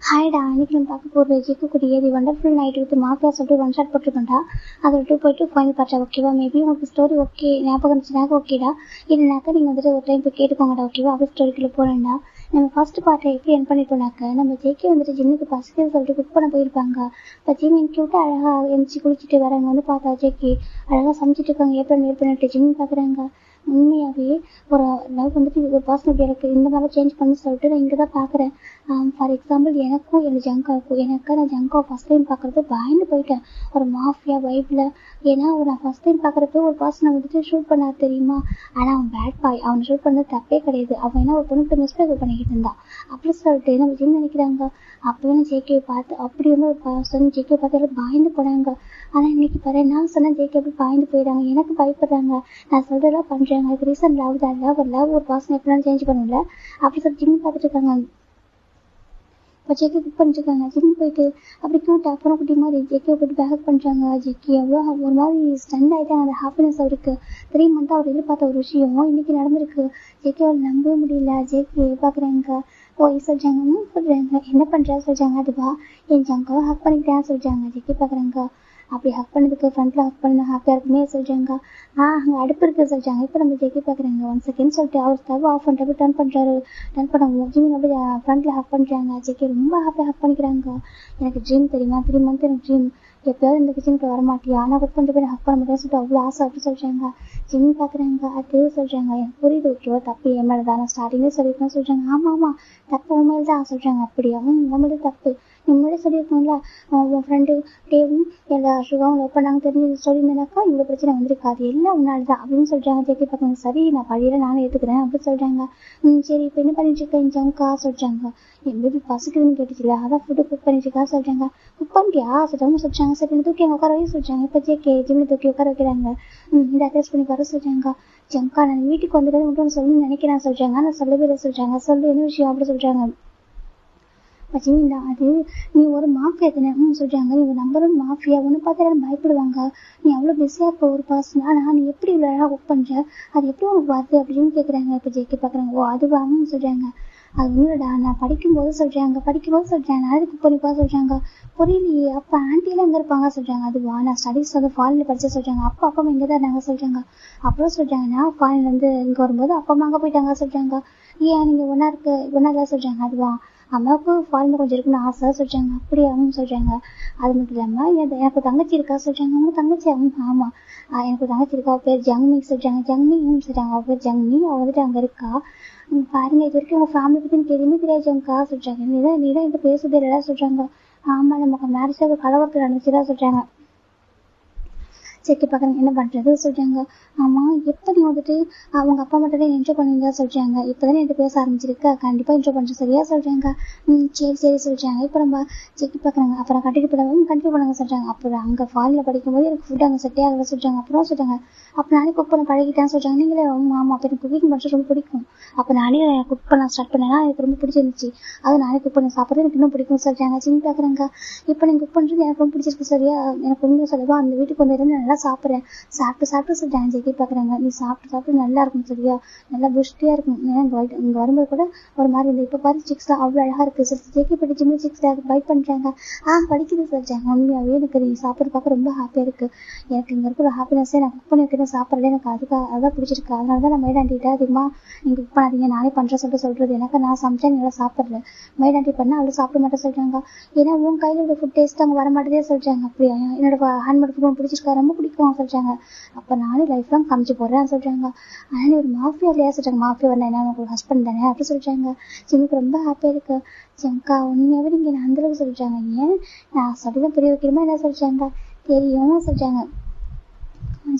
ஹாய்டா, இன்னைக்கு நம்ம பார்க்க போகிற ஜிக்குக்குடியே the wonderful night with mafia சொல்லிட்டு ஒன் ஷாட் போட்டிருக்கோண்டா. அதை விட்டு போயிட்டு ஃபைனல் பார்த்தா ஓகேவா? மேபி உங்களுக்கு ஸ்டோரி ஓகே ஞாபகம் இருந்துச்சுனாக்க ஓகேடா, இல்லைனாக்கா நீங்கள் வந்துட்டு ஒரு டைம் போய் கேட்டுக்கோங்கடா. ஓகேவா? அப்படி ஸ்டோரிக்குள்ளே போகிறேன்டா. நம்ம ஃபர்ஸ்ட் பார்ட்டை எப்படி என் பண்ணிட்டோம்னாக்க, நம்ம ஜெய்கே வந்துட்டு ஜிம்முக்கு பசிக்குன்னு சொல்லிட்டு குக் பண்ண போயிருப்பாங்க. இப்போ ஜிம் எனக்கு விட்டு அழகாக எழுந்துச்சு குளிச்சுட்டு வரவங்க வந்து பார்த்தா ஜெய்கே அழகாக சமைச்சிட்டு இருக்காங்க. ஏப்ரல் வேர் பண்ணிட்டு ஜிம் பார்க்குறாங்க. உண்மையாகவே ஒரு லவ் வந்துட்டு ஒரு பர்சனாலிட்டி எனக்கு இந்த மாதிரி சேஞ்ச் பண்ணி சொல்லிட்டு நான் இங்கே தான் பார்க்குறேன். ஃபார் எக்ஸாம்பிள் எனக்கும் என் ஜங்காவுக்கும் நான் ஜங்காவை ஃபஸ்ட் டைம் பார்க்குறது பயந்து போயிட்டேன் ஒரு மாஃபியா வைப்பில். ஏன்னா நான் ஃபஸ்ட் டைம் பார்க்குறப்ப ஒரு பர்சனை வந்துட்டு ஷூட் பண்ணார் தெரியுமா. ஆனால் அவன் பேட் பாய், அவனை ஷூட் பண்ணது தப்பே கிடையாது. அவன் என்ன ஒரு பொண்ணுக்கு மிஸ்டேக் பண்ணிக்கிட்டு இருந்தான் அப்படி சொல்லிட்டு நம்ம ஜிம் நினைக்கிறாங்க. அப்போவே நான் ஜேகேவை பார்த்து அப்படி வந்து ஒரு பர்சன் ஜேகே பார்த்து எல்லாம் பயந்து போனாங்க. ஆனால் இன்னைக்கு பாரு, நான் சொன்னேன் ஜேகே அப்படி பயந்து போயிடுறாங்க, எனக்கு பயப்படுறாங்க. நான் சொல்கிறதெல்லாம் பண்ணுறாங்க. அதுக்கு ரீசன் லவ் தான். லவ் ஒரு பர்சன் எப்படினாலும் சேஞ்ச் பண்ணல அப்படி சொல்லி ஜிம் பார்த்துட்டு இருக்காங்க. இப்போ ஜெக்கி குக் பண்ணிட்டுருக்காங்க. ஜிம் போயிட்டு அப்படி கியூட் அப்புறம் குட்டி மாதிரி ஜெக்கியை போட்டு பேக் பண்ணுறாங்க. ஜெக்கி எவ்வளோ ஒரு மாதிரி ஸ்டண்ட் ஆகிட்டாங்க. அந்த ஹாப்பினஸ் அவருக்கு 3 மந்த்தாக அவர் எதிர்பார்த்த ஒரு விஷயம் இன்னைக்கு நடந்திருக்கு. ஜெக்கி அவரை நம்பவே முடியல. ஜெக்கி பார்க்குறாங்க. போய் சொல்கிறாங்க சொல்கிறாங்க என்ன பண்ணுறா சொல்கிறாங்க. அதுவா என் ஜங்காவை ஹக் பண்ணிக்கிட்டேன் சொல்கிறாங்க. ஜெக்கி பார்க்குறாங்க. அப்படி ஹக் பண்ணதுக்கு ஃப்ரண்ட்டில் ஹக் பண்ண ஹாப்பியாக இருக்குமே சொல்கிறாங்க. அங்கே அடுப்பு இருக்குது சொல்கிறாங்க. இப்போ நம்ம ஜெக்கி பார்க்குறாங்க. 1 செகண்ட் சொல்லிட்டு அவர் ஸ்டவ் ஆஃப் பண்ணிட்டு டர்ன் பண்ணுறாரு. டர்ன் பண்ண ஜிம் அப்படியே ஃப்ரண்ட்டில் ஹக் பண்ணுறாங்க. ஜெக்கி ரொம்ப ஹாப்பியாக ஹக் பண்ணிக்கிறாங்க. எனக்கு ட்ரீம் தெரியுமா, 3 மந்த் எனக்கு ட்ரீம், எப்போயாவது இந்த கிச்சனுக்கு வர மாட்டியா, ஆனால் குக் பண்ணிட்டு போய் ஹக் பண்ண மாட்டேன்னு சொல்லிட்டு அவ்வளோ ஆசை அப்படி சொல்கிறாங்க. ஜிம் பார்க்குறாங்க. அது சொல்கிறாங்க எனக்கு புரியுது ஓகேவா, தப்பு என் மேலே தான், நான் ஸ்டார்டிங்கே சொல்லியிருக்கேன்னு சொல்கிறாங்க. ஆமாம் தப்பு உண்மையில தான் சொல்கிறாங்க. அப்படியா உண்மையில தப்பு, நீ முன்னாடி சொல்லியிருக்கோம்ல உன் ஃப்ரெண்டு டேவும் எல்லா சுகாவும் லவ் பண்ணாங்க தெரிஞ்சு சொல்லியிருந்தேனாக்கா இவ்வளோ பிரச்சனை வந்திருக்காது, எல்லாம் உன்னால தான் அப்படின்னு சொல்கிறாங்க. ஜெக்கி பார்க்கணும். சரி நான் பழியில நானே ஏற்றுக்கிறேன் அப்படின்னு சொல்கிறாங்க. சரி இப்போ என்ன பண்ணிட்டு இருக்கேன் ஜங்கா சொல்கிறாங்க. என் பேபி பசிக்குதுன்னு கேட்டுச்சுல, அதான் ஃபுட்டு குக் பண்ணிட்டு இருக்கா சொல்கிறாங்க. குக் பண்ணிட்டியா சொல்கிறாங்க. சரி தூக்கி அங்கே உட்கார வை சொல்கிறாங்க. இப்போ ஜேகே ஜிம்மில் தூக்கி உட்கார வைக்கிறாங்க. இந்த அட்ஜஸ்ட் பண்ணி வர சொல்கிறாங்க. ஜங்கா நான் வீட்டுக்கு வந்துட்டு மட்டும் சொல்லணும்னு நினைக்கிறேன் சொல்கிறாங்க. ஆனால் சொல்லவே இல்லை சொல்கிறாங்க. சொல்லு என்ன விஷயம் அப்படி சொல்கிறாங்க. ஜிமிந்தா அது நீ ஒரு மாஃபியா தானே சொல்கிறாங்க. நீ ஒரு நம்பர் 1 மாஃபியா, ஒன்று பார்த்து எல்லாரும் பயப்படுவாங்க. நீ அவ்வளோ பிஸியாக இருக்க ஒரு பர்சன், ஆனால் நீ எப்படி இவ்வளோ அழகாக குக் பண்ணுற, அது எப்படி உனக்கு வருது அப்படின்னு கேட்குறாங்க. இப்போ ஜெயிக்க பார்க்குறாங்க. ஓ அதுவாங்கன்னு சொல்கிறாங்க. அது ஒன்றுடா நான் படிக்கும்போது சொல்கிறாங்க. நான் அதுக்கு போனிப்பா சொல்கிறாங்க. புரியலையே, அப்போ ஆண்டியெல்லாம் எங்கே இருப்பாங்க சொல்கிறாங்க. அதுவா நான் ஸ்டடீஸ் வந்து ஃபாரினில் படித்தா சொல்கிறாங்க. அப்பா அம்மா இங்கே தான் இருந்தாங்க சொல்கிறாங்க. அப்புறம் சொல்கிறாங்க நான் ஃபாரின்லேருந்து இங்கே வரும்போது அப்பா அம்மா அங்கே போயிட்டாங்க சொல்கிறாங்க. ஏன் நீங்கள் ஒன்றா தான் சொல்கிறாங்க. அதுவா அம்மாவுக்கு ஃபாரினில் கொஞ்சம் இருக்குன்னு ஆசை சொல்கிறாங்க. அப்படியாவும் சொல்கிறாங்க. அது மட்டும் இல்லாமல் எனக்கு தங்கச்சி இருக்கா சொல்கிறாங்க. அவங்க தங்கச்சி ஆமாம் எனக்கு தங்கச்சி இருக்கா, அவள் பேர் ஜங்னி சொல்கிறாங்க. சொல்கிறாங்க. அவள் பேர் ஜங்னி, அவள் வந்துட்டு அங்கே இருக்கா. பாருங்க இது வரைக்கும் உங்கள் ஃபேமிலி பற்றின்னு தெரியுமே தெரியாது ஜங்கா சொல்கிறாங்க. நீ தான் என்கிட்ட பேசுதே இல்லைடா சொல்கிறாங்க. ஆமாம் நமக்கு மேரேஜ் ஒரு கலவரத்தில் நடந்துச்சுடா சொல்கிறாங்க. செக்கி பார்க்குறாங்க. என்ன பண்ணுறது சொல்கிறாங்க. ஆமாம் எப்போ நீ வந்துட்டு அவங்க அப்பா மட்டும் தான் என்ஜாய் பண்ணுவீங்க சொல்கிறாங்க. இப்போ தானே என்கிட்ட பேச ஆரம்பிச்சிருக்கா, கண்டிப்பாக என்ஜாய் பண்ணுறேன் சரியா சொல்கிறாங்க. சரி சொல்கிறாங்க. இப்போ நம்ம செக்கி பார்க்குறாங்க. அப்புறம் கண்டினியூ பண்ணுங்க சொல்கிறாங்க. அப்புறம் அங்கே ஃபாரினில் படிக்கும்போது எனக்கு ஃபுட் அங்கே செட்டே ஆகலை சொல்கிறாங்க. அப்புறம் சொல்கிறாங்க அப்போ நானே குக் பண்ண பழகிட்டேன்னு சொல்கிறாங்க. நீங்களே ஆமாம் அப்போ எனக்கு குக்கிங் பண்ணுறது ரொம்ப பிடிக்கும். அப்போ நானே குக் பண்ண ஸ்டார்ட் பண்ணேன்னா எனக்கு ரொம்ப பிடிச்சிருந்துச்சு. அது நானே குக் பண்ணி சாப்பிட்றது எனக்கு இன்னும் பிடிக்கும் சொல்கிறாங்க. சின்ன பார்க்குறாங்க. இப்போ நீங்கள் குக் பண்ணுறது எனக்கு ரொம்ப பிடிச்சிருக்கு சரியா, எனக்கு உண்மையாக சொல்லவா அந்த வீட்டுக்கு வந்துருந்து நல்லா சாப்பிட்றேன் சாப்பிட்டு சொல்கிறாங்க. ஜெக்கி பார்க்குறாங்க. நீ சாப்பிட்டு நல்லா இருக்கும் சரியா, நல்லா புஷ்டியாக இருக்கும். ஏன்னா இங்கே வரும்போது கூட ஒரு மாதிரி இந்த இப்போ பாரு சிக்ஸ்லாம் அவ்வளோ அழகாக இருக்குது சொல்லி ஜெக்கி போட்டு ஜிம்மில் சிக்ஸில் பைட் பண்ணுறாங்க. படிக்குது சொல்கிறாங்க. உண்மையாகவே எனக்கு நீ சாப்பிட்ற பார்க்க ரொம்ப ஹாப்பியாக இருக்குது. எனக்கு இங்கே இருக்கிற ஹாப்பினஸ்ஸே நான் குக் பண்ணி வைக்கிறேன் சாப்பிட்றேன், எனக்கு அதான் பிடிச்சிருக்கு. அதனால தான் நான் மைடாண்டிகிட்ட அதிகமாக நீங்கள் குக் பண்ணாதீங்க நானே பண்ணுறேன் சொல்கிறது. எனக்கு நான் சமைச்சேன் நல்லா சாப்பிட்றேன், மைடாண்டி பண்ணால் அவ்வளோ சாப்பிட மாட்டேன் சொல்கிறாங்க. ஏன்னா உன் கையில் உள்ள ஃபுட் டேஸ்ட் அங்கே வர மாட்டேதே சொல்கிறாங்க. அப்படியா என்னோட ஹேண்ட்மேட் ஃபுட் பிடிச்சிருக்கா, ரொம்ப பிடிக்கும் சொல்கிறாங்க. அப்போ நானும் லைஃப் லாங் காமிச்சு போடுறேன் சொல்கிறாங்க. ஆனால் நீ ஒரு மாஃபியா இல்லையா சொல்கிறாங்க. மாஃபியா வரல என்ன உங்களுக்கு ஹஸ்பண்ட் தானே அப்படி சொல்கிறாங்க. எனக்கு ரொம்ப ஹாப்பியாக இருக்கு ஜங்கா, உண்மையாகவே நீங்கள் என்ன அந்தளவுக்கு சொல்கிறாங்க. ஏன் நான் சொல்லிதான் புரிய வைக்கிறோமா என்ன சொல்கிறாங்க தெரியும் சொல்கிறாங்க.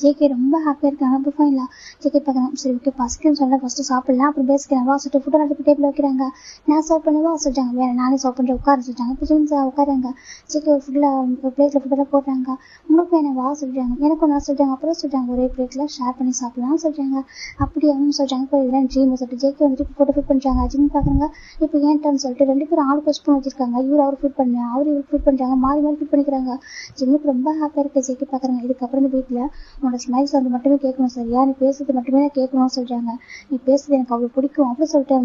ஜேகே ரொம்ப ஹாப்பியாக இருக்காங்க. அப்போ ஃபைனலாக ஜேகே பார்க்குறாங்க. சரி ஓகே பசிக்குன்னு சொன்னால் ஃபஸ்ட்டு சாப்பிட்லாம் அப்புறம் பேசிக்கிறேன் வா சொல்லிட்டு ஃபுட்டை எடுத்து டேபிள் வைக்கிறாங்க. நான் சர்வ் பண்ணுவா சொல்கிறாங்க. வேறு நானே சர்வ் பண்ணுறேன் உட்கார சொல்கிறாங்க. இப்போ ஜீன்ஸ் உட்காராங்க. ஜேகே ஒரு பிளேட்டில் ஃபுட்டெல்லாம் போடுறாங்க. உங்களுக்கு வேணும் வா சொல்கிறாங்க. எனக்கும் நான் சொல்கிறாங்க. அப்புறம் சொல்கிறாங்க ஒரே பிளேட்டில் ஷேர் பண்ணி சாப்பிட்லாம்னு சொல்கிறாங்க. அப்படி அவங்க சொல்கிறாங்க. இப்போ இதெல்லாம் ட்ரீம் சொல்லிட்டு ஜேகே வந்துட்டு இப்போ ஃபோட்டோ ஃபிட் பண்ணுறாங்க. ஜிம் பார்க்குறாங்க. இப்போ ஏன் டர்ன் சொல்லிட்டு 2 பேரும் ஆளுக்கு ஸ்பூன் வச்சிருக்காங்க. அவர் ஃபிட் பண்ணேன் இவர் ஃபிட் பண்ணுறாங்க. மாறி ஃபிட் பண்ணிக்கிறாங்க. ஜிம்முக்கு ரொம்ப ஹாப்பியாக இருக்குது. ஜேகே பார்க்குறாங்க. இதுக்கப்புறம் இந்த வீட்டில் உன்னோட ஸ்மைல் சவுண்ட் மட்டுமே கேட்கணும் சரியா, நீ பேசுறது மட்டுமே தான் கேட்கணும்னு சொல்கிறாங்க. நீ பேசுறது எனக்கு அவ்வளோ பிடிக்கும் அப்படி சொல்லிட்டு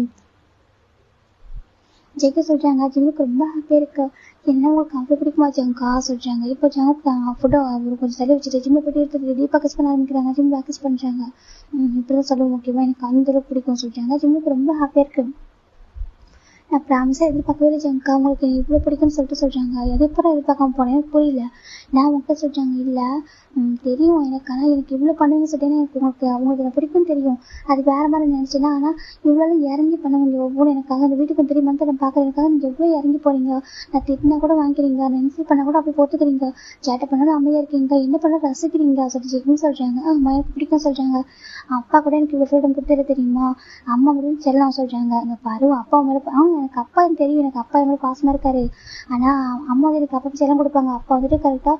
ஜெயிக்க சொல்றாங்க. ஜிம்முக்கு ரொம்ப ஹாப்பியா இருக்கு. என்ன உங்களுக்கு அவ்வளவு பிடிக்குமா ஜங்கா சொல்றாங்க. இப்போ ஜங்க ஃபுட்டை அவர் கொஞ்சம் தள்ளி வச்சுட்டு ஜிம்மை போட்டு எடுத்துட்டு டீப்பா கிஸ் பண்ண ஆரம்பிக்கிறாங்க. ஜிம் கிஸ் பண்றாங்க. இப்படிதான் சொல்லுவோம் முக்கியமா எனக்கு அந்த அளவுக்கு பிடிக்கும் சொல்றாங்க. ஜிம்முக்கு ரொம்ப ஹாப்பியா இருக்கு. நான் ப்ராமிஸா எதிர்பார்க்கவே இல்லை ஜங்கா, உங்களுக்கு இவ்வளோ பிடிக்கும்னு சொல்றாங்க. எதிர்ப்புறம் எதிர்பார்க்காம போனேன், எனக்கு புரியல. நான் உங்கள்கிட்ட சொல்றாங்க இல்லை தெரியும் எனக்கு, ஆனால் எனக்கு இவ்வளோ பண்ணுவீங்கன்னு சொல்லிட்டேன்னா எனக்கு உங்களுக்கு எனக்கு பிடிக்கும் தெரியும். அது வேற மாதிரி நினைச்சேன்னா, ஆனால் இவ்வளோ இறங்கி பண்ண முடியும் ஒவ்வொரு எனக்காக. அந்த வீட்டுக்கு தெரியுமா நான் பார்க்கறதுக்காக நீங்க எவ்வளோ இறங்கி போறீங்க. நான் திட்டினா கூட வாங்கிக்கிறீங்க, நான் இன்சல்ட் பண்ண கூட அப்படி பொறுத்துக்கிறீங்க, சேட்டை பண்ணாலும் அமைதியா இருக்கீங்க, என்ன பண்ண ரசிக்கிறீங்க சொல்லிட்டு சொல்றாங்க. எனக்கு பிடிக்கும் சொல்றாங்க. அப்பா கூட எனக்கு இவ்வளோ ஃப்ரீடம் கொடுத்துட்டு தெரியுமா, அம்மா மட்டும் செல்லம் சொல்றாங்க. அங்க பாரு அப்பா மேல எனக்கு அப்பா தெரியும், எனக்கு அப்பா மேல பாசமா இருக்காரு. ஆனா அம்மா வந்து எனக்கு அப்பா செல்லம் கொடுப்பாங்க. அப்பா வந்துட்டு கரெக்டா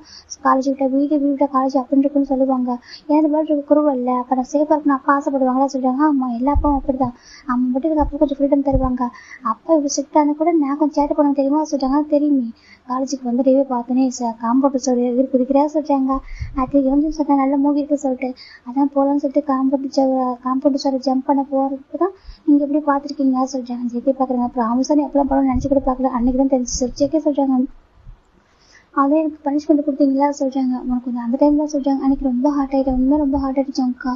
காலேஜ் விட்டா வீடு, வீடு விட்டா காலேஜ் அப்படின்னு இருக்குன்னு சொல்லுவாங்க. எனக்கு மாதிரி குருவ இல்ல, அப்ப நான் சேஃபா இருக்கணும் அப்பா ஆசைப்படுவாங்களா சொல்றாங்க. ஆமா எல்லா அப்பாவும் அப்படிதான், அம்மா மட்டும் எனக்கு அப்பா கொஞ்சம் ஃப்ரீடம் தருவாங்க. அப்பா இப்படி ஸ்ட்ரிக்டான கூட நான் கொஞ்சம் சேட்டை பண்ண தெரியுமா சொல்றாங்க. தெரியுமே, காலேஜுக்கு வந்து டேவே பார்த்தோன்னே காம்பவுண்டர் சொல்லி எதிர் குதிக்கிறா சொல்றாங்க. அது வந்து சொன்னா நல்ல மூவி இருக்கு சொல்லிட்டு அதான் போலான்னு சொல்லிட்டு காம்பவுண்டர் சார் ஜம்ப் பண்ண போறதுக்குதான் நீங்க எப்படி பாத்துருக்கீங்க சொல்றாங்க. ஜெகே பாக்குறாங்க. அப்புறம் அவசரம் எப்பெல்லாம் படம் நினைச்சு கூட பாக்கல, அன்னைக்குதான் தெரிஞ்சு ஜெகே சொல்றாங்க. அதே எனக்கு பனிஷ்மெண்ட் கொடுத்தீங்களா சொல்றாங்க. உனக்கு கொஞ்சம் அந்த டைம்ல சொல்றாங்க. அன்னைக்கு ரொம்ப ஹார்ட் ஆயிட்டு, உண்மை ரொம்ப ஹார்ட் ஆயிடுச்சு அக்கா.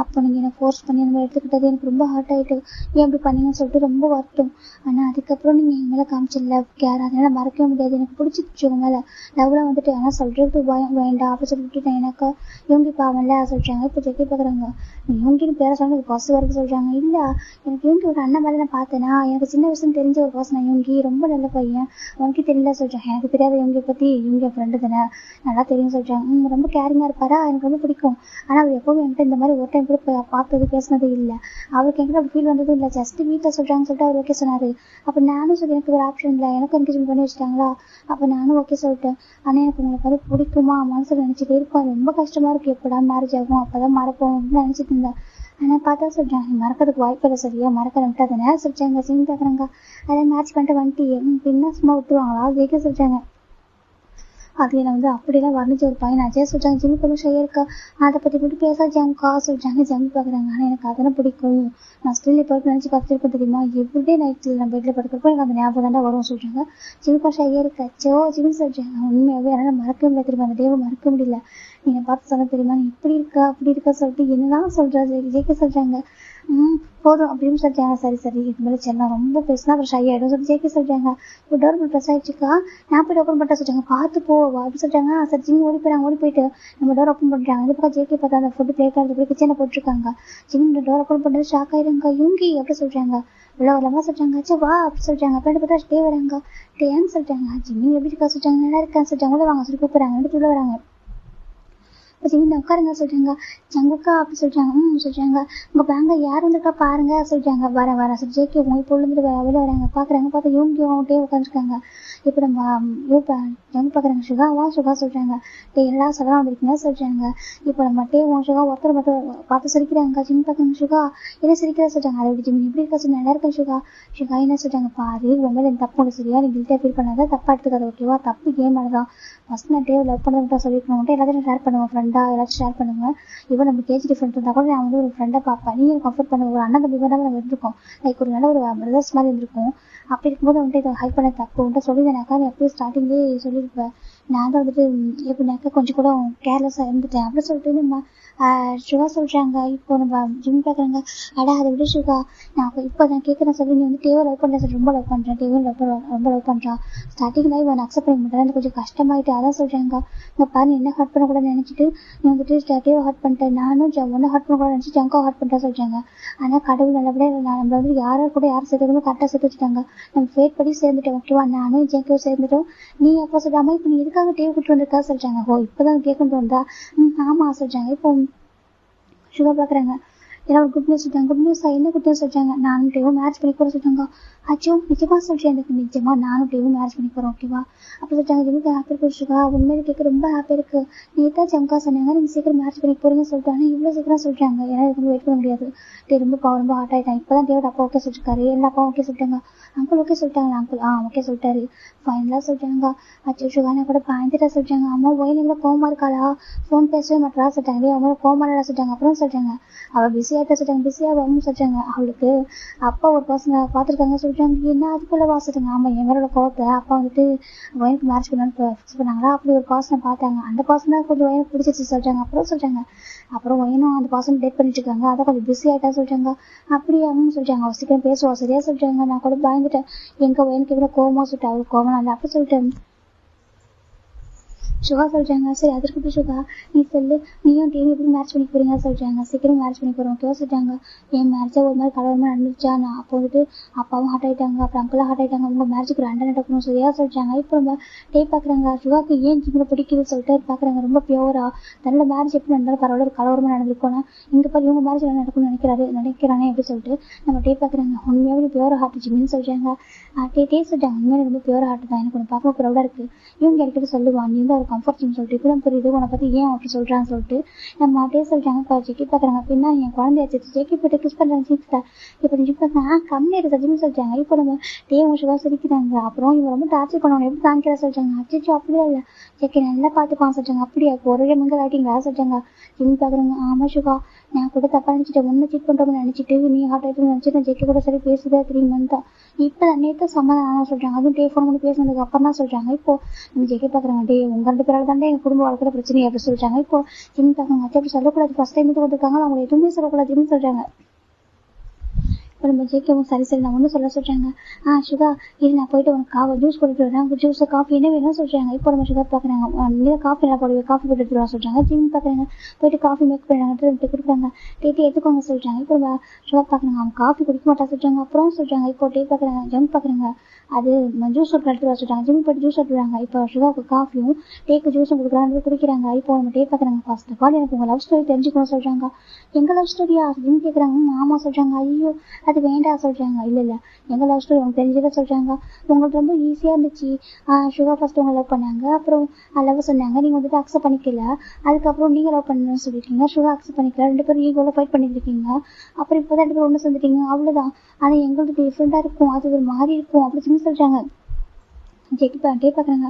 அப்போ நீங்க என்ன ஃபோர்ஸ் பண்ணி அந்த மாதிரி எடுத்துக்கிட்டது எனக்கு ரொம்ப ஹார்ட் ஆயிட்டு, ஏன் இப்படி பண்ணீங்கன்னு சொல்லிட்டு ரொம்ப வருத்தம். ஆனா அதுக்கப்புறம் நீங்க என் மேல காமிச்சிடல கேர், அதனால மறக்கவே முடியாது. எனக்கு பிடிச்சிருச்சு உங்க மேல லவ்ல வந்துட்டு. ஆனா சொல்றதுக்கு பயம் வேண்டாம் அப்படி சொல்லிட்டு எனக்கு யோங்கி பாவம்ல சொல்றாங்க. இப்போ ஜெகி பாக்குறாங்க. யோங்கின்னு பேர சொன்னது பஸ் வரைக்கும் சொல்றாங்க. இல்ல எனக்கு யோங்கி ஒரு அண்ணன் மேல நான் பார்த்தேனா, எனக்கு சின்ன வயசுல தெரிஞ்ச ஒரு பர்சன் யோங்கி, ரொம்ப நல்ல பையன், உனக்கு தெரியல சொல்றாங்க. எனக்கு தெரியாத யோங்கியை பத்தி, இவங்க ஃப்ரெண்டு தானே நல்லா தெரியும் சொல்றாங்க. ரொம்ப கேரிங்கா இருப்பாரா, எனக்கு ரொம்ப பிடிக்கும். ஆனா அவர் எப்பவும் என்கிட்ட இந்த மாதிரி ஒரு டைம் கூட பார்த்தது பேசினது இல்லை. அவருக்கு என்கிட்ட அப்படி ஃபீல் வந்ததும் இல்லை. ஜஸ்ட் வீட்டில் சொல்றாங்கன்னு சொல்லிட்டு அவர் ஓகே சொன்னாரு. அப்ப நானும் சொல்லி எனக்கு ஒரு ஆப்ஷன் இல்லை, எனக்கு என்கேஜ்மெண்ட் பண்ணி வச்சுட்டாங்களா. அப்ப நானும் ஓகே சொல்லிட்டேன். ஆனா எனக்கு உங்களுக்கு வந்து பிடிக்குமா மனசுல நினைச்சிட்டே இருக்கும். ரொம்ப கஷ்டமா இருக்கு, எப்படா மேரேஜ் ஆகும் அப்பதான் மறப்போம் அப்படின்னு நினைச்சிட்டு இருந்தேன். ஆனா பார்த்தா சொல்றாங்க மறக்கிறதுக்கு வாய்ப்பு இல்லை சரியா, மறக்க விட்டாதானே சொல்றாங்க. சீன் பாக்குறாங்க. அதை மேட்ச் பண்ணிட்டு வந்துட்டு பின்னா சும்மா விட்டுருவாங்களா ஜெயிக்க சொல்றாங்க. அதுல வந்து அப்படிலாம் வர்ணிச்ச ஒரு பையன் அஜய் சொல்றாங்க. ஜிம்மி கொஞ்சம் ஷையா இருக்கா, அதை பத்தி மட்டும் பேச ஜம்கா சொல்றாங்க. ஜம்மி பாக்குறாங்க. ஆனா எனக்கு அதெல்லாம் பிடிக்கும், நான் ஸ்டில் இப்போ நினைச்சு பார்த்துருக்கேன் தெரியுமா, எவ்ரிடே நைட்ல நான் பெட்ல படுக்கிறப்போ எனக்கு அந்த ஞாபகம் தான் வரும் சொல்றாங்க. ஜிம்மி கொஞ்சம் ஷையா இருக்கா சோ ஜிம்மி சொல்றாங்க. உண்மையாவே என்னால மறக்க முடியல தெரியுமா, அந்த டேவை மறக்க முடியல. நீங்க பார்த்து சொல்ல தெரியுமா, நீ இப்படி இருக்கா அப்படி இருக்கா சொல்லிட்டு என்னதான் சொல்றாரு ஜெயிக்க சொல்றாங்க. போதும் அப்படின்னு சொல்றாங்க. சரி சரி இது மேலே செல்லாம் ரொம்ப பேசினா அப்புறம் ஷை ஆயிடும் சொல்லி ஜெயிக்க சொல்றாங்க. இப்போ டோர் ப்ரெஸ் ஆயிடுச்சுக்கா, நான் போய் ஓப்பன் பண்ணிட்டா சொல்றாங்க. பார்த்து போ அப்படின்னு சொல்றாங்க. சரி ஜிம்மி ஓடி போயிறாங்க. ஓடி போயிட்டு நம்ம டோர் ஓப்பன் பண்றாங்க. இந்த பக்கம் ஜெயிக்க பார்த்தா அந்த ஃபுட்டு பிளேட் ஆகிறது கிச்சனை போட்டிருக்காங்க. ஜிம்மி டோர் ஓப்பன் பண்ணது ஷாக் ஆயிடுங்க. யூங்கி அப்படி சொல்றாங்க. உள்ள வரலாமா சொல்றாங்க. சே வா அப்படி சொல்றாங்க. அப்படி பார்த்தா டே வராங்க. டேன்னு சொல்றாங்க. ஜிம்மி எப்படி இருக்கா சொல்றாங்க. நல்லா இருக்கான்னு சொல்றாங்க. உள்ள வாங்க சொல்லி கூப்பிடுறாங்க. ரெண்டு உள்ள வராங்க. ஜிம்மி உட்காருங்க சொல்றாங்க. ஜங்கக்கா அப்படி சொல்றாங்க. சொல்றாங்க. உங்க பேங்க யார் வந்திருக்கா பாருங்க சொல்றாங்க. வர சொல்லி ஜேகே உங்க இப்போ விழுந்துட்டு வெளில வராங்க. பாக்குறாங்க. பார்த்தா யூங்கி அவங்ககிட்டே உட்காந்துருக்காங்க. இப்ப நம்ம ஜங்கு பாக்குறாங்க. சுகாவா சுகா சொல்றாங்க. டே எல்லா சுகா வந்திருக்கீங்க சொல்றாங்க. இப்ப நம்ம டே சுகா ஒருத்தர் மட்டும் பார்த்து சிரிக்கிறாங்க. ஜிம்மி பாக்குறாங்க. சுகா என்ன சிரிக்கிறா சொல்றாங்க. அதை ஜிம்மி எப்படி இருக்கா சொல்லி நல்லா இருக்கேன் சுகா. சுகா என்ன சொல்றாங்க. பாரு உங்க மேல எனக்கு தப்பு ஒன்று சரியா, நீ கில்ட்டா ஃபீல் பண்ணாத, தப்பா எடுத்துக்காத ஓகேவா, தப்பு கேம் மேலதான். ஃபர்ஸ்ட் நான் டேவ் லவ் பண்ணதை மட்டும் சொல்லிருக்கணும், எல்லாத்தையும் ஷேர் பண்ணுவேன் ஃப்ரெண்டா, எல்லாத்தையும் ஷேர் பண்ணுவேன். இவன் நம்ம கேஜ் டிஃப்ரெண்ட் இருந்தா கூட நான் வந்து ஒரு ஃப்ரெண்டை பார்ப்பேன், நீ எனக்கு கம்ஃபர்ட் பண்ணுவேன். ஒரு அண்ணன் தம்பி தான் நம்ம இருந்திருக்கோம், லைக் ஒரு நல்ல ஒரு பிரதர்ஸ் மாதிரி இருந்திருக்கும். அப்படி இருக்கும்போது வந்துட்டு இதை ஹைப் பண்ண தப்பு உன்ட்ட சொல்லியிருந்தேனாக்கா நீ அப்படியே ஸ்டார்டிங்லேயே சொல்லியிருப்பேன். நான் தான் வந்துட்டு எப்படினாக்கா கொஞ்சம் கூட கேர்லெஸ்ஸாக இருந்துட்டேன் அப்படி சொல்லிட்டு நம்ம சுகா சொல்றாங்க. இப்போ நம்ம ஜிம் பாக்குறாங்க. அடா அதை விட சுகா, நான் இப்போ நான் கேட்கறேன் சொல்லி நீ வந்து டேவை லவ் பண்ற சொல்லி ரொம்ப லவ் பண்றேன், டேவும் ரொம்ப லவ் பண்றான். ஸ்டார்டிங் தான் இவன் அக்செப்ட் பண்ண மாட்டேன், கொஞ்சம் கஷ்டமாயிட்டு. அதான் சொல்றாங்க. இங்க பாரு என்ன ஹர்ட் பண்ண கூட நினைச்சிட்டு நீ வந்துட்டு டேவை ஹர்ட் பண்ணிட்டேன், நானும் ஒன்னும் ஹர்ட் பண்ண கூட நினைச்சு ஜங்கா ஹர்ட் பண்ணிட்டா சொல்றாங்க. ஆனா கடவுள் நல்லபடியா நம்மள வந்து யாரும் கூட யாரும் சேர்த்துக்கணும் கரெக்டா சேர்த்து வச்சுட்டாங்க. நம்ம ஃபேட் படி சேர்ந்துட்டோம் ஓகேவா, நானும் ஜங்கோ சேர்ந்துட்டோம். நீ எப்போ சொல்றாம இப்ப நீ எதுக்காக டேவ் விட்டு வந்திருக்கா சொல்றாங்க. ஓ இப்பதான் கேட்கணும் தோணுதா. ஆமா சொல்றாங்க. இப்போ சுகா பாக்குறாங்க. ஏன்னா ஒரு குட் நியூஸ் சொல்றாங்க. குட் நியூஸ் என்ன குட் நியூஸ் சொல்றாங்க. நானும் டேவும் மேரேஜ் பண்ணி போற சொல்றாங்க. அச்சோ நிஜமா சொல்றேன், எனக்கு நிஜமா நானும் டேவும் மேரேஜ் பண்ணி போறோம் ஓகேவா அப்படி சொல்றாங்க. ஜிம்முக்கு ஹாப்பி இருக்கு சுகா, உண்மையில கேட்க ரொம்ப ஹாப்பி இருக்கு. நேத்தா ஜங்கா சொன்னாங்க நீங்க சீக்கிரம் மேரேஜ் பண்ணி போறீங்கன்னு சொல்லிட்டு, ஆனா இவ்வளவு சீக்கிரம் சொல்றாங்க. ஏன்னா இதுக்கு வெயிட் பண்ண முடியாது. டே ரொம்ப ரொம்ப ஹார்ட் ஆயிட்டான். இப்பதான் டேவோட அப்பா ஓகே சொல்லிருக்காரு, எல்லா அப்பா ஓகே சொல்லிட்டாங்க. அங்கிள் ஓகே சொல்லிட்டாங்க. அங்கிள் ஓகே சொல்லிட்டாரு ஃபைனலா சொல்றாங்க. அச்சோ சுகானா கூட பாய்ந்துட்டா சொல்றாங்க. அம்மா ஒயின் எவ்வளவு கோமா இருக்காளா, போன் பேசவே மாட்டா சொல்றாங்க. அவங்க கோமாடா சொல்றாங்க. அப்புறம் சொல்றாங்க அவ பிஸியா ஆகிட்ட சொல்றாங்க. பிஸியாகவும் சொல்றாங்க. அவளுக்கு அப்பா ஒரு பர்சனை பார்த்துருக்காங்க சொல்றாங்க. என்ன அதுக்குள்ள வாசிட்டாங்க. ஆமா, என் மேலோட கோவத்தை அப்பா வந்துட்டு வயனுக்கு மேட்ச் பண்ணான்னு ஃபிக்ஸ் பண்ணாங்களா, அப்படி ஒரு பர்சனை பார்த்தாங்க. அந்த பர்சன் தான் கொஞ்சம் வயனுக்கு பிடிச்சிச்சு சொல்றாங்க. அப்புறம் சொல்றாங்க அப்புறம் வயனும் அந்த பர்சன் டேட் பண்ணிட்டு இருக்காங்க. அதை கொஞ்சம் பிஸி ஆகிட்டா சொல்றாங்க. அப்படியாவும் சொல்றாங்க. அவள் சீக்கிரம் பேசுவா சரியா சொல்றாங்க. நான் கூட பயந்துட்டேன், எங்க வயனுக்கு எவ்வளவு கோவமா சொல்லிட்டு அவளுக்கு கோவம் இல்லை அப்படி சொல்லிட்டேன். சுகா சொல்றாங்க. சரி அதற்கு சுகா நீ சொல்லு, நீயும் டிவி எப்படி மேட்ச் பண்ணி போறீங்க சொல்றாங்க. சீக்கிரம் மேட்ச் பண்ணி போறோம் ஓகேவா சொல்றாங்க. என் மேட்சா ஒரு மாதிரி கலவரமா நடந்துச்சா, நான் அப்போ வந்துட்டு அப்பாவும் ஹார்ட் ஆயிட்டாங்க, அப்புறம் அங்கிளும் ஹார்ட் ஆயிட்டாங்க. உங்க மேட்சுக்கு ரெண்டா நடக்கணும் சரியா சொல்றாங்க. இப்போ நம்ம டே பாக்குறாங்க. சுகாக்கு ஏன் ஜிம்ல பிடிக்குதுன்னு சொல்லிட்டு பாக்குறாங்க. ரொம்ப பியூரா தன்னோட மேரேஜ் எப்படி நடந்தாலும் பரவாயில்ல, ஒரு கலவரமா நடந்துருக்கோம், இங்க பாரு இவங்க மேரேஜ் நடக்கணும்னு நினைக்கிறானே எப்படி சொல்லிட்டு நம்ம டே பாக்குறாங்க. உண்மையாவே பியூர் ஹார்ட் ஜிம்னு சொல்றாங்க. டே சொல்றாங்க. உண்மையில ரொம்ப பியூர் ஹார்ட் தான், எனக்கு ஒன்று பார்க்க ப்ரௌடா இருக்கு. இவங்க அடிக்கடி சொல்லுவான் நீ வந்து ஒரு கம்ஃபர்ட் ஜோன் சொல்லிட்டு இப்பதான் புரியுது உன்னை பத்தி ஏன் அப்படி சொல்றான்னு சொல்லிட்டு நம்ம அப்படியே சொல்றாங்க. ஜெக்கி பாக்குறாங்க. அப்படின்னா என் குழந்தையாச்சு ஜெக்கி போயிட்டு கிஸ் பண்றாங்க. சீக்கிரம் இப்ப ஜிப்பாங்க கம்மி சஜின்னு சொல்றாங்க. இப்போ நம்ம டே சுகா சிரிக்கிறாங்க. அப்புறம் இவங்க ரொம்ப டார்ச்சர் பண்ணுவாங்க, எப்படி தாங்கிக்கிறா சொல்றாங்க. அச்சோ அப்படியே இல்ல ஜெக்கி நல்லா பாத்துப்பான் சொல்றாங்க. அப்படியா ஒரே மங்க ஆட்டிங்களா சொல்றாங்க. ஜிம் பாக்குறாங்க. ஆமா சுகா, நான் கூட தப்பா நினைச்சிட்டேன், ஒன்னு சீட் பண்றோம்னு நினைச்சிட்டு நீ ஹார்ட் ஆயிட்டு நினைச்சு நான் ஜெக்கி கூட சரி பேசுதா 3 month தான் இப்ப நேற்று சமாதானம் சொல்றாங்க. அதுவும் டே ஃபோன் பண்ணி பேசினதுக்கு அப்புறம் தான் சொல்றாங்க. இப்போ நம்ம ஜெக்கி பாக்குறாங்க. டே உங்க 2 பேரால தான் எங்க குடும்ப வாழ்க்கையில பிரச்சனை அப்படி சொல்றாங்க. இப்போ ஜிம் பாக்குறாங்க. அப்படி சொல்லக்கூடாது, ஃபர்ஸ்ட் டைம் வந்துருக்காங்க, அவங்க எதுவுமே சொல்லக்கூடாதுன்னு சொல்றாங்க. இப்போ நம்ம ஜெயிக்கவும் சரி நான் ஒன்றும் சொல்றாங்க. சுகா இது நான் போயிட்டு உனக்கு ஜூஸ் போட்டு வரேன், ஜூஸ் காஃபி என்ன வேணும் சொல்றாங்க. இப்போ நம்ம சுகர் பாக்குறாங்க. நீங்க காஃபி நல்லா போடுவீங்க, காஃபி போட்டு எடுத்துருவா சொல்றாங்க. ஜிம் பாக்குறாங்க. போயிட்டு காஃபி மேக் பண்ணுறாங்க, கொடுக்குறாங்க. டேட்டி எடுத்துக்கோங்க சொல்றாங்க. இப்போ நம்ம சுகர் பாக்குறாங்க. அவங்க காஃபி குடிக்க மாட்டா சொல்றாங்க. அப்புறம் சொல்றாங்க. இப்போ டே பாக்குறாங்க. ஜம் பாக்குறாங்க. அது ஜூஸ் போட்டு எடுத்துருவா சொல்றாங்க. ஜிம் போட்டு ஜூஸ் எடுத்துறாங்க. இப்போ சுகாவுக்கு காஃபியும் டேக்கு ஜூஸும் கொடுக்குறாங்க, குடிக்கிறாங்க. இப்போ நம்ம டே பாக்குறாங்க. ஃபர்ஸ்ட் ஆஃப் ஆல் எனக்கு உங்க லவ் ஸ்டோரி தெரிஞ்சுக்கணும் சொல்றாங்க. எங்க லவ் ஸ்டோரியா ஜிம் கேக்குறாங்க. ஆமா சொல்றாங்க. ஐயோ அது வேண்டாம் சொல்றாங்க. இல்ல எங்க லவ் ஸ்டோரி உங்களுக்கு தெரிஞ்சதை சொல்றாங்க. உங்களுக்கு ரொம்ப ஈஸியா இருந்துச்சு. சுகா ஃபர்ஸ்ட் உங்க லவ் பண்ணாங்க, அப்புறம் லவ் சொன்னாங்க, நீங்க வந்துட்டு அக்செப்ட் பண்ணிக்கல, அதுக்கப்புறம் நீங்க லவ் பண்ணணும்னு சொல்லிருக்கீங்க, சுகா அக்செப்ட் பண்ணிக்கல, 2 பேரும் ஈகோல ஃபைட் பண்ணிட்டு இருக்கீங்க, அப்புறம் இப்போதான் 2 பேரும் ஒண்ணு சேர்ந்துட்டீங்க அவ்வளவுதான். ஆனா எங்களுக்கு டிஃப்ரெண்டா இருக்கும், அது ஒரு மாதிரி இருக்கும் அப்படின்னு சொல்றாங்க. ஜெக்கி டே பாக்குறாங்க.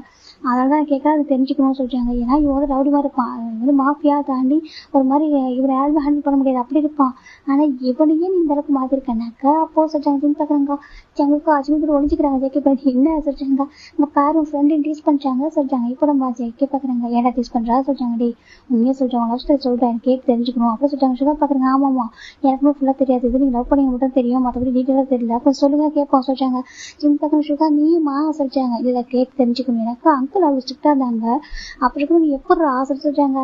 அதனாலதான் கேட்க அது தெரிஞ்சுக்கணும்னு சொல்றாங்க. ஏன்னா இவன் வந்து ரவுடி மாதிரி இருப்பான், வந்து மாஃபியா தாண்டி ஒரு மாதிரி இவரை யாருமே ஹேண்டில் பண்ண முடியாது அப்படி இருப்பான். ஆனா இவனையே நீ இந்த அளவுக்கு மாத்திருக்கனாக்கா அப்போ சொல்றாங்க. ஜிம் பாக்குறாங்க. ஜங்குக்கு அஜிமிட்டு ஒழிஞ்சுக்கிறாங்க. ஜெக்கி பண்ணி என்ன சொல்றாங்க. உங்க பேரும் ஃப்ரெண்டையும் டீஸ் பண்ணிட்டாங்க சொல்றாங்க. இப்போ நம்ம ஜெக்கி பாக்குறாங்க. ஏன்டா டீஸ் பண்றா சொல்றாங்க. டே உண்மையே சொல்றாங்க, லவ் ஸ்டோரி சொல்றேன், எனக்கு கேட்டு தெரிஞ்சுக்கணும் அப்படி சொல்றாங்க. சுகர் பாக்குறாங்க. ஆமாமா எனக்குமே ஃபுல்லா தெரியாது, இது நீங்க லவ் பண்ணி மட்டும் தெரியும், மற்றபடி டீட்டெயிலா தெரியல, அப்ப சொல்லுங்க கேட்போம் சொல்றாங்க. ஜிம் பாக்குறாங்க. சுகா நீயுமா சொல்றாங்க. இதுல கேட்டு தெரிஞ்சுக்கணும், எனக்கு அங்கிள் அவ்வளவு ஸ்ட்ரிக்டா இருந்தாங்க, அப்படி இருக்கும் நீ எப்படி ஆசை சொல்றாங்க.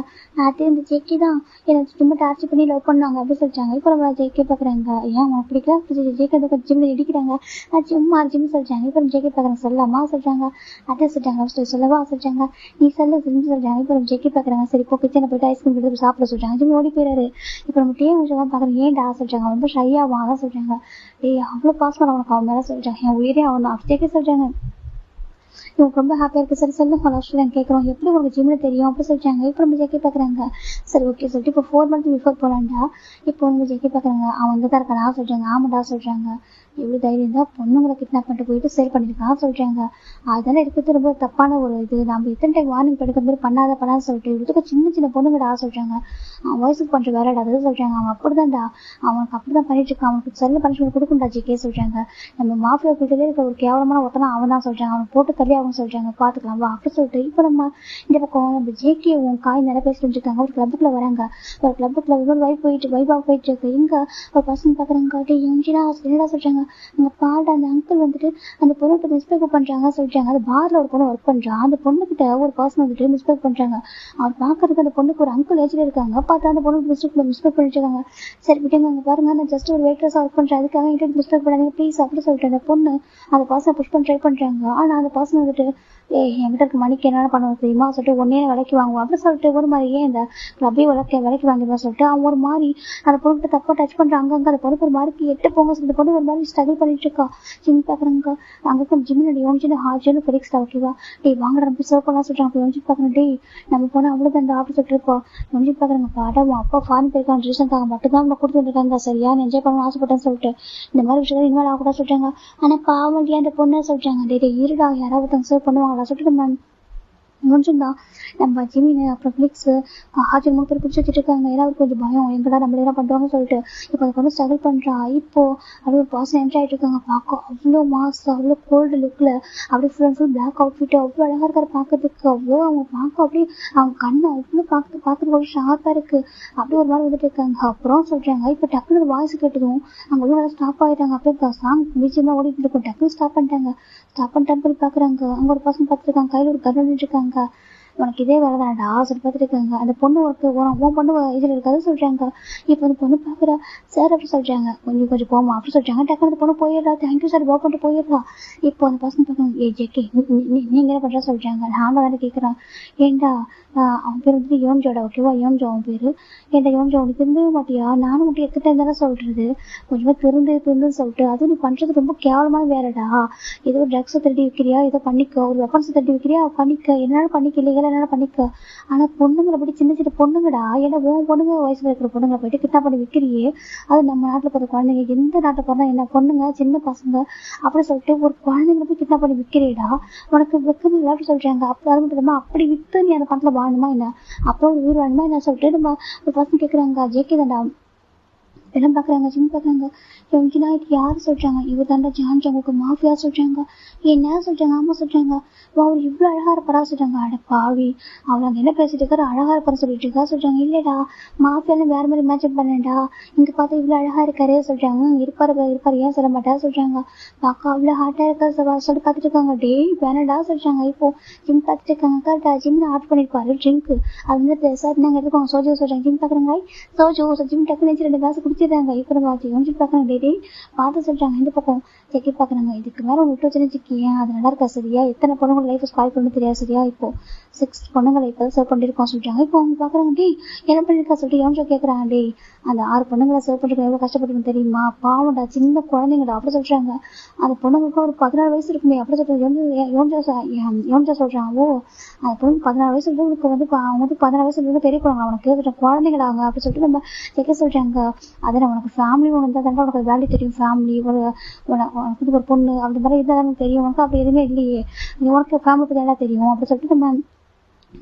இந்த ஜெக்கி தான் எனக்கு ரொம்ப டார்ச்சர் பண்ணி லவ் பண்ணாங்க அப்படி சொல்றாங்க. இப்போ நம்ம ஜெக்கி பாக்குறாங்க. ஏன் உனக்கு பிடிக்கல ஜெக்கி ஜிம்ல இடிக்கிறாங்க, சும்மா ஜிம் சொல்றாங்க. இப்போ ஜெக்கி பாக்குறாங்க. சொல்லலாமா சொல்றாங்க. அதான் சொல்றாங்க. சொல்லவா சொல்றாங்க. நீ சொல்ல ஜிம் சொல்றாங்க. இப்போ நம்ம ஜெக்கி பாக்குறாங்க. சரி இப்போ கிச்சனை போயிட்டு ஐஸ்கிரீம் எடுத்து சாப்பிட சொல்றாங்க. ஜிம் ஓடி போயிறாரு. இப்போ நம்ம டே பாக்குறேன். ஏன்டா சொல்றாங்க. ரொம்ப ஷையாவா அதான் சொல்றாங்க. அவ்வளவு பாஸ் பண்ண உனக்கு அவன் மேல சொல்றாங்க. என் உயிரே அவன் அப்படி ஜெக்கி சொல்றாங்க. இவங்க ரொம்ப ஹாப்பியா இருக்கு. சரி சொல்லு ஹாஸ்டல் கேட்கறோம், எப்படி உங்களுக்கு ஜிம்ல தெரியும் அப்படி சொல்றாங்க. இப்போ நம்ம ஜெக்கி பாக்குறாங்க. சரி ஓகே சொல்லிட்டு இப்போ 4 months பிஃபோர் போலாண்டா. இப்போ வந்து ஜெக்கி பாக்குறாங்க. அவன் இங்கதான் இருக்கானா சொல்றாங்க. ஆமாடா சொல்றாங்க. எவ்வளவு தைரியம் தான் பொண்ணுங்களை கிட்னாப் பண்ணிட்டு போயிட்டு சேல் பண்ணிருக்கான் சொல்றாங்க. அதனால இருக்கிறது ரொம்ப தப்பான ஒரு இது, நம்ம எத்தனை டைம் வார்னிங் படிக்கிற மாதிரி பண்ணாத சொல்லிட்டு இதுக்கு சின்ன பொண்ணுங்கடா சொல்றாங்க. அவன் வயசுக்கு பண்ற வேலைடா அது சொல்றாங்க. அவன் அப்படிதான்டா, அவனுக்கு அப்படிதான் பண்ணிட்டு இருக்கான், அவனுக்கு சரியான பனிஷ்மெண்ட் கொடுக்கும்டா ஜெக்கே சொல்றாங்க. நம்ம மாஃபியா கிட்டே இருக்க ஒரு கேவலமான ஒருத்தனா அவன் தான் சொல்றாங்க. அவன் போட்டு தள்ளி அவங்க சொல்றாங்க பாத்துக்கலாம் வா அப்படி சொல்லிட்டு இப்போ நம்ம இந்த பக்கம் நம்ம ஜேகே காய் நிறைய பேர் செஞ்சுருக்காங்க. ஒரு கிளப்புக்குள்ள வராங்க. ஒரு கிளப்புக்குள்ள ஒரு வைபா போயிட்டு இருக்கு. இங்க ஒரு பசங்க பாக்குறாங்க. என்னடா சொல்றாங்க. அங்க பாட அந்த அங்கிள் வந்துட்டு அந்த பொண்ணு மிஸ்பேக் பண்றாங்க சொல்றாங்க. அந்த பார்ல ஒரு பொண்ணு ஒர்க் பண்றான், அந்த பொண்ணு கிட்ட ஒரு பர்சன் வந்துட்டு மிஸ்பேக் பண்றாங்க. அவர் பாக்குறதுக்கு அந்த பொண்ணுக்கு ஒரு அங்கிள் ஏஜ்ல இருக்காங்க, பார்த்தா அந்த பொண்ணு மிஸ்பேக் பண்ணிட்டு இருக்காங்க. சரி விட்டுங்க, அங்க பாருங்க நான் ஜஸ்ட் ஒரு வெயிட்ரஸா ஒர்க் பண்றேன், அதுக்காக என்கிட்ட மிஸ்பேக் பண்ணாதீங்க ப்ளீஸ் அப்படி சொல்லிட்டு அந்த பொண்ணு அந்த பர்சனை புஷ் பண்ண ட்ரை பண்றாங்க. ஆனா அந்த பர்சன் வந்துட்டு என்கிட்ட இருக்க மணிக்கு என்ன பண்ணுவோம் தெரியுமா சொல்லிட்டு ஒன்னே விலைக்கு வாங்குவோம் அப்படி சொல்லிட்டு ஒரு மாதிரி ஏன் இந்த அப்படியே விலைக்கு வாங்கிடுவா சொல்லிட்டு அவன் ஒரு மாதிரி அந்த பொண்ணு தப்பா டச் பண்றாங்க. அங்க அந்த பொண்ணு ஒரு மாதிரி 8 போங்க சொல்லிட்டு பொண்ணு ஒரு மாதிரி ஸ்ட்ரகிள் பண்ணிட்டு இருக்கா. ஜிம் பாக்குறாங்க. அங்க ஜிம்மினோட யோசிச்சு ஹார்ஜின்னு ஃபெலிக்ஸ் ஓகேவா டே வாங்கடா நம்ம சர்வ் பண்ணலாம் சொல்றாங்க. யோசிச்சு பாக்குறேன். டே நம்ம போனா அவ்வளவுதான் ஆஃபீஸ் சொல்லிட்டு இருக்கோம். யோசிச்சு பாக்குறாங்க. பாடா உன் அப்பா ஃபாரின் போயிருக்காங்க, ரீசன்காக மட்டும் தான் நம்ம கொடுத்து வந்துருக்காங்க, சரியா என்ஜாய் பண்ணணும் ஆசைப்பட்டேன்னு சொல்லிட்டு இந்த மாதிரி விஷயங்கள் இன்வால்வ் ஆகக்கூடாது சொல்றாங்க. ஆனா பாவம் அந்த பொண்ணு சொல்றாங்க. டே இருடா யாராவது சர்வ் பண்ணுவாங்களா சொல்லிட்டு கொஞ்சம் தான் நம்ம ஜிமின் அப்புறம் ஃபிளிக்ஸ் ஹாஜர் 3 பேர் பிடிச்சி வச்சுட்டு இருக்காங்க. ஏன்னா அவருக்கு கொஞ்சம் பயம், எங்கடா நம்ம எதாவது பண்ணுவாங்கன்னு சொல்லிட்டு இப்போ அதுக்கு வந்து ஸ்ட்ரகிள் பண்றா. இப்போ அப்படியே ஒரு பாசம் என்ட்ரி ஆயிட்டு இருக்காங்க. பார்க்க அவ்வளோ மாஸ், அவ்வளோ கோல்டு லுக்ல அப்படியே full and full black outfit அவ்வளோ அழகா இருக்காரு பார்க்கறதுக்கு. அவ்வளோ அவங்க பார்க்க அப்படியே அவங்க கண்ணு அவ்வளோ பார்க்கறதுக்கு அவ்வளோ ஷார்ப்பா இருக்கு. அப்படியே ஒரு மாதிரி வந்துட்டு இருக்காங்க. அப்புறம் சொல்றாங்க இப்போ டக்குனு வாய்ஸ் கேட்டதும் அங்க உள்ள நல்லா ஸ்டாப் ஆயிட்டாங்க. அப்படியே சாங் பிஜிஎம் ஓடிட்டு இருக்கும். டக்குனு ஸ்டாப் பண்ணிட்டாங்க. ஸ்டாப் பண்ணிட்டான்னு போய் பாக்குறாங்க. அங்க ஒரு பசங்க பார்த்துருக்காங்க, கையில ஒரு கன் வந்துட்டு இருக்காங்க. உனக்கு இதே வேலை தானடா சொல்லி பார்த்துருக்காங்க. அந்த பொண்ணு உனக்கு உன் பொண்ணு இதுல இருக்காது சொல்றாங்க. இப்போ அந்த பொண்ணு பாக்குற சார் அப்படி சொல்றாங்க, கொஞ்சம் போமா அப்படி சொல்றாங்க. டக்குனு அந்த பொண்ணு போயிடுறா. தேங்க்யூ சார் போ பண்ணிட்டு போயிடுறா. இப்போ அந்த பசங்க பார்க்கணும், ஏ ஜெக்கி நீங்க என்ன பண்றா சொல்றாங்க. நானும் தானே கேட்கறேன், ஏண்டா அவன் பேர் வந்து யோன்ஜோடா, ஓகேவா யோன்ஜோ அவன் பேரு. ஏண்டா யோன்ஜோ உனக்கு திருந்தவே மாட்டியா, நானும் மட்டும் எத்தனை டைம் தானே சொல்றது, கொஞ்சமா திருந்துன்னு சொல்லிட்டு அதுவும் நீ பண்றது ரொம்ப கேவலமான வேறடா. ஏதோ ட்ரக்ஸை திருடி வைக்கிறியா, ஏதோ பண்ணிக்க, ஒரு வெப்பன்ஸை திருடி வைக்கிறியா பண்ணிக்க, என்னாலும் பண்ணிக்க, இல்லையா என்னால பண்ணிக்க. ஆனா பொண்ணுங்களை படி சின்ன சின்ன பொண்ணுங்கடா, ஏன்னா உன் பொண்ணுங்க வயசுல இருக்கிற பொண்ணுங்களை போயிட்டு கிட்டா பண்ணி விற்கிறியே. அது நம்ம நாட்டுல பிறந்த குழந்தைங்க, எந்த நாட்டுல பிறந்தா என்ன பொண்ணுங்க சின்ன பசங்க அப்படி சொல்லிட்டு ஒரு குழந்தைங்களை போய் கிட்டா பண்ணி விற்கிறேடா, உனக்கு வெக்கமே இல்லை அப்படி சொல்றாங்க. அப்படி அது மட்டும் இல்லாம அப்படி வித்து நீ அந்த பணத்துல வாழணுமா என்ன, அப்புறம் ஒரு உயிர் வாழணுமா என்ன சொல்லிட்டு நம்ம ஒரு பசங்க கேட்கறாங்க. ஜேகே தாண்டா எல்லாம் பாக்குறாங்க, ஜிம் பாக்குறாங்க. இவங்க இது யாரு சொல்றாங்க, இவர் தாண்டா ஜான் உங்களுக்கு மாஃபியா சொல்றாங்க. என்ன சொல்றாங்க, ஆமா சொல்றாங்க. அவர் இவ்வளவு அழகா இருப்பாரா சொல்றாங்க. அட பாவி, அவர் அங்க என்ன பேசிட்டு இருக்காரு, அழகா இருப்பாரு சொல்லிட்டு இருக்கா சொல்றாங்க. இல்லடா மாஃபியான்னு வேற மாதிரி இமேஜின் பண்ணேன்டா, இங்க பார்த்தா இவ்வளவு அழகா இருக்காரு சொல்றாங்க. இருப்பாரு ஏன் சொல்ல மாட்டா சொல்றாங்க. பாக்கா அவ்வளவு ஹார்ட்டா இருக்காரு சொல்லி பாத்துட்டு இருக்காங்க. டேய் வேணடா சொல்றாங்க. இப்போ ஜிம் பாத்துட்டு இருக்காங்க. கரெக்டா ஜிம் ஆர்டர் பண்ணிருப்பாரு ட்ரிங்க், அது வந்து சார் நாங்க எடுத்துக்கோங்க சோஜோ சொல்றாங்க. ஜிம் பாக்குறாங்க, சோஜோ ஜிம் டக்குனு 2 கிளாஸ் குடிச்சிடுறாங்க. இப்போ நம்ம யோசிச்சு பாக்குறாங்க. டே பார்த்து சொல்றாங்க. இந்த பக்கம் செக்கி பாக்குறாங்க. இதுக்கு மேல விட்டு வச்சுன்னு வச்சுக்கேன், அது நல்லா இருக்கா சரியா, எத்தனை பொண்ணுங்க லைஃப் ஸ்பாயில் பண்ணு தெரியாது சரியா. இப்போ 6 பொண்ணுங்களை இப்போ சர்வ் பண்ணிருக்கோம் சொல்றாங்க. இப்போ அவங்க பாக்குறாங்க. டே என்ன பண்ணிருக்கா சொல்லிட்டு யோசிச்சு கேக்குறாங்க. டே அந்த 6 பொண்ணுங்களை சர்வ் பண்ணிருக்க எவ்வளவு கஷ்டப்பட்டு தெரியுமா, பாவம்டா சின்ன குழந்தைங்கடா அப்படி சொல்றாங்க. அந்த பொண்ணுங்களுக்கு ஒரு 16 வயசு இருக்குமே அப்படி சொல்றாங்க. யோசிச்சா சொல்றாங்க. ஓ அந்த பொண்ணு 16 வயசு இருக்கு வந்து அவங்க வந்து 16 வயசுல இருந்து பெரிய குழந்தைங்க, அவனுக்கு குழந்தைங்கடாங்க அப்படி சொல்லிட்டு நம்ம செக்க சொல்றாங்க. அதை உனக்கு ஃபேமிலி ஒன்று இருந்தால் தானே உனக்கு வேல்யூ தெரியும். ஃபேமிலி உனக்கு ஒரு பொண்ணு அப்படி மாதிரி இருந்தால் தானே தெரியும். உனக்கு அப்படி எதுவுமே இல்லையே, உனக்கு ஃபேமிலி பற்றி எல்லாம் தெரியும் அப்படி சொல்லிட்டு நம்ம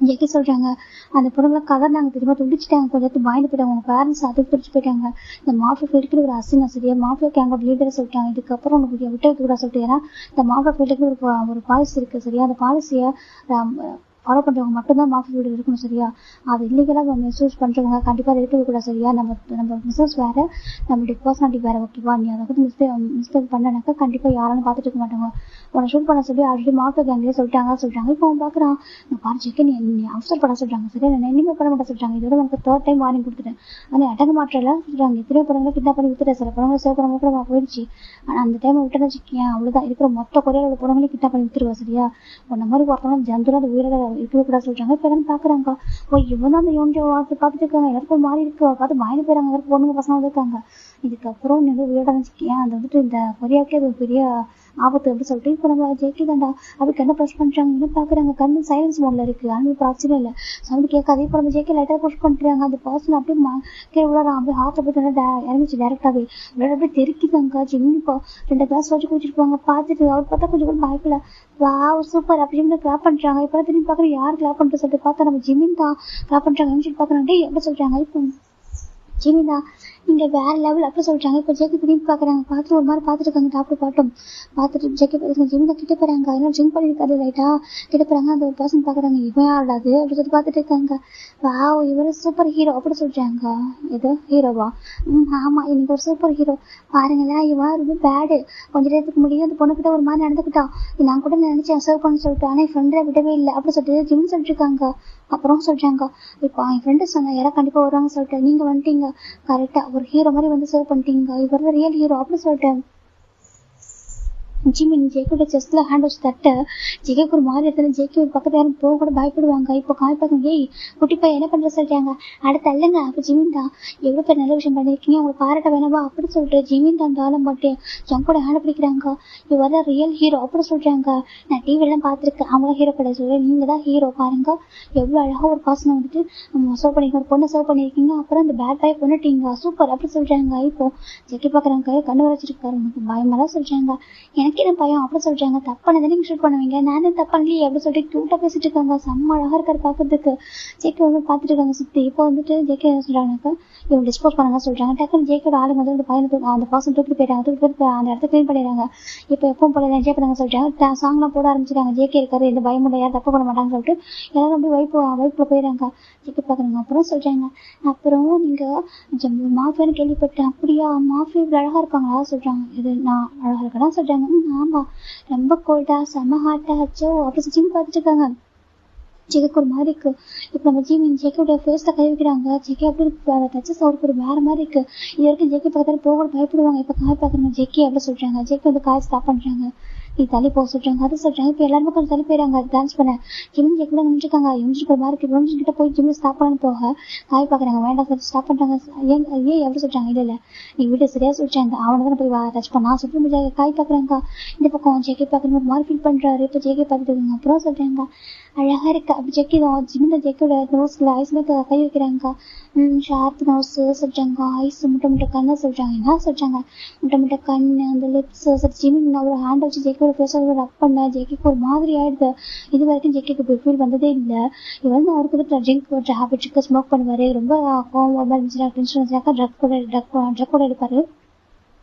ஜெக்கி சொல்றாங்க. அந்த பொண்ணுங்களை கதர் நாங்க தெரியுமா துடிச்சிட்டாங்க. கொஞ்சம் பயந்து போயிட்டாங்க. உங்க பேரண்ட்ஸ் அதுக்கு பிடிச்சு போயிட்டாங்க. இந்த மாஃபியா ஃபீல்டுக்கு ஒரு அசிங்கம் சரியா, மாஃபியா கேங்கோட லீடர் சொல்லிட்டாங்க. இதுக்கப்புறம் உனக்கு விட்டு வைக்க கூட சொல்லிட்டு, ஏன்னா இந்த மாஃபியா ஃபீல்டுக்கு ஒரு பாலிசி இருக்கு சரியா. அந்த பாலிசியை ஃபாலோ பண்றவங்க மட்டும்தான் மாஃபியா வீடு இருக்கணும் சரியா. அது இல்லீகலா மிஸ்யூஸ் பண்றவங்க கண்டிப்பா இருக்கவே கூடாது சரியா. நம்ம பிசினஸ் வேற, நம்மளுடைய பர்சனாலிட்டி வேற ஓகேவா. நீ அதை வந்து மிஸ்டேக் பண்ணனாக்கா கண்டிப்பா யாரும் பார்த்துட்டு இருக்க மாட்டாங்க. உன்னை ஷூட் பண்ண சொல்லி ஆல்ரெடி மாஃபியா கேங்லேயே சொல்லிட்டாங்க. இப்போ அவன் பாக்குறான், பாரு செக்க நீ அவசர பட சொல்றாங்க சரியா, நான் இனிமே பண்ண மாட்டேன் சொல்றாங்க. இதோட உனக்கு 3rd டைம் வார்னிங் கொடுத்துட்டேன், ஆனா அடங்க மாட்டேல சொல்றாங்க. எத்தனையோ படங்களை கிட்ட பண்ணி வித்துட்டேன், சில படங்களை சேவ் பண்ண கூட போயிடுச்சு. ஆனா அந்த டைம் விட்டுன்னு வச்சுக்கேன் அவ்வளவுதான், இருக்கிற மொத்த கொரியாவோட படங்களையும் கிட்ட பண்ணி வித்துருவா சரியா. உன்ன மாதிரி ஒருத்தவங்க ஜந்துல அந்த உயிரோட இருக்கவே கூட சொல்றாங்க. இப்ப எல்லாரும் பாக்குறாங்க, ஓ இவன் தான் அந்த யோன்ஜோ பாத்துட்டு இருக்காங்க. எல்லாருக்கும் மாறி இருக்கு, பார்த்து பயந்து போயிறாங்க. எல்லாருக்கும் பொண்ணுங்க பசங்க வந்திருக்காங்க. இதுக்கப்புறம் நீங்க உயிரோட வச்சுக்கேன், அது வந்துட்டு இந்த கொரியாவுக்கே அது பெரிய ஆபத்து அப்படின்னு சொல்லிட்டு இப்போ நம்ம ஜெயிக்கி தாண்டா அப்படி கண்ணை ப்ரெஸ் பண்றாங்க. இன்னும் பாக்குறாங்க கண்ணு சைலன்ஸ் மோட்ல இருக்கு, ஆனால் இப்போ ஆச்சரியம் இல்லை, சவுண்ட் கேட்காது. இப்போ நம்ம ஜெயிக்கி லைட்டா புஷ் பண்றாங்க. அந்த பர்சன் அப்படியே கீழே விளாட்றான். அப்படியே ஹார்ட்ல போய் இறங்கிச்சு டேரக்டாவே விளையாட அப்படியே தெரிக்குதாங்க. இப்போ 2 கிளாஸ் வச்சு குடிச்சிருப்பாங்க. பார்த்துட்டு அவர் பார்த்தா கொஞ்சம் கூட பயக்கல. வாவ் சூப்பர் அப்படின்னு கிளாப் பண்றாங்க. இப்போ திரும்பி பாக்குறேன் யார் கிளாப் பண்றது சொல்லிட்டு பார்த்தா நம்ம ஜிமின் தான் கிளாப் பண்றாங்க. பாக்குறாங்க. டே எப்படி சொல்றாங்க, இப்போ ஜிமின் தான் இங்க வேற லெவல் அப்படி சொல்றாங்க. இப்போ ஜெக்கி திரும்பி பாக்குறாங்க. பார்த்துட்டு ஒரு மாதிரி பார்த்துட்டு இருக்காங்க. டாக்டர் பாட்டும் பார்த்துட்டு ஜெக்கி ஜிமின் கிட்ட போறாங்க. இன்னும் ட்ரிங்க் பண்ணிருக்காரு லைட்டா கிட்ட போறாங்க. அந்த ஒரு பர்சன் பாக்குறாங்க, இவன் யாராது அப்படி சொல்லி பார்த்துட்டு இருக்காங்க. வாவ் இவரு சூப்பர் ஹீரோ அப்படி சொல்றாங்க. இது ஹீரோவா? ஆமா இன்னைக்கு ஒரு சூப்பர் ஹீரோ பாருங்களேன். இவன் ரொம்ப பேடு, கொஞ்ச நேரத்துக்கு முடியும் அந்த பொண்ணுகிட்ட ஒரு மாதிரி நடந்துக்கிட்டான். நான் கூட நினைச்சேன் சர்வ் பண்ண சொல்லிட்டு, ஆனா என் ஃப்ரெண்டை விடவே இல்லை அப்படி சொல்லிட்டு ஜிமின் சொல்லிட்டு இருக்காங்க. அப்புறம் சொல்றாங்க, இப்போ என் ஃப்ரெண்டு சொன்னா யாராவது கண்டிப்பா வருவாங்க சொல்லிட்டு நீங்க வந்துட்டீங்க கரெக்டா, ஒரு ஹீரோ மாதிரி வந்து சர்வ் பண்ணிட்டீங்க, இவர் தான் ரியல் ஹீரோ அப்படி சொல்லிட்டேன். ஜிமின் ஜேக்கியோட செஸ்ட்ல ஹேண்ட் வச்சு தட்ட ஜெகேக்கு ஒரு மாதிரி எடுத்து ஜேக்கி ஒரு பக்கத்துல யாரும் போக கூட பயப்படுவாங்க. இப்போ காய்ப்பாங்க, ஏய் குட்டி பையன் என்ன பண்ற சொல்றாங்க. அடுத்து அல்லங்க அப்ப ஜிமின் தான் எவ்வளவு பேர் நல்ல விஷயம் பண்ணிருக்கீங்க, உங்களுக்கு பாராட்ட வேணாவா அப்படி சொல்லிட்டு ஜிமின் தான் தாளம் போட்டு ஜங்கோட ஹேண்ட் பிடிக்கிறாங்க. இவர் தான் ரியல் ஹீரோ அப்படி சொல்றாங்க. நான் டிவி எல்லாம் பாத்துருக்கேன், அவங்கள ஹீரோ கிடையாது சொல்றேன், நீங்க தான் ஹீரோ. பாருங்க எவ்வளவு அழகா ஒரு பர்சனை வந்துட்டு சர்வ் பண்ணிருக்கீங்க, ஒரு பொண்ணை சர்வ் பண்ணிருக்கீங்க, அப்புறம் அந்த பேட் பாய் கொண்டுட்டீங்க சூப்பர் அப்படி சொல்றாங்க. இப்போ ஜெக்கி பாக்குறாங்க, கண்ணு வரைச்சிருக்காரு, எனக்கு பயமெல்லாம் சொல்றாங்க. எனக்கு எனக்கே தான் பயம் அப்படி சொல்றாங்க. தப்பானதை நீங்க ஷூட் பண்ணுவீங்க, நான் தான் தப்பானே அப்படி சொல்லிட்டு கியூட்டா பேசிட்டு இருக்காங்க. செம்ம அழகா இருக்காரு பாக்குறதுக்கு. ஜேகே வந்து பாத்துட்டு இருக்காங்க சுத்தி. இப்போ வந்துட்டு ஜேகே என்ன சொல்றாங்கன்னாக்கா இவங்க டிஸ்போஸ் பண்ணாங்க சொல்றாங்க. டக்குனு ஜேகேட ஆளுங்க வந்து அந்த பையனுக்கு அந்த பர்சன் தூக்கிட்டு போயிட்டாங்க. தூக்கிட்டு போய் அந்த இடத்த கிளீன் பண்ணிடுறாங்க. இப்போ எப்பவும் போல என்ஜாய் பண்ணாங்க சொல்றாங்க. சாங்லாம் போட ஆரம்பிச்சிருக்காங்க. ஜேகே இருக்காரு, எந்த பயம் இல்லை, யாரும் தப்பு பண்ண மாட்டாங்கன்னு சொல்லிட்டு எல்லாரும் அப்படியே வைப்புல போயிடறாங்க. ஜேகே பாக்குறாங்க. அப்புறம் சொல்றாங்க, அப்புறம் நீங்க மாஃபியான்னு கேள்விப்பட்டேன், அப்படியா மாஃபியா இவ்வளவு அழகா இருப்பாங்களா சொல்றாங்க. இது நான் அழகா இருக்கா சொல்றாங்க. ஆமா ரொம்ப கோல்டா செம ஹாட்டா ஆச்சோ அப்படி ஜிம் பார்த்துட்டு இருக்காங்க. ஜெகக்கு ஒரு மாதிரி இருக்கு. இப்ப நம்ம ஜேகேடைய ஃபேஸ்ல கை வைக்கிறாங்க. ஜேகே அப்படி டச்சஸ் அவருக்கு ஒரு வேற மாதிரி இருக்கு. இது வரைக்கும் ஜேகே பக்கத்துல போக பயப்படுவாங்க. இப்ப காய் பாக்குறாங்க. ஜேகே அப்படி சொல்றாங்க. ஜேகே வந்து காய் ஸ்டாப் பண்றாங்க. நீ தள்ளி போக சொல்றாங்க. அது சொல்றாங்க. இப்ப எல்லாருமே கொஞ்சம் தள்ளி போயிறாங்க டான்ஸ் பண்ண. ஜிம் ஜேகே நின்றுருக்காங்க. இவங்க மாதிரி இருக்கு. இவங்க கிட்ட போய் ஜிம்ல ஸ்டாப் பண்ணு போக காய் பாக்குறாங்க. வேண்டாம் சார் ஸ்டாப் பண்றாங்க. ஏன் எப்படி சொல்றாங்க. இல்ல நீ வீட்டை சரியா சொல்றாங்க. அவனை தான் போய் டச் பண்ணா சுற்றி முடியாது. காய் பாக்குறாங்க. இந்த பக்கம் ஜேகே பாக்குற ஒரு மாதிரி ஃபீல் பண்றாரு. இப்ப ஜேகே பார்த்துட்டு இருக்காங்க. அப்புறம் சொல்றாங்க அழகா இருக்கு அப்படி ஜெக்கி ஜிம்ல ஜெக்கோட நோஸ்ல ஐஸ்ல கை வைக்கிறாங்க. ஷார்ப் நோஸ் சொல்றாங்க. ஐஸ் முட்டை முட்டை கண்ணு சொல்றாங்க. என்ன சொல்றாங்க முட்டை முட்டை கண்ணு அந்த லிப்ஸ் ஜிமின் ஒரு ஹேண்ட் வச்சு ஜெக்கோட ஃபேஸ் ரப் பண்ண ஜெக்கிக்கு ஒரு மாதிரி ஆயிடுது. இது வரைக்கும் ஜெக்கிக்கு ஃபீல் வந்ததே இல்லை. இது வந்து அவருக்கு ட்ரிங்க் ஹேபிட் இருக்கு, ஸ்மோக் பண்ணுவாரு, ரொம்ப கோவமா இருந்துச்சுன்னா டென்ஷன் இருந்துச்சுனாக்கா ட்ரக் கூட எடுப்பாரு.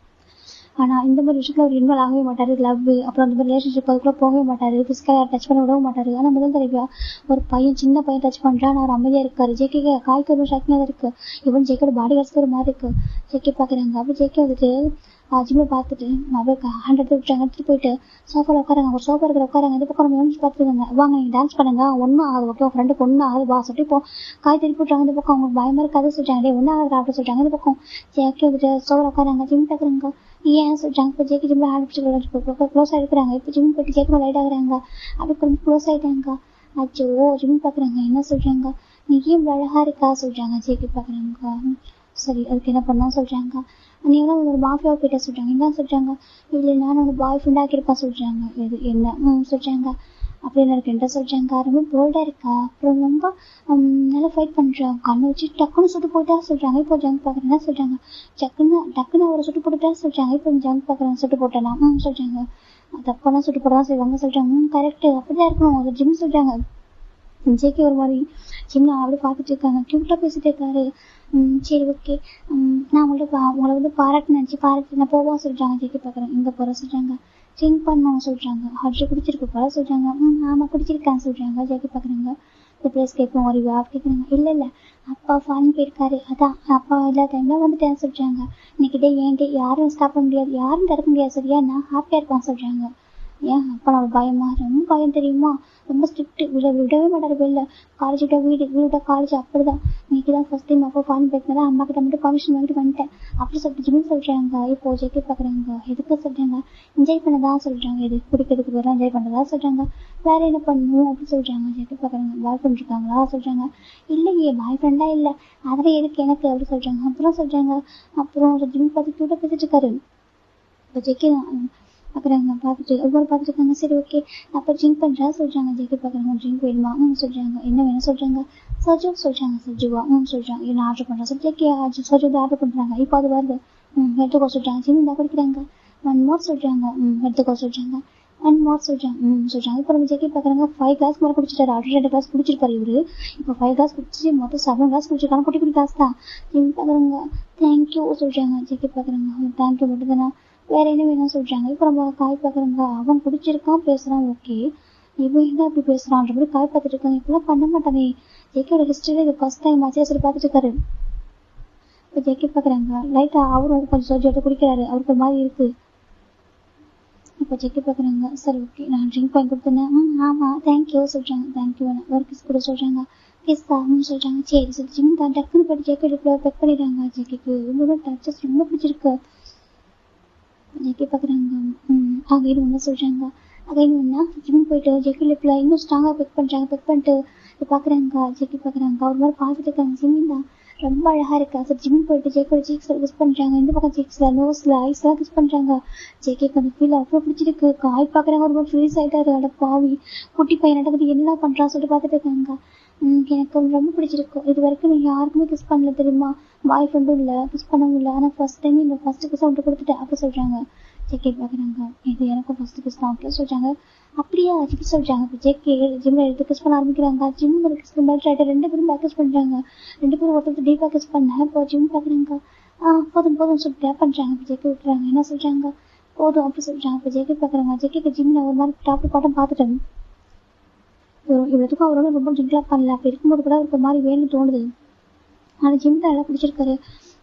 ஆனா இந்த மாதிரி விஷயத்துல அவர் இன்வால்வ் ஆகவே மாட்டாரு. லவ் அப்புறம் அந்த மாதிரி ரிலேஷன்ஷிப் அதுக்குள்ள போகவே மாட்டாரு. பிசிக்கலா டச் பண்ண விடவும் மாட்டாரு. ஆனா முதல் தடவையா ஒரு பையன் சின்ன பையன் டச் பண்றான். அவர் அமைதியா இருக்காரு. ஜேகே காய்க்கு ஒரு ஷாக்கிங்கா தான் இருக்கு. இவன் ஜேக்கோட பாடி கார்ட்ஸ்க்கு ஒரு மாதிரி இருக்கு. ஜேகே பாக்குறாங்க. அப்படி ஜேகே வந்துட்டு ஜிம்ல பார்த்துட்டு அவருக்கு ஹேண்ட் எடுத்து விட்டாங்க. எடுத்துட்டு போயிட்டு சோஃபால உட்காராங்க. ஒரு சோஃபா இருக்கிற உட்காராங்க. இந்த பக்கம் நம்ம பார்த்துருக்காங்க. வாங்க நீங்க டான்ஸ் பண்ணுங்க, ஒன்னும் ஆகுது ஓகே உங்க ஃப்ரெண்டுக்கு ஒன்னும் ஆகுது வா சொல்லிட்டு இப்போ காய் திருப்பி விட்டாங்க. இந்த பக்கம் அவங்களுக்கு பயமா இருக்காது சொல்றாங்க. ஒன்னும் ஆகுது அப்படி சொல்றாங்க. இந்த பக்கம் ஜேகே வந்துட்டு சோஃபால உட்காராங்க. ஜிம் பாக்குறாங்க. ஏன் சொல்றாங்க. இப்போ ஜேகே ஜிம்ல ஆரம்பிச்சு க்ளோஸ் ஆகிருக்கிறாங்க. இப்போ ஜிம் போயிட்டு ஜேகே லைட் ஆகுறாங்க. அப்படி ரொம்ப க்ளோஸ் ஆயிட்டாங்க. அச்சோ ஜிம் பாக்குறாங்க. என்ன சொல்றாங்க. நீ ஏன் அழகா இருக்கா சொல்றாங்க. ஜேகே பாக்குறாங்க. சரி அதுக்கு என்ன பண்ணா சொல்றாங்க. நீ எல்லாம் ஒரு மாஃபியா போயிட்டா சொல்றாங்க. என்ன சொல்றாங்க. இல்ல நான் ஒரு பாய் ஃப்ரெண்ட் ஆக்கியிருப்பா சொல்றாங்க. இது என்ன சொல்றாங்க. அப்படின்னு இருக்கு சொல்றாங்க. ரொம்ப போல்டா இருக்கா, அப்புறம் ரொம்ப நல்லா ஃபைட் பண்றாங்க. கண்ணு வச்சு டக்குன்னு சுட்டு போட்டா சொல்றாங்க. இப்போ ஜங்க் பாக்குறேன். என்ன சொல்றாங்க. டக்குன்னு அவரை சுட்டு போட்டுட்டா சொல்றாங்க. இப்போ ஜங்க் பாக்குறேன் சுட்டு போட்டேனா சொல்றாங்க. தப்பானா சுட்டு போட்டதான் செய்வாங்க சொல்றாங்க. கரெக்ட் அப்படிதான் இருக்கணும் அது ஜிம் சொல்றாங்க. ஜேகே ஒரு மாதிரி ஜிம்ல அப்படி பார்த்துட்டு இருக்காங்க. கியூட்டா பேசிட்டு இருக்காரு. சரி ஓகே நான் உங்களை வந்து பாராட்டு நினைச்சு பாராட்டு நான் போவா சொல்றாங்க. ஜேகே பாக்குறேன். எங்க போற சொல்றாங்க. ட்ரிங்க் பண்ணணும் சொல்றாங்க. ஹட்ரு குடிச்சிருக்கு போல சொல்றாங்க. ஆமா குடிச்சிருக்கேன் சொல்றாங்க. ஜேகே பாக்குறாங்க. இந்த பிளேஸ் கேட்கும் ஒரு கேட்குறாங்க. இல்ல அப்பா ஃபாரின் போயிருக்காரு, அதான் அப்பா எல்லா டைம்ல வந்துட்டேன் சொல்றாங்க. இன்னைக்கு டே ஏன் டே யாரும் ஸ்டாப் பண்ண முடியாது, யாரும் தடுக்க முடியாது சரியா, நான் ஹாப்பியா இருப்பான் சொல்றாங்க. ஏன் அப்பா நம்ம பயமா, ரொம்ப பயம் தெரியுமா, ரொம்ப ஸ்ட்ரிக்ட், விடவே மாட்டாரு வெளில. காலேஜ் விட்டா வீடு காலேஜ் அப்படிதான். இன்னைக்குதான் ஃபர்ஸ்ட் டைம் அப்பா ஃபாரின் போயிருந்தாரு, அம்மா கிட்ட மட்டும் பர்மிஷன் வாங்கிட்டு வந்துட்டேன் அப்படி சொல்லிட்டு ஜிம் சொல்றாங்க. இப்போ ஜேகே பாக்குறாங்க. எதுக்கு சொல்றாங்க. என்ஜாய் பண்ணதான் சொல்றாங்க. இது குடிக்கிறதுக்கு பதிலாக என்ஜாய் பண்ணதா சொல்றாங்க. வேற என்ன பண்ணணும் அப்படின்னு சொல்றாங்க. ஜேகே பாக்குறாங்க. பாய் ஃப்ரெண்ட் இருக்காங்களா சொல்றாங்க. இல்லையே பாய் ஃப்ரெண்டா இல்ல, அதெல்லாம் எதுக்கு எனக்கு அப்படி சொல்றாங்க. அப்புறம் சொல்றாங்க. அப்புறம் ஜிம் பார்த்து கியூட்டா பேசிட்டு இருக்காரு. இப்போ ஜேகே பாக்குறாங்க. பார்த்துட்டு ஒவ்வொரு பார்த்துட்டு இருக்காங்க. சரி ஓகே அப்ப ட்ரிங்க் பண்றா சொல்றாங்க. ஜேகே பாக்குறாங்க. ட்ரிங்க் வேணுமா சொல்றாங்க. என்ன வேணும் சொல்றாங்க. சஜு சொல்றாங்க. சஜுவா சொல்றாங்க. என்ன ஆர்டர் பண்றா சொல்லி ஜேகே சஜு ஆர்டர் பண்றாங்க. இப்போ அது வருது. எடுத்துக்கோ சொல்றாங்க. ஜிம் தான் குடிக்கிறாங்க. 1 more சொல்றாங்க. எடுத்துக்கோ சொல்றாங்க. 1 more சொல்றாங்க. சொல்றாங்க. இப்போ நம்ம ஜேகே பாக்குறாங்க. 5 glass மேல குடிச்சிட்டாரு. ஆல்ரெடி 2 glass குடிச்சிருப்பாரு இவரு. இப்போ 5 glass குடிச்சு மொத்தம் 7 glass குடிச்சிருக்காங்க. குட்டி glass தான். ஜிம் பாக்குறாங்க. தேங்க்யூ சொல்றாங்க. ஜேகே பாக்குறாங்க. தேங்க்யூ மட்டும் தானே, வேற என்ன வேணும் சொல்றாங்க. இப்போ நம்ம காய் பாக்குறாங்க. அவன் குடிச்சிருக்கான் பேசுறான் ஓகே, இவன் என்ன அப்படி பேசுறான்ற மாதிரி காய் பார்த்துட்டு இருக்காங்க. இப்பெல்லாம் பண்ண மாட்டானே. ஜேகேயோட ஹிஸ்டரியில இது ஃபர்ஸ்ட் டைம் ஆச்சு சொல்லி பார்த்துட்டு இருக்காரு. இப்போ ஜேகே பாக்குறாங்க. லைட்டா அவரும் கொஞ்சம் சோஜி எடுத்து குடிக்கிறாரு. அவருக்கு ஒரு மாதிரி இருக்கு. இப்போ ஜேகே பாக்குறாங்க. சரி ஓகே நான் ட்ரிங்க் வாங்கி கொடுத்தேன். ஆமா தேங்க்யூ சொல்றாங்க. தேங்க்யூ வேணும் ஒரு கிஸ் கூட சொல்றாங்க. கிஸ்ஸா சொல்றாங்க. சரி சரி ஜிம் தான் டக்குன்னு போயிட்டு ஜேகே பெக் பண்ணிடுறாங்க. ஜேகேக்கு இவங்களோட டச்சஸ் ரொம்ப பிடிச்சிருக்கு. ஜேகே பாக்குறாங்க. அகைன் ஒண்ணு சொல்றாங்க. அகைன் ஒன்னா ஜிம் போயிட்டு ஜேகே லிப்ல இன்னும் ஸ்ட்ராங்கா பெக் பண்றாங்க. பெக் பண்ணிட்டு பாக்குறாங்க. ஜேகே பாக்குறாங்க. அவர் மாதிரி பார்த்துட்டு இருக்காங்க. ஜிமின் தான் ரொம்ப அழகா இருக்கா சார். ஜிம் போயிட்டு ஜேகோட சீக்ஸ்ல கிஸ் பண்றாங்க. இந்த பக்கம் சீக்ஸ்ல நோஸ்ல ஐஸ்லாம் கிஸ் பண்றாங்க. ஜேகேக்கு அந்த ஃபீல் அவ்வளவு பிடிச்சிருக்கு. காய் பாக்குறாங்க. ஒரு மாதிரி ஃப்ரீஸ் ஆயிட்டாரு. அட பாவி குட்டி பையன் நடக்குது என்ன பண்றா சொல்லிட்டு பார்த்துட்டு இருக்காங்க. எனக்கு ரொம்ப பிடிச்சிருக்கு. இது வரைக்கும் நான் யாருக்குமே கிஸ் பண்ணல தெரியுமா, பாய் ஃப்ரெண்டும் இல்ல, கிஸ் பண்ணவும் இல்லை. ஆனா ஃபர்ஸ்ட் டைம் இந்த ஃபர்ஸ்ட் கிஸ் அவன்ட்டு கொடுத்துட்டேன் அப்படி சொல்றாங்க. ஜேகே பாக்குறாங்க, இது எனக்கும் ஃபர்ஸ்ட் கிஸ் தான் ஓகே சொல்றாங்க. அப்படியா ஜிக்கி சொல்றாங்க. இப்போ ஜேகே ஜிம்ல எடுத்து கிஸ் பண்ண ஆரம்பிக்கிறாங்க. ஜிம் கிஸ் பண்ண ரெண்டு பேரும் பேக் கிஸ் பண்றாங்க. ரெண்டு பேரும் ஒருத்தர் டீப்பா கிஸ் பண்ண. இப்போ ஜிம் பாக்குறாங்க, போதும் போதும் சொல்லி கேப் பண்றாங்க. இப்போ ஜேகே விட்டுறாங்க. என்ன சொல்றாங்க, போதும் அப்படி சொல்றாங்க. இப்போ ஜேகே பாக்குறாங்க, ஜேகே ஜிம்ல ஒரு மாதிரி டாப் பாட்டம் பார்த்துட்டேன். இவ்வளவுக்கும் அவரோட ரொம்ப ட்ரிங்க்லாம் பண்ணல. அப்படி இருக்கும்போது கூட ஒரு மாதிரி வேணும்னு தோணுது. ஆனா ஜிம் தான் நல்லா பிடிச்சிருக்காரு.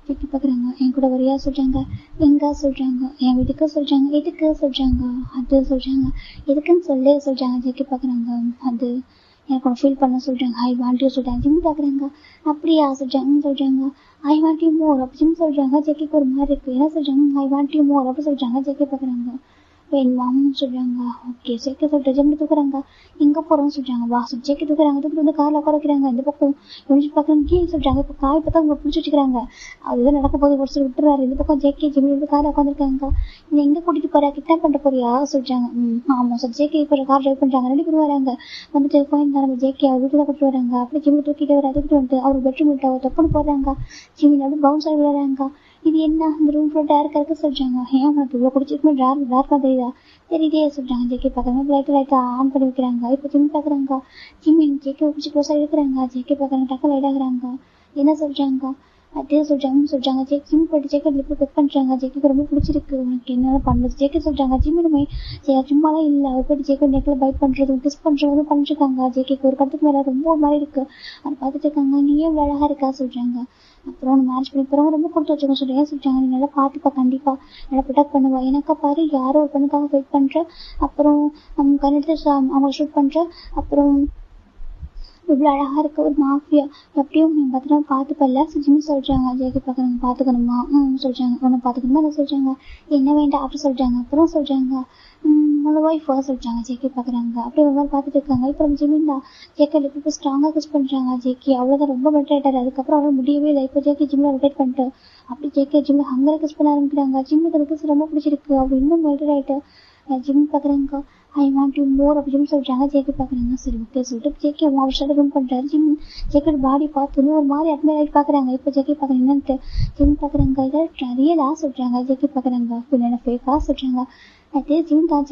ஜேகே பாக்குறாங்க, என் கூட வரியா சொல்றாங்க. எங்க சொல்றாங்க, என் வீட்டுக்கு சொல்றாங்க. எதுக்கு சொல்றாங்க, அது சொல்றாங்க. எதுக்குன்னு சொல்லு சொல்றாங்க. ஜேகே பாக்குறாங்க, அது எனக்கு ஒன்று ஃபீல் பண்ண சொல்றாங்க. ஐ வாண்ட் யூ சொல்றாங்க. ஜிம் பாக்குறாங்க, அப்படியா சொல்றாங்க. ஐ வாண்ட் யூ மோர் அப்படி ஜிம் சொல்றாங்க. ஜேகேக்கு ஒரு மாதிரி இருக்கு. என்ன சொல்றாங்க, ஐ வாண்ட் யூ மோர் அப்படி சொல்றாங்க. ஜேகே பாக்குறாங்க, வேணுமான்னு சொல்றாங்க. ஓகே ஜேகே சொல்லிட்டு ஜிம் தூக்குறாங்க. எங்க போறோம்னு சொல்றாங்க. வா ஜேகே தூக்குறாங்க. தூக்கிட்டு வந்து கார்ல உட்கார வைக்கிறாங்க. இந்த பக்கம் யோசிச்சு பாக்குறாங்க சொல்றாங்க. இப்ப காய் பார்த்தா அவங்க பிடிச்சி வச்சுக்கிறாங்க. அதுதான் நடக்க போது ஒரு சில விட்டுறாரு. இந்த பக்கம் ஜேகே ஜிம் வந்து கார்ல உட்காந்துருக்காங்க. நீ எங்க கூட்டிட்டு போற, கிட்னாப் பண்ண போறியா சொல்றாங்க. ஆமா சார். ஜேகே இப்ப கார் டிரைவ் பண்றாங்க. ரெண்டு பேரும் வராங்க. வந்துட்டு கோயந்தா நம்ம ஜேகே அவர் வீட்டுல கூட்டிட்டு வராங்க. அப்படி ஜிம் தூக்கிட்டு வர தூக்கிட்டு வந்துட்டு அவர் பெட்ரூம் விட்டு அவர் தப்புன்னு போடுறாங்க. ஜிம் அப்படி பவுன்ஸ் ஆகி விளையாடுறாங்க. இது என்ன அந்த ரூம் ஃபுல்லா டார்க்கா இருக்கு சொல்றாங்க. ஏன் உனக்கு இவ்வளவு குடிச்சிருக்குமே டார்க்கா தெரியுதா, தெரியுதே சொல்றாங்க. ஜேகே பாக்குறாங்க. லைட்டா ஆன் பண்ணி வைக்கிறாங்க. இப்ப ஜிம் பாக்குறாங்க. ஜிம் ஜேகே பிடிச்சி க்ளோஸா இருக்கிறாங்க. ஜேகே பாக்குறாங்க. டக்கு லைட் ஆகுறாங்க. என்ன சொல்றாங்க, அதே சொல்றாங்க. ஜிம் போயிட்டு ஜேகே லிப் பெக் பண்றாங்க. ஜேகேக்கு ரொம்ப பிடிச்சிருக்கு. உனக்கு என்ன பண்ணுறது ஜேகே சொல்றாங்க. ஜிம்முமே சும்மாலாம் இல்ல, அவர் போயிட்டு ஜேகே நெக்ல பைட் பண்றதும் கிஸ் பண்றதும் பண்ணிட்டு இருக்காங்க. ஜேகேக்கு ஒரு கட்டத்துக்கு மேல ரொம்ப மாதிரி இருக்கு. அதை பார்த்துட்டு இருக்காங்க. நீயே இவ்வளவு அழகா இருக்கா சொல்றாங்க. அப்புறம் மேரேஜ் பண்ணி போறவங்க ரொம்ப கொடுத்து வச்சுக்க சொல்றேன் சொல்றாங்க. நீ நல்லா பாத்துப்பா, கண்டிப்பா நல்லா ப்ரொடெக்ட் பண்ணுவா. எனக்கா பாரு யாரோ ஒரு பொண்ணுக்காக வெயிட் பண்ற, அப்புறம் கண்ணெடுத்து அவங்க ஷூட் பண்ற, அப்புறம் இவ்வளவு அழகா இருக்க ஒரு மாஃபியா, எப்படியும் நீங்க பத்திரமா பாத்துப்பல்ல ஜிம் சொல்றாங்க. ஜேகே பாக்குறாங்க. பாத்துக்கணுமா சொல்றாங்க. ஒண்ணு பாத்துக்கணுமா என்ன சொல்றாங்க. என்ன வேண்டாம் அப்படி சொல்றாங்க. அப்புறம் சொல்றாங்க, உங்க ஒய்ஃபா சொல்றாங்க. ஜேகே பாக்குறாங்க. அப்படி ஒரு மாதிரி பாத்துட்டு இருக்காங்க. இப்போ ஜிமின் தான் ஜேகே லிப் ஸ்ட்ராங்கா கிஸ் பண்றாங்க. ஜேகே அவ்வளவுதான் ரொம்ப பெட்டர் ஆயிட்டாரு. அதுக்கப்புறம் அவரும் முடியவே இல்லை. இப்போ ஜேகே ஜிம்ல ரொட்டேட் பண்ணிட்டு அப்படி ஜேகே ஜிம்ல ஹங்கரை கிஸ் பண்ண ஆரம்பிக்கிறாங்க. ஜிம்முக்கு அது கிஸ் ரொம்ப பிடிச்சிருக்கு. அவர் இன்னும் பெட்டர் ஆயிட்டு ஜிம் பாக்குறாங்க. ஐ வாண்ட் யூ மோர் அப்படின்னு சொல்றாங்க. ஜேகே பாக்குறாங்க. சரி ஓகே சொல்லிட்டு ஜேகே அவர் ரூம் பண்றாரு. ஜிம் ஜேகே பாடி பார்த்து ஒரு மாதிரி அட்மையர் ஆயிட்டு பாக்குறாங்க. இப்ப ஜேகே பாக்குறாங்க. என்னன்ட்டு ஜிம் பாக்குறாங்க. இதை ரியலா சொல்றாங்க. ஜேகே பாக்குறாங்க. என்ன ஃபேக்கா சொல்றாங்க. அதே ஜிம் தான்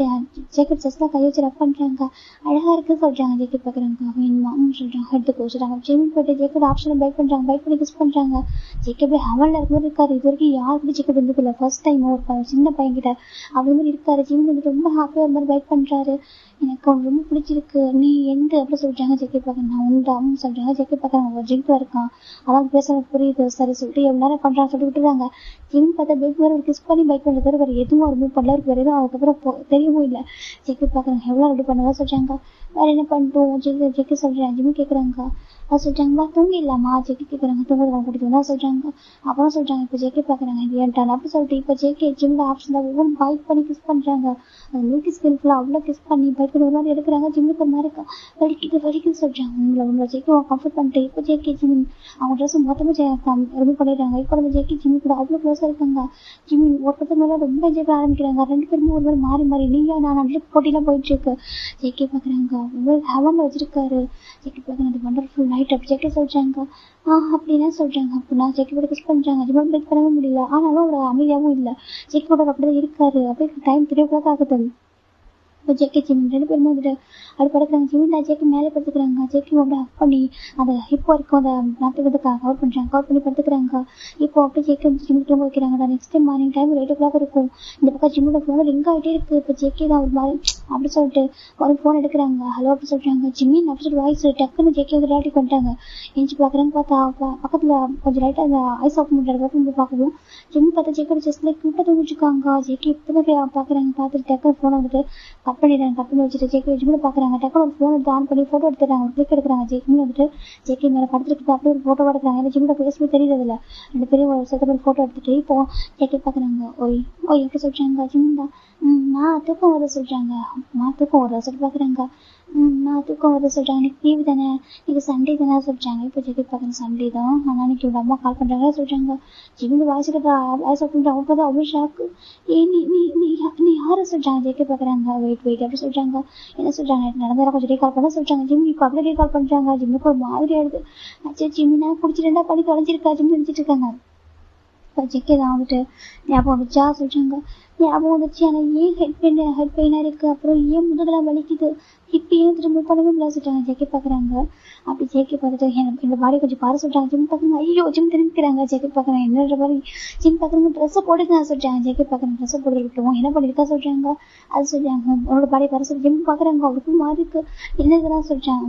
ஜேகே செஸ்ல கை வச்சு ரப் பண்றாங்க. அழகா இருக்கு சொல்றாங்க. ஜேகே பாக்குறாங்க. வேணுமா சொல்றாங்க. எடுத்துக்கோ சொல்றாங்க. ஜிம் போயிட்டு ஜேகே ஆப்ஷன் பைட் பண்றாங்க. பைட் பண்ணி கிஸ் பண்றாங்க. ஜேகே போய் ஹவன்ல இருக்கும்போது இருக்காரு. இது வரைக்கும் யாருக்கிட்ட ஜேகே இருந்ததில்ல. ஃபர்ஸ்ட் டைம் ஒரு சின்ன பையன் கிட்ட அவர் மாதிரி இருக்காரு. ஜிம் வந்து ரொம்ப ஹாப்பியா ஒரு மாதிரி பைட் பண்றாரு. எனக்கு அவன் ரொம்ப பிடிச்சிருக்கு. நீ எந்த அப்படி சொல்றாங்க. ஜேகே பாக்குறாங்க. நான் உண்டாம் சொல்றாங்க. ஜேகே பாக்குறாங்க. ஒரு ஜிங்க்ல இருக்கான். அதான் பேச புரியுது சரி சொல்லிட்டு எவ்வளவு நேரம் பண்றான்னு சொல்லி விட்டுறாங்க. ஜிம் பார்த்தா பெட் வேற கிஸ் பண்ணி பைட் பண்றது வேற எதுவும் ரிமூவ் பண்ணல. அவருக்கு வேற எதுவும் அதுக்கப்புறம் தெரியவும் இல்லை. ஜேகே பாக்குறாங்க. எவ்வளவு ரெடி பண்ணதா சொல்றாங்க. வேற என்ன பண்ணிட்டோம் ஜேகே சொல்றாங்க. ஜிம் கேக்குறாங்க. அது சொல்றாங்க. தூங்கி இல்லாமா ஜேகே கேக்குறாங்க. தூங்குறவங்க கூட்டிட்டு வந்தா சொல்றாங்க. அப்புறம் சொல்றாங்க. இப்ப ஜேகே பாக்குறாங்க. இது ஏன்டான் அப்படி சொல்லிட்டு இப்ப ஜேகே ஜிம்ல ஆப்ஷன் ஒவ்வொரு பைட் பண்ணி கிஸ் பண்றாங்க. அந்த மில்கி ஸ்கின் ஃபுல்லா அவ்வளவு கிஸ் பண்ணி பைட் பண்ணி ஒரு மாதிரி எடுக்கிறாங்க. ஜிம்முக்கு ஒரு மாதிரி வலிக்குது சொல்றாங்க. உங்களை ஜேகே கம்ஃபர்ட் பண்ணிட்டு இப்போ ஜேகே ஜிம் அவங்க ட்ரெஸ் மொத்தமா ரிமூவ் பண்ணிடுறாங்க. இப்போ நம்ம ஜேகே ஜிம் கூட அவ்வளவு க்ளோஸா இருக்காங்க. ஜிம் ஒருத்தர் மேல ரொம்ப என்ஜாய் பண்ண ஆரம்பிக்கிறாங்க. ரெண்டு பேருமே ஒரு மாதிரி மாறி நீயா நான் நல்ல போட்டிலாம் போயிட்டு இருக்கு. ஜேகே பாக்குறாங்க. ஹெவன்ல வச்சிருக்காரு. ஜேகே பாக்குறாங்க. வண்டர்ஃபுல் நைட் அப்படி ஜேகே சொல்றாங்க. அப்படின்னா சொல்றாங்க. அப்படின்னா ஜேகே கூட கிஸ் பண்றாங்க. ஜிம் பிரேக் பண்ணவே முடியல. ஆனாலும் அவர் அமைதியாவும் இல்ல. ஜேகே கூட அப்படிதான் இருக்காரு. அப்படியே டைம் 3 o'clock ஆகுது. இப்போ ஜேகே ஜிம் ரெண்டு பேருமே வந்துட்டு அப்படி படுக்கிறாங்க. ஜிமின் ஜேகே மேலே படுத்துக்கிறாங்க. ஜேகே அப்படி ஹக் பண்ணி அந்த ஹிப் வரைக்கும் அந்த நாட்டு வந்து கவர் பண்றாங்க. கவர் பண்ணி படுத்துக்கிறாங்க. இப்போ அப்படியே ஜேகே ஜிம்முக்கு தூங்க வைக்கிறாங்க. Next time morning time 8 o'clock இருக்கும். இந்த பக்கம் ஜிம்மோட ஃபோன் ரிங் ஆகிட்டே இருக்கு. இப்போ ஜேகே தான் ஒரு மாதிரி அப்படி சொல்லிட்டு ஒரு ஃபோன் எடுக்கிறாங்க. ஹலோ அப்படி சொல்றாங்க. ஜிம்மின் அப்படி சொல்லி வாய்ஸ் டக்குன்னு ஜேகே வந்து ரியாலிட்டி பண்ணிட்டாங்க. எஞ்சி பாக்குறாங்க. பார்த்தா பக்கத்துல கொஞ்சம் லைட்டா அந்த ஐஸ் ஆஃப் பண்ணுற பக்கம் பார்க்கவும் ஜிம் பார்த்தா ஜேகே ஜஸ்ட்ல கிட்ட தூங்கிச்சுக்காங்க. ஜேகே இப்பதான் பாக்குறாங்க. பார்த்துட்டு டக்குன்னு ஃபோன் வந்துட்டு கட் பண்ணிடுறாங்க. கட் பண்ணி வச்சுட்டு ஜேகே ஜிம்ல பாக்குறாங்க. டக்குனு ஒரு ஃபோன் எடுத்து ஆன் பண்ணி போட்டோ எடுத்துறாங்க. ஒரு கிளிக் எடுக்கிறாங்க. ஜிம்ல வந்துட்டு ஜேகே மேல படுத்துட்டு அப்படியே ஒரு போட்டோ எடுக்கிறாங்க. ஏன்னா ஜிம்ல பேசவே தெரியறதில்ல. ரெண்டு பேரும் ஒரு செகண்ட் போட்டோ எடுத்துட்டு இப்போ ஜேகே பாக்குறாங்க. ஓய் எப்படி சொல்றாங்க. ஜிம் தான் நான் தூக்கம் வர சொல்றாங்க. நான் தூக்கம் வர சொல்லி பாக்குறாங்க. நான் தூக்கம் வர சொல்றாங்க. இன்னைக்கு லீவு தானே, இன்னைக்கு சண்டே தானே சொல்றாங்க. இப்போ ஜேகே பாக்குறேன். சண்டே தான். ஆனா இன்னைக்கு இவங்க அம்மா கால் பண்றாங்க சொல்றாங்க. ஜிம்ல வாய்ஸ் பண்றாங்க. அவங்க அவ்வளவு ஷாக்கு. நீ நீ நீ யார சொல்றாங்க. ஜேகே பாக்குறாங்க. வெயிட் அப்படி சொல்றாங்க. என்ன சொல்றாங்க. நடந்தாலும் கொஞ்சம் டே கால் பண்ண சொல்றாங்க. ஜிம் இப்போ அப்படியே டே கால் பண்றாங்க. ஜிம்முக்கு ஒரு மாதிரி ஆயிடுது. அச்சா ஜிம்னா குடிச்சிட்டு பண்ணி தொலைஞ்சிருக்கா ஜிம் நினைச்சிட்டு இருக்காங்க. இப்போ ஜேகே தான் வந்துட்டு ஞாபகம் வச்சா சொல்றாங்க. ஞாபகம் வந்துச்சு. ஆனால் ஏன் ஹெட் பெயினாக இருக்குது, அப்புறம் ஏன் முதுகெல்லாம் வலிக்குது, இப்போ ஏன் திரும்ப பண்ணவே முடியாது சொல்லிட்டாங்க. ஜெக்கி பார்க்குறாங்க. அப்படி ஜெக்கி பார்த்துட்டு இந்த பாடி கொஞ்சம் பாரு சொல்லிட்டாங்க. ஜிம் பார்க்குறாங்க. ஐயோ ஜிம் திரும்பிக்கிறாங்க. ஜெக்கி பார்க்குறாங்க. என்னன்ற மாதிரி ஜிம் பார்க்குறாங்க. ட்ரெஸ்ஸை போட்டுக்க சொல்லிட்டாங்க. ஜெக்கி பார்க்குறாங்க. ட்ரெஸ்ஸை போட்டு விட்டுருவோம், என்ன பண்ணியிருக்கா சொல்லிட்டாங்க. அது சொல்லிட்டாங்க. உன்னோட பாடி பாரு சொல்லி ஜிம் பார்க்குறாங்க. அவருக்கும் மாறி இருக்கு. என்னதுதான் சொல்லிட்டாங்க.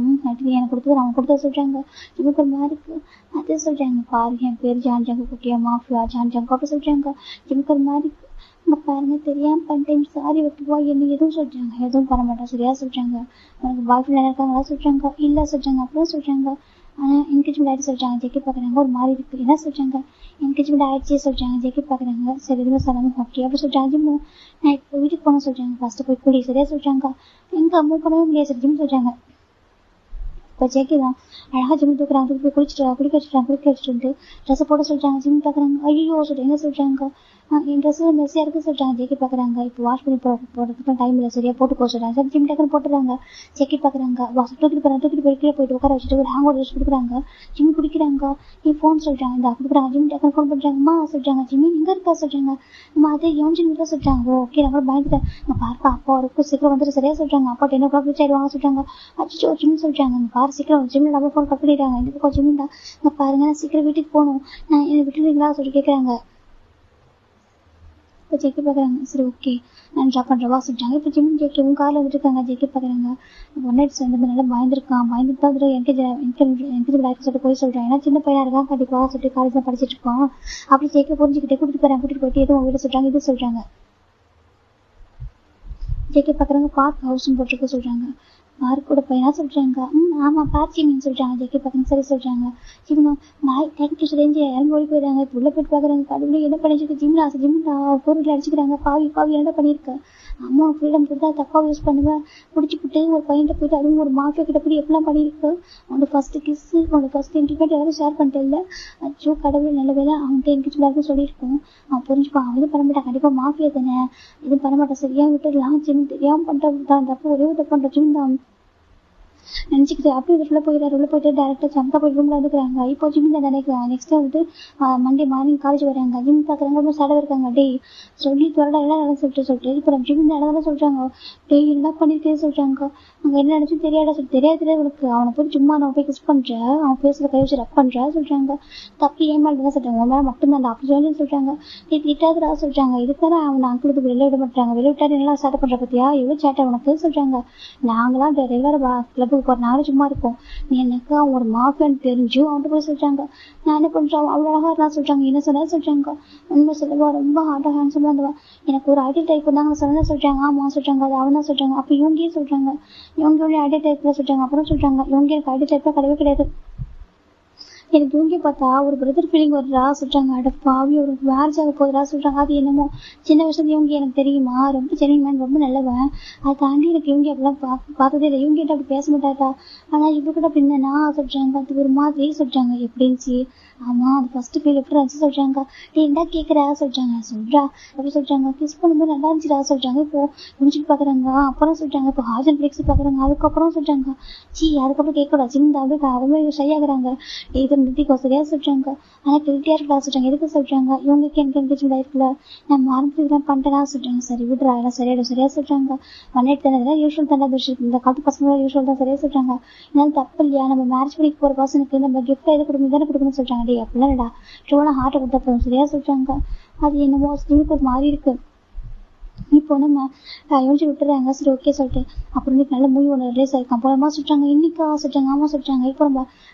எனக்கு கொடுத்தது அவன் கொடுத்தா சொல்லிட்டாங்க. ஜிம்முக்கு ஒரு மாறி இருக்கு. அதே சொல்லிட்டாங்க. பாரு என் பேர் ஜான் ஜங்கு குட்டியா மாஃபியா ஜான் ஜங்கு அப்படி சொல்லிட்டாங்க. ஜிம்முக்கு ஒரு மாறி இருக்கு. அங்கே பாருங்க தெரியாம பண்ணிட்டேன் சாரி விட்டுவா என்ன எதுவும் சொல்லிட்டாங்க. எதுவும் பண்ண மாட்டேன் சரியா சொல்லிட்டாங்க. உனக்கு பாய் ஃப்ரெண்ட் இருக்காங்களா சொல்லிட்டாங்க. இல்லை சொல்லிட்டாங்க. அப்புறம் சொல்லிட்டாங்க. ஆனால் என்கேஜ்மெண்ட் ஆகிட்டு சொல்லிட்டாங்க. ஜெக்கி பார்க்குறாங்க. ஒரு மாதிரி இருக்குது. என்ன சொல்லிட்டாங்க. என்கேஜ்மெண்ட் ஆகிடுச்சு சொல்லிட்டாங்க. ஜெக்கி பார்க்குறாங்க. சரி எதுவுமே சொல்லாமல் ஓகே அப்படி சொல்லிட்டாங்க. ஜிம்மு நான் இப்போ வீட்டுக்கு போகணும் சொல்லிட்டாங்க. ஃபஸ்ட்டு போய் குடி சரியா சொல்லிட்டாங்க. எங்கே மூவ் பண்ணவே முடியாது சார் ஜிம் சொல்லிட்டாங்க. இப்போ ஜெக்கி தான் அழகாக ஜிம் தூக்குறாங்க. தூக்கி போய் குளிக்க வச்சுட்டு ட்ரெஸ்ஸை போட சொல்லிட்டாங்க. ஜிம் பார்க்குறாங்க. ஐயோ சொல்லிட்டு என்ன சொல்லிட்டாங்க. என் ட்ரெஸ் மெஸ்ஸியாக இருக்குது சொல்லிட்டாங்க. ஜெக்கி பார்க்குறாங்க. இப்போ வாஷ் பண்ணி போடுறதுக்கு டைம் இல்லை சரியா போட்டு போக சொல்கிறாங்க. சரி ஜிம் டக்குன்னு போட்டுறாங்க. ஜெக்கி பார்க்குறாங்க. தூக்கிட்டு போய் கீழே போயிட்டு உட்கார வச்சுட்டு ஒரு ஹேங் ஓவர் வச்சு கொடுக்குறாங்க. ஜிம் குடிக்கிறாங்க. நீ ஃபோன் சொல்லிட்டாங்க. இந்த கொடுக்குறாங்க. ஜிம் டக்குன்னு ஃபோன் பண்ணுறாங்கம்மா சொல்லிட்டாங்க. ஜிம்மி எங்கே இருக்கா சொல்லிட்டாங்க. அம்மா அதே யோஞ்சின் வீட்டில் சொல்லிட்டாங்க. ஓகே நான் கூட பயந்துட்டேன். நான் பார்ப்பா அப்பா அவருக்கு சீக்கிரம் வந்துட்டு சரியா சொல்லிட்டாங்க. அப்பா 10 o'clock ரீச் ஆயிடுவாங்க சொல்லிட்டாங்க. அச்சோ ஜிம் சொல்லிட்டாங்க. பாரு சீக்கிரம் ஜிம்மில் நம்ம ஃபோன் கட் பண்ணிடுறாங்க. இந்த பக்கம் ஜிம் தான். நான் பாருங்க நான் சீக்கிரம் வீட்டுக்கு போகணும், நான் என்னை விட்டுறீங்களா சொல்லி கேட்குறாங்க. இப்போ ஜெக்கி பார்க்குறாங்க. சரி ஓகே நான் ட்ராப் பண்ணுறவா சொல்லிட்டாங்க. இப்போ ஜிம் ஜெக்கி உங்கள் காரில் வந்துருக்காங்க. ஜெக்கி பார்க்குறாங்க. ஒன் நைட்ஸ் வந்து நல்லா பயந்துட்டு தான் என்கேஜ் லைஃப் சொல்லிட்டு போய் சொல்கிறேன். ஏன்னா சின்ன பையனாக இருக்கான் கண்டிப்பாக சொல்லிட்டு காலேஜ் தான் படிச்சுட்டு இருக்கோம். அப்படி ஜெக்கி புரிஞ்சுக்கிட்டே கூட்டிகிட்டு போயிட்டு எதுவும் வீடு சொல்கிறாங்க இது சொல்கிறாங்க. ஜெக்கி பார்க்குறாங்க. பார்க் ஹவுஸ்ன்னு போட்டுருக்கு சொல்கிறாங்க. பார்க்கோட பையனா சொல்கிறாங்க. ஆமாம் பார்ச்சிங்கன்னு சொல்கிறாங்க. ஜெக்கி பார்க்குறாங்க. சரி சொல்கிறாங்க. ஜிம்னா பாய் தேங்க்யூ சொல்லி இறங்கி ஓடி போயிடுறாங்க. இப்போ உள்ள போயிட்டு பார்க்குறாங்க. கடவுளே என்ன பண்ணிட்டு ஜிம்னா பொருள் அடிச்சுக்கிறாங்க. பாவி என்ன பண்ணியிருக்க. அம்மா ஃப்ரீடம் கொடுத்தா தப்பாக யூஸ் பண்ணுவேன். பிடிச்சிக்கிட்டு ஒரு பையன்கிட்ட போயிட்டு அதுவும் ஒரு மாஃபியா கிட்ட போய் எப்படிலாம் பண்ணியிருக்கு. உன்னோட ஃபஸ்ட்டு கிஸ்ஸு உன்னோட ஃபஸ்ட்டு இன்டிமேட் எல்லாரும் ஷேர் பண்ணிட்டு இல்லை. அச்சோ கடவுள் நல்ல வேலை அவன்கிட்ட என்கேஜ்மெண்ட் சொல்லியிருக்கோம். அவன் புரிஞ்சுப்பான். அவன் எதுவும் பண்ண மாட்டான். கண்டிப்பாக மாஃபியா தானே எதுவும் பண்ண மாட்டான். சரியாக விட்டுடலாம். ஜிம் தெரியாமல் பண்ணுறது தப்பு ஒரே ஒரு தப்பு பண்ணுற ஜிம் தான் நினச்சிக்கிட்டு அப்படி உள்ள போயிடாரு. உள்ள போயிட்டு டேரக்டாக சமத்தா போய் ரூமில் வந்துக்கிறாங்க. இப்போ ஜிம் தான் நினைக்கிறாங்க. நெக்ஸ்ட் வந்துட்டு மண்டே மார்னிங் காலேஜ் வராங்க. ஜிம் பார்க்குறாங்க. ரொம்ப சடவை இருக்காங்க. டே சொல்லி தொடடா எல்லாம் நல்லா சொல்லிட்டு இப்போ நம்ம ஜிம் நல்லா சொல்கிறாங்க. டே என்ன பண்ணியிருக்கேன்னு சொல்கிறாங்க. அங்கே என்ன நினச்சும் தெரியாதா தெரியாது உனக்கு. அவனை போய் சும்மா நான் போய் கிஸ் பண்ணுறேன், அவன் பேசுகிற கை வச்சு ரப் பண்ணுறேன் சொல்கிறாங்க. தப்பி ஏமாள் தான் சொல்கிறாங்க. உன் மேலே மட்டும்தான் அப்படி சொல்லி சொல்கிறாங்க. நீ திட்டாதரா சொல்கிறாங்க. இதுக்காக அவனை அங்கிளுக்கு வெளில விட மாட்டாங்க. வெளில விட்டாரு நல்லா சேட்டை பண்ணுற பற்றியா எவ்வளோ சேட்டை உனக்கு சொல்கிறாங்க. நாங்களாம் ரெகுலராக கிளப்புக்கு போகிற நாங்களும் சும்மா இருப்போம். நீ எனக்கு அவன் ஒரு மாஃபியான்னு தெரிஞ்சும் அவன்கிட்ட போய் சொல்கிறாங்க. நான் என்ன பண்ணுறான் அவ்வளோ அழகாக இருந்தா சொல்கிறாங்க. என்ன சொன்னா சொல்கிறாங்க. உண்மை சொல்லவா ரொம்ப ஹார்டாக ஹேண்ட்ஸமாக இருந்தவா. எனக்கு ஒரு ஐடி டைப் இருந்தாங்க சொன்னா சொல்கிறாங்க. ஆமாம் சொல்கிறாங்க. அது அவன் தான் சொல்கிறாங்க. அப்போ இவங்கயே சொல்கிறாங்க. இவங்களுடைய ஐடி டைப்பில் சொல்கிறாங்க. அப்புறம் சொல்கிறாங்க இவங்க எனக்கு ஐடி டைப்பில் கிடையவே கிடையாது. எனக்கு இவங்க பார்த்தா ஒரு பிரதர் ஃபீலிங் வருதா சொல்கிறாங்க. அட பாவி ஒரு மேரேஜ் ஆக போகுதா சொல்கிறாங்க. அது என்னமோ சின்ன வயசுல இவங்க எனக்கு தெரியுமா ரொம்ப ஜெனிமேன் ரொம்ப நல்லவன். அதை தாண்டி எனக்கு இவங்க அப்படிலாம் பார்த்ததே இல்லை. இவங்க அப்படி பேச மாட்டாட்டா. ஆனால் இவங்க கூட அப்படி இருந்தேன்னா சொல்கிறாங்க. அது ஒரு மாதிரி சொல்கிறாங்க. எப்படின்ச்சு ஆமாம் அது ஃபஸ்ட்டு ஃபீல் எப்படி இருந்துச்சு சொல்கிறாங்க. நீ என்ன கேட்குறா சொல்கிறாங்க. சொல்கிறா அப்படி சொல்கிறாங்க. கிஸ் பண்ணும்போது நல்லா இருந்துச்சுடா சொல்கிறாங்க. இப்போ முடிச்சுட்டு பார்க்குறாங்க. அப்புறம் சொல்கிறாங்க. இப்போ ஹாஜன் ஃப்ளெக்ஸ் பார்க்குறாங்க. அதுக்கப்புறம் சொல்கிறாங்க. அதுக்கப்புறம் கேட்கக்கூடாது. சின்ன அப்படியே ரொம்ப ஷை ஆகுறாங்க. இது நிறுத்திக்கோ சரியா சொல்கிறாங்க. ஆனால் கில்ட்டியாக இருக்கா சொல்கிறாங்க. எதுக்கு சொல்கிறாங்க. இவங்களுக்கு எனக்கு என்கேஜ்மெண்ட் ஆயிருக்குல்ல நான் மறந்து இதெல்லாம் பண்ணிட்டேனா சொல்கிறாங்க. சரி விடுறா எல்லாம் சரியாயிடும் சரியா சொல்கிறாங்க. பண்ணிட்டு தானே இதெல்லாம் யூஸ்வல் தானே இந்த காலத்து பசங்க யூஸ்வல் தான் சரியா சொல்கிறாங்க. இதனால தப்பு இல்லையா. நம்ம மேரேஜ் பண்ணிக்கு போகிற பசனுக்கு நம்ம கிஃப்ட் எது கொடுக்கணும் தானே கொடுக்கணும்னு சொல்கிறாங்க. டே அப்படின்னாடா ட்ரோனா ஹார்ட்டை கொடுத்தா போதும் சரியா சொல்கிறாங்க. அது என்னமோ ஸ்லீவுக்கு ஒரு மாதிரி இருக்கு. இப்போ நம்ம யோசிச்சு விட்டுறாங்க. சரி ஓகே சொல்லிட்டு அப்புறம் இன்னைக்கு நல்ல மூவி ஒன்று ரிலீஸ் ஆயிருக்கான் போலமா சொல்கிறாங்க. இன்னைக்கா சொல்கிறாங்க. ஆமாம் சொல்கிறாங்க. இப்போ நம்ம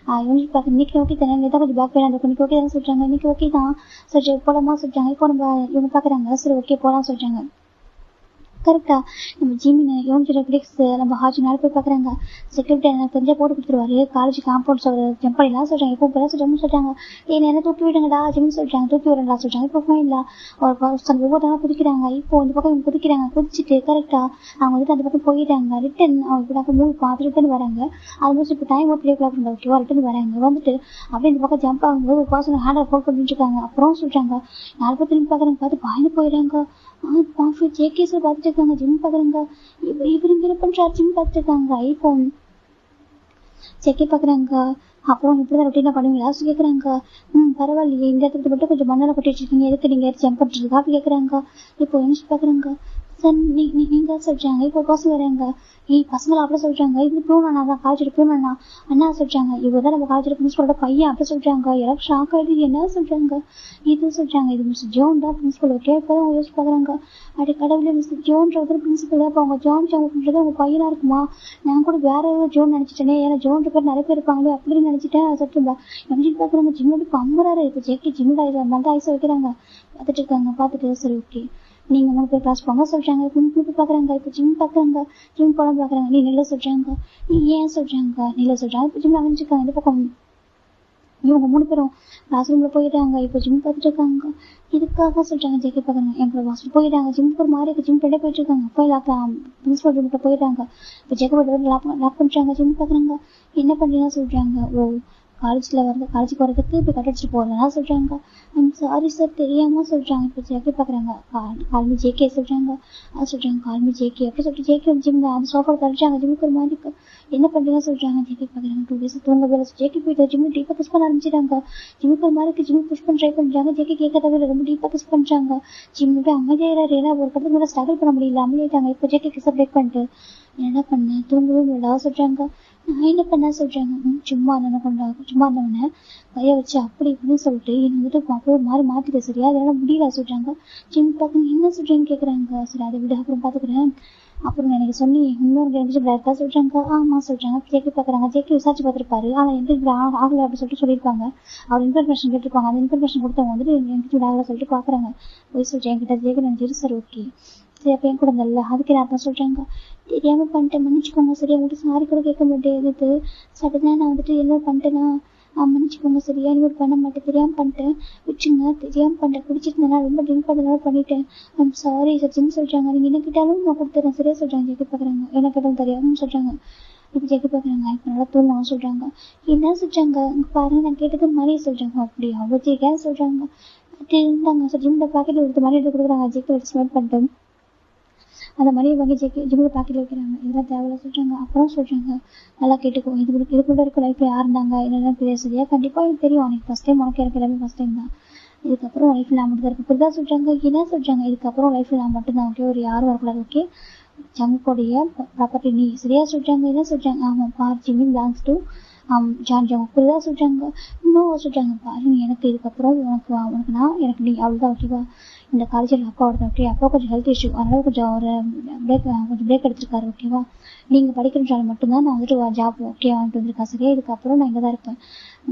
யோசிச்சு பார்க்க இன்னைக்கு ஓகே தானே தான் கொஞ்சம் பேக் பெயினாக இருக்கும். இன்னைக்கு ஓகே தான் சொல்கிறாங்க. இன்னைக்கு ஓகே தான் சொல்லிட்டு போலமா சொல்கிறாங்க. இப்போ நம்ம இவங்க பார்க்குறாங்க. சரி ஓகே போகலாம் சொல்கிறாங்க. கரெக்டா நம்ம ஜிமின் யோகியோட ஃபிளிக்ஸ் நம்ம ஹாஜி நாலு போய் பார்க்குறாங்க. செக்யூரிட்டி எனக்கு தெரிஞ்சால் போட்டு கொடுத்துருவாரு. காலேஜ் காம்பவுண்ட் ஜம்ப் பண்ணிடலாம் சொல்கிறாங்க. இப்போ போலாம் சொல்கிறாங்க. என்ன தூக்கி விடுங்கடா ஜிமின் சொல்கிறாங்க. தூக்கி விடலாம் சொல்கிறாங்க. இப்போ ஃபைனில் ஒரு பர்சன் ஒவ்வொருத்தவங்க குதிக்கிறாங்க. இப்போ இந்த பக்கம் இவங்க குதிக்கிறாங்க. குதிச்சுட்டு கரெக்டாக அவங்க வந்துட்டு அந்த பக்கம் போயிட்டாங்க. ரிட்டன் அவங்க இப்போ மூவி பார்த்து ரிட்டன் வராங்க. ஆல்மோஸ்ட் இப்போ டைம் ஒரு 3 o'clock இருந்தால் ஓகேவா ரிட்டன் வராங்க. வந்துட்டு அப்படியே இந்த பக்கம் ஜம்ப் ஆகும்போது ஒரு பர்சன் ஹேண்டை ஹோல்ட் பண்ணிட்டு இருக்காங்க. அப்புறம் சொல்கிறாங்க 4 பேர் திரும்பி பார்க்குறாங்க. பார்த்து பயந்து போயிடுறாங்க. ஜேகேஸை பார்த்துட்டு இருக்காங்க. ஜிம் பார்க்குறாங்க. இவர் இங்கே என்ன பண்ணுறாரு ஜிம் பார்த்துட்டு இருக்காங்க. ஐஃபோன் செக்கே பார்க்குறாங்க. அப்புறம் இப்படிதான் ரொட்டீனா பண்ணுவீங்களா கேக்குறாங்க. பரவாயில்லையே, இந்த இடத்துக்கு மட்டும் கொஞ்சம் மண்ணெல்லாம் கொட்டி வச்சிருக்கீங்க, எதுக்கு நீங்க ஜம்ப் பண்ணிட்டு அப்படி கேக்குறாங்க. இப்போ என்ன பாக்குறாங்க சார், நீங்க சொல்றாங்க. இப்போ பசங்க வராங்க, பசங்களை அப்படி சொல்றாங்க. இது பூனா தான் காலேஜ் பூனா அண்ணா சொல்றாங்க. இவதான் நம்ம காலேஜ் பிரின்சிபலோட பையன் அப்படி சொல்றாங்க. எனக்கு ஷாக் ஆயிடுது, என்ன சொல்றாங்க. இது சொல்றாங்க, இது மிஸ் ஜோன் தான் பிரின்சிபல். ஓகே, இப்பதான் யோசிச்சு பாக்குறாங்க. அப்படி கடவுளே, மிஸ் ஜோன்றது பிரின்சிபல். அப்ப அவங்க ஜோன் ஜோன்றது உங்க பையனா இருக்குமா? நான் கூட வேற ஏதோ ஜோன் நினைச்சிட்டேனே, ஏன்னா ஜோன் பேர் நிறைய பேர் இருப்பாங்களே அப்படின்னு நினைச்சிட்டேன். சொல்லிட்டு நினைச்சிட்டு பாக்குறாங்க. ஜிம்மோட பம்பராரு இப்ப ஜெக்கி ஜிம்மோட ஆயிரம் ஐசா வைக்கிறாங்க. பார்த்துட்டு இருக்காங்க. பார்த்துட்டு சரி ஓகே, நீங்க 3 பேர் கிளாஸ் போங்க சொல்றாங்க. போய் பாக்குறாங்க. இப்ப ஜிம் பாக்குறாங்க. ஜிம் போல பாக்குறாங்க. நீ நில சொல்றாங்க. நீ ஏன் சொல்றாங்க? நில சொல்றாங்க. இப்ப ஜிம் அமைஞ்சிருக்காங்க. இந்த பக்கம் இவங்க 3 பேரும் கிளாஸ் ரூம்ல போயிட்டாங்க. இப்ப ஜிம் பார்த்துட்டு இருக்காங்க. இதுக்காக சொல்றாங்க ஜெக்கி பாக்குறாங்க. எங்க வாசல் போயிட்டாங்க. ஜிம்க்கு ஒரு மாதிரி ஜிம் ரெண்டே போயிட்டு இருக்காங்க. போய் பிரின்சிபல் ரூம்ல போயிட்டாங்க. இப்ப ஜெக்கி லாக் பண்றாங்க. ஜிம் பாக்குறாங்க. என்ன பண்றீங்கன்னு சொல்றாங்க. ஓ, காலேஜுக்கு வரதுக்கு இப்ப கட்டடிச்சு போறதா சொல்றாங்க. சாரி சார், தெரியாம சொல்றாங்க. இப்ப ஜேகே பாக்குறாங்க. கால்மி ஜேகே சொல்றாங்க. சொல்றாங்க கால்மி ஜேகே அப்படி சொல்லிட்டு ஜேகே ஜிம் அந்த சோஃபா தடுச்சாங்க. ஜிம்முக்கு ஒரு மாதிரி என்ன பண்றீங்க சொல்றாங்க. ஜேகே பாக்குறாங்க. 2 days தூங்க வேலை. ஜேகே போயிட்டு ஜிம் டீப்பா கிஸ் பண்ண ஆரம்பிச்சிட்டாங்க. ஜிம்முக்கு ஒரு மாதிரி ஜிம் புஷ் பண்ண ட்ரை பண்றாங்க. ஜேகே கேட்கறத ரொம்ப டீப்பா கிஸ் பண்றாங்க. ஜிம் போய் அமைதியாயிராரு. ஏன்னா ஒரு படத்துக்கு மேல ஸ்ட்ரகிள் பண்ண முடியல, அமைதியாயிட்டாங்க. இப்ப ஜேகே கிஸ் பிரேக் பண்ணிட்டு என்ன பண்ண தூங்கவே முடியல சொல்றாங்க. நான் என்ன பண்ண சொல்றாங்க. சும்மா இருந்தவன கைய வச்சு அப்படி இப்படின்னு சொல்லிட்டு என்ன வந்துட்டு அப்படியே மாறி மாத்திக்க சரியா, அதனால முடியல சொல்றாங்க. ஜிம் பார்க்க என்ன சொல்றீங்கன்னு கேக்குறாங்க. சரி அதை விட அப்புறம் பாத்துக்கிறேன். அப்புறம் எனக்கு சொன்னி இன்னொரு இருக்கா சொல்றாங்க. ஆமா சொல்றாங்க. ஜேகே பாக்குறாங்க. ஜேகே விசாரிச்சு பார்த்திருப்பாரு. ஆனா எந்த ஆகல அப்படின்னு சொல்லிட்டு சொல்லியிருப்பாங்க. அவர் இன்ஃபர்மேஷன் கேட்டிருப்பாங்க. அந்த இன்ஃபர்மேஷன் கொடுத்தவங்க வந்துட்டு என்கிட்ட ஆகல சொல்லிட்டு பாக்குறாங்க. போய் சொல்றேன் என்கிட்ட ஜேகே நினைச்சிரு. சரி ஓகே, சரி அப்ப என் கூட இல்ல அதுக்கு நான் சொல்றாங்க. தெரியாம பண்ணிட்டேன், மன்னிச்சுக்கோங்க. சரியா உங்களுக்கு சாரி கூட கேட்க முடியாது. சடனா நான் வந்துட்டு என்ன பண்ணிட்டேன்னா மன்னிச்சுக்கோங்க. சரியா இனிமேல் பண்ண மாட்டேன், தெரியாம பண்ணிட்டேன், விட்டுருங்க. தெரியாம பண்ணிட்டேன், குடிச்சிருந்தேன், ரொம்ப ட்ரிங்க் பண்ணதுனால பண்ணிட்டேன். சாரி சச்சின்னு சொல்றாங்க. நீங்க என்ன கேட்டாலும் நான் கொடுத்துறேன். சரியா சொல்றாங்க. ஜெகி பாக்குறாங்க. என்ன கேட்டாலும் தெரியாதுன்னு சொல்றாங்க. இப்ப ஜெகி பாக்குறாங்க. இப்ப நல்லா தூங்கணும் சொல்றாங்க. என்ன சொல்றாங்க. பாருங்க நான் கேட்டது மணி சொல்றாங்க. அப்படி அவ்வளோ ஜெயிக்கான்னு சொல்றாங்க. அது இருந்தாங்க. ஜிம்ல பாக்கெட்ல எடுத்து மணி எடுத்து கொடுக்குறாங்க. ஜெகி வச்சு ஸ்மெல் பண்ணிட்டு அந்த மணியை வாங்கி ஜிம்ல பாக்கெட்ல வைக்கிறாங்க. இதெல்லாம் தேவையில்ல சொல்றாங்க. அப்புறம் சொல்றாங்க, நல்லா கேட்டுக்கோ, இதுக்குள்ள இருக்க லைஃப்ல யார் இருந்தாங்க என்னென்ன தெரியாது சரியா, கண்டிப்பா எனக்கு தெரியும். உனக்கு ஃபர்ஸ்ட் டைம், உனக்கு எனக்கு எல்லாமே ஃபர்ஸ்ட் டைம் தான். இதுக்கப்புறம் லைஃப்ல நான் மட்டும் தான் இருக்கு. இப்படிதான் சொல்றாங்க. என்ன சொல்றாங்க. இதுக்கப்புறம் லைஃப்ல நான் மட்டும் தான். ஓகே, ஒரு யாரும் வரக்கூடாது. ஓகே, ஜங்குடைய ப்ராப்பர்ட்டி நீ. சரியா சொல்றாங்க. என்ன சொல்றாங்க. ஆமா பார், Jimmy belongs to John Jung. இப்படிதான் சொல்றாங்க. இன்னும் சொல்றாங்க. பாரு எனக்கு இதுக்கப்புறம் உனக்கு நான் எனக்கு நீ அவ்வளவுதான். ஓகேவா, இந்த காலேஜில் அப்பாவோட தான். ஓகே, அப்பா கொஞ்சம் ஹெல்த் இஷ்யூ, அதனால கொஞ்சம் ஒரு பிரேக் எடுத்திருக்காரு. ஓகேவா, நீங்க படிக்கிறதுனால மட்டும்தான் நான் வந்துட்டு ஜாப் ஓகே வாங்கிட்டு வந்திருக்கேன். சரியா, இதுக்கப்புறம் நான் இங்கதான் இருப்பேன்.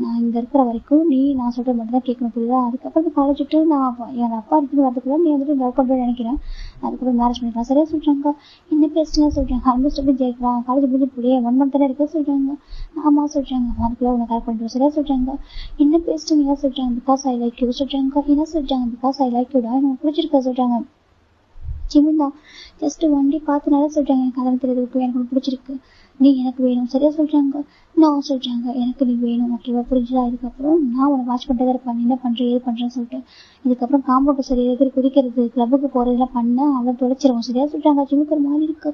நான் இங்க இருக்கிற வரைக்கும் நான் சொல்றது மட்டும் தான் கேட்கணும். புரியுதா? அதுக்கப்புறம் காலேஜ் விட்டு நான் என் அப்பா எடுத்துட்டு வரதுக்குள்ள நீ வந்துட்டு லவ் பண்றேன்னு நினைக்கிறேன். அதுக்கப்புறம் மேரேஜ் பண்ணிக்கலாம். சரியா சொல்றாங்க. என்ன பேசுங்க சொல்றாங்க. ஆல்மோஸ்ட் எப்படி ஜெயிக்கலாம், காலேஜ் முடிஞ்சு புரிய 1 month தானே இருக்க சொல்றாங்க. ஆமா சொல்றாங்க. அதுக்குள்ள உன்னை கரெக்ட் பண்ணிட்டு சரியா சொல்றாங்க. என்ன பேசுறீங்க சொல்றாங்க. பிகாஸ் ஐ லைக் யூ சொல்றாங்க. என்ன சொல்றாங்க. பிகாஸ் ஐ லைக் யூடா, எனக்கு பிடிச்சிருக்க சொல்றாங்க. ஜிமின் தான் ஜஸ்ட் 1 day பார்த்தனால சொல்றாங்க. எனக்கு அதெல்லாம் தெரியாது. எனக்கு பிடிச்சிருக்கு, நீ எனக்கு வேணும். சரியா சொல்றாங்க. நான் சொல்றாங்க. எனக்கு நீ வேணும். ஓகேவா, புரிஞ்சுதா? இதுக்கப்புறம் நான் உன்னை வாட்ச் பண்ணிட்டே இருப்பேன். என்ன பண்றேன் ஏது பண்றேன்னு சொல்லிட்டு. இதுக்கப்புறம் காம்பவுண்ட் சரி குதிக்கிறது, கிளப்புக்கு போறதெல்லாம் பண்ண அவன் தொலைச்சிருவோம். சரியா சொல்றாங்க. ஜிம்முக்கு ஒரு மாதிரி இருக்கு.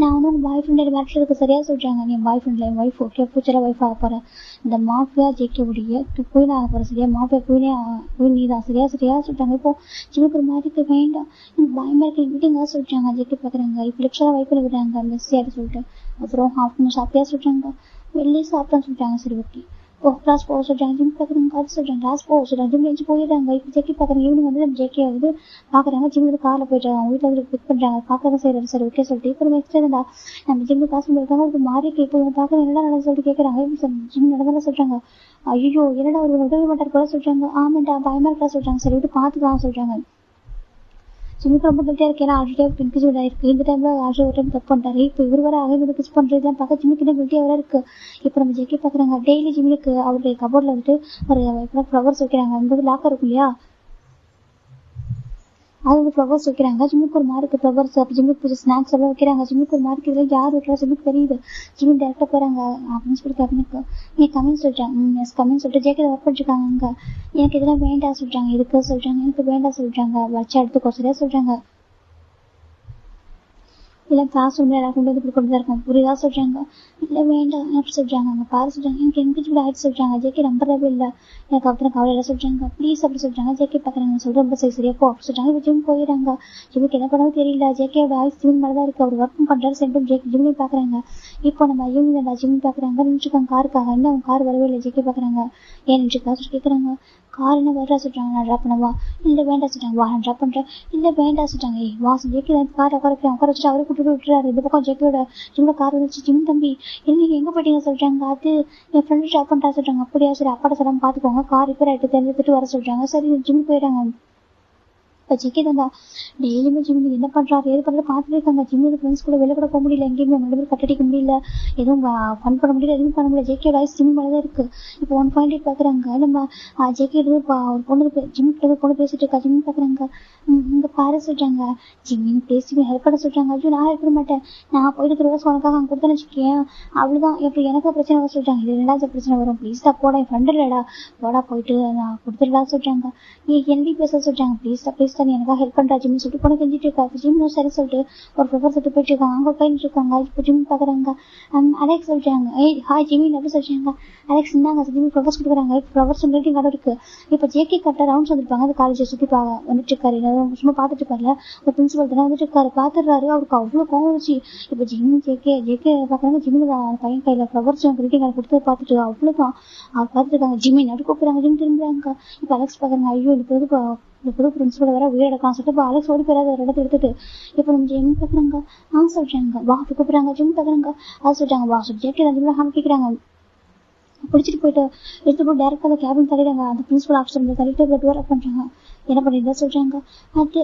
நான் வந்து உங்க பாய் ஃப்ரெண்ட் மிரட்டுறதுக்கு. சரியா சொல்றாங்க. நீ பாய் ஃப்ரெண்ட்ல என் ஒய்ஃப். ஓகே, ஃபியூச்சரா ஒய்ஃப் ஆக போற. இந்த மாஃபியா ஜெயிக்கக்கூடிய குயின் ஆக போற. சரியா, மாஃபியா குயின் நீ தான். சரியா சொல்றாங்க. இப்போ ஜிம்முக்கு ஒரு மாதிரி வேண்டாம், எனக்கு பயமா இருக்கு, விடுங்க சொல்றாங்க. ஜெயிக்க பாக்குறாங்க. இப்போ லெக்சரா வைப் பண்ணி விடுறாங்க மெஸ்ஸியாட்டு சொல்லிட்டு. அப்புறம் ஆஃப்டர்நூன் சாப்பிட்டியா சொல்றாங்க. வெளியே சாப்பிட்டான்னு சொல்றாங்க. சரி ஓகே, கிளாஸ் போக சொல்றாங்க. ஜிம் பாக்குறாங்க. அது சொல்றாங்க. கிளாஸ் போக சொல்றாங்க. ஜிம் எழுந்து போயிடுறாங்க. இப்போ ஜெக்கி பாக்குறாங்க. ஈவினிங் வந்து நம்ம ஜெக்கி வந்து பாக்குறாங்க. ஜிம் வந்து கார்ல போயிட்டாங்க. அவங்க வீட்டுல வந்து பிக் பண்றாங்க. பாக்குறதா செய்யறாரு. சரி ஓகே சொல்லிட்டு இப்போ நெக்ஸ்ட் இருந்தா நம்ம ஜிம் கிளாஸ் பண்ணிருக்காங்க. ஒரு மாதிரி இப்போ பாக்குற என்னடா நடந்து சொல்லிட்டு கேட்கறாங்க. ஜிம் நடந்தாலும் சொல்றாங்க. ஐயோ என்னடா ஒரு உதவி மாட்டார் போல சொல்றாங்க. ஆமாண்டா பயமா இருக்கா சொல்றாங்க. சரி விட்டு பாத்துக்கலாம் சொல்றாங்க. ஜிம்முக்கு ரொம்ப கில்ட்டியா இருக்கு. ஏன்னா ஆல்ரெடி கிஸ் இருக்கு. இந்த டைம்ல ஆல்ரெடி ஒரு டைம் தப்பு பண்ணிட்டாரு. இப்போ இவர் வர அகைன் கிஸ் பண்றதுலாம் பார்க்க ஜிம்முக்கு இன்னும் கில்ட்டியா வேற இருக்கு. இப்போ நம்ம ஜெக்கி பாக்குறாங்க. டெய்லி ஜிம்முக்கு அவருடைய கபோர்ட்ல வந்துட்டு ஒரு ஃப்ளவர்ஸ் வைக்கிறாங்க. அந்த லாக்கர் இருக்கும் இல்லையா, அது வந்து ஃப்ளவர்ஸ் வைக்கிறாங்க. ஜிம்முக்கு ஒரு மார்க்கு ஃப்ளவர்ஸ், அப்போ ஜிம்முக்கு பிடிச்ச ஸ்நாக்ஸ் எல்லாம் வைக்கிறாங்க. ஜிம்முக்கு ஒரு மார்க்கு இதில் யார் வைக்கிறா ஜிம்முக்கு தெரியுது. ஜிம்மி டேரக்டா போறாங்க பிரின்சிபல் கேபினுக்கு. நீ கமின்னு சொல்றாங்க. எஸ் கமின்னு சொல்லிட்டு ஜேகே ஒர்க் பண்ணிருக்காங்க. அங்க எனக்கு இதெல்லாம் வேண்டாம் சொல்றாங்க. இதுக்கு சொல்றாங்க. எனக்கு வேண்டாம் சொல்றாங்க. வச்சா எடுத்துக்கோ சரியா சொல்றாங்க. இல்ல கிளாஸ் ரூம்ல எல்லாரும் கொண்டு வந்து கொண்டுதான் இருக்கும். புரியுதா சொல்றாங்க. இல்லை வேண்டாம் அப்படி சொல்றாங்க. அவங்க பாரு சொல்றாங்க எனக்கு என்கேஜ்மெண்ட் ஆயிடுச்சு சொல்றாங்க. ஜேகே நம்புறவே இல்லை. எனக்கு அப்புறம் கவலையில சொல்றாங்க ப்ளீஸ் அப்படி சொல்றாங்க. ஜேகே பாக்குறாங்க சொல்ற ரொம்ப சரியா போ அப்படி சொல்றாங்க. இப்போ ஜிம் போயிடறாங்க. ஜிம்முக்கு என்ன பண்ணவும் தெரியல. ஜேகேயோட ஆயுஸ் ஜிம் மேலதான் இருக்கு. அவர் ஒர்க்கும் பண்றாரு சென்ட்டும் ஜிம்லையும் பாக்குறாங்க. இப்போ நம்ம ஈவினிங் ஜிம் பாக்குறாங்க நின்றுருக்காங்க காருக்காக. இன்னும் அவங்க கார் வரவே இல்லை. ஜேகே பாக்குறாங்க ஏன் நின்றுருக்கா கேக்குறாங்க. கார் என்ன வர்றா சொல்றாங்க. நான் ட்ராப் பண்ணவா? இல்லை வேண்டாம் சொல்றாங்க. வா நான் ட்ராப் பண்றேன். இல்லை வேண்டாம் சொல்றாங்க. வா ஜேகே கார் உட்கார வச்சுட்டு அவரை கூட்டிட்டு விட்டுறாரு. இந்த பக்கம் ஜேகேயோட ஜிம்ல கார் வந்துச்சு. ஜிம் தம்பி நீங்க எங்க போயிட்டீங்க சொல்றாங்க. அது என் ஃப்ரெண்டு ட்ராப் பண்றா சொல்றாங்க. அப்படியா சரி அப்பாட்ட சொல்லாம பாத்துக்கோங்க. கார் ரிப்பேர் ஆயிட்டு தெரிஞ்சுட்டு வர சொல்றாங்க. சரி ஜிம் போயிடாங்க. இப்போ ஜேகே தாண்டா டெய்லியுமே ஜிம் என்ன பண்றாரு ஏது பண்றது பார்த்துட்டு இருக்காங்க. ஜிம்முக்கு ஃப்ரெண்ட்ஸ் கூட வெளில கூட போக முடியல. எங்கேயுமே ரெண்டு பேரும் கட்டடிக்க முடியல. எதுவும் ஃபன் பண்ண முடியல. எதுவும் பண்ண முடியல. ஜேகே லைஃப் ஜிம் மேலதான் இருக்கு. இப்போ 1.8 பாக்குறாங்க. நம்ம ஜேகே ஒரு பொண்ணு ஜிம் பொண்ணு பேசிட்டு இருக்கா. ஜிம் பாக்குறாங்க. இங்க பாரு சொல்றாங்க. ஜிம்மின்னு பேசி ஹெல்ப் பண்ண சொல்றாங்க. ஐயோ நான் ஹெல்ப் பண்ண மாட்டேன். நான் போயிட்டு 3 வருஷம் உனக்காக அங்கே கொடுத்தேன்னு வச்சுக்கேன் அவ்வளவுதான். எப்படி எனக்கு பிரச்சனை வர சொல்றாங்க. இது 2வது பிரச்சனை வரும். ப்ளீஸ் தான் போட என் ஃப்ரெண்டு இல்லடா போடா போயிட்டு நான் கொடுத்துடா சொல்றாங்க. என்னடி பேச சொல்றாங்க. ப்ளீஸ் தான் எனக்காக ஹெல்ப் பண்றா ஜிம்னு சொல்லிட்டு பொண்ணு செஞ்சுட்டு இருக்கா. ஜிம் சரி சொல்லிட்டு ஒரு ஃப்ளவர் செட்டு போயிட்டு இருக்காங்க. அங்க போயிட்டு இருக்காங்க. இப்போ ஜிம் பாக்குறாங்க. அலெக்ஸ் சொல்றாங்க ஹாய் ஜிமின் அப்படி சொல்றாங்க. அலெக்ஸ் இருந்தாங்க ஜிம்மி ஃப்ளவர்ஸ் கொடுக்குறாங்க. ஃப்ளவர்ஸ் கிரீட்டிங் கார்டு இருக்கு. இப்போ ஜேகே கரெக்டா ரவுண்ட்ஸ் வந்துருப்பாங்க. அது காலேஜை சுத்தி வந்துட்டு இருக்காரு. சும்மா பாத்துட்டு இருப்பாருல ஒரு பிரின்சிபல் தானே வந்துட்டு இருக்காரு. பாத்துடுறாரு. அவருக்கு அவ்வளவு கோவம் வச்சு இப்போ ஜேகே பாக்குறாங்க. ஜிம்மில பையன் கையில ஃப்ளவர்ஸ் கிரீட்டிங் கார்டு கொடுத்து பாத்துட்டு அவ்வளவுதான் அவர் பாத்துட்டு இருக்காங்க. ஜிமின் அப்படி கூப்பிடுறாங்க. ஜிம் திரும்புறாங்க. இப்போ அலெக்ஸ் பாக்குறாங்க. ஐயோ இந்த புது பிரின்சிபல் வேற உயிர் எடுக்கலாம் சொல்லிட்டு இப்போ அலெக்ஸ் ஓடி போயிடாத ஒரு இடத்த எடுத்துட்டு இப்போ நம்ம ஜிம் பாக்குறாங்க. சொல்றாங்க வா அப்படி கூப்பிடுறாங்க. ஜிம் பாக்குறாங்க. சொல்றாங்க வா ஜேகே ஜிம்ல கேட்கிறாங்க. பிடிச்சிட்டு போயிட்டு எடுத்து போய் டேரக்டா அந்த கேபின் தள்ளிடுறாங்க. அந்த பிரின்சிபல் ஆஃபீஸர் தள்ளிட்டு பிளட் வேற பண்றாங்க. என்ன பண்ணிருந்தா சொல்றாங்க.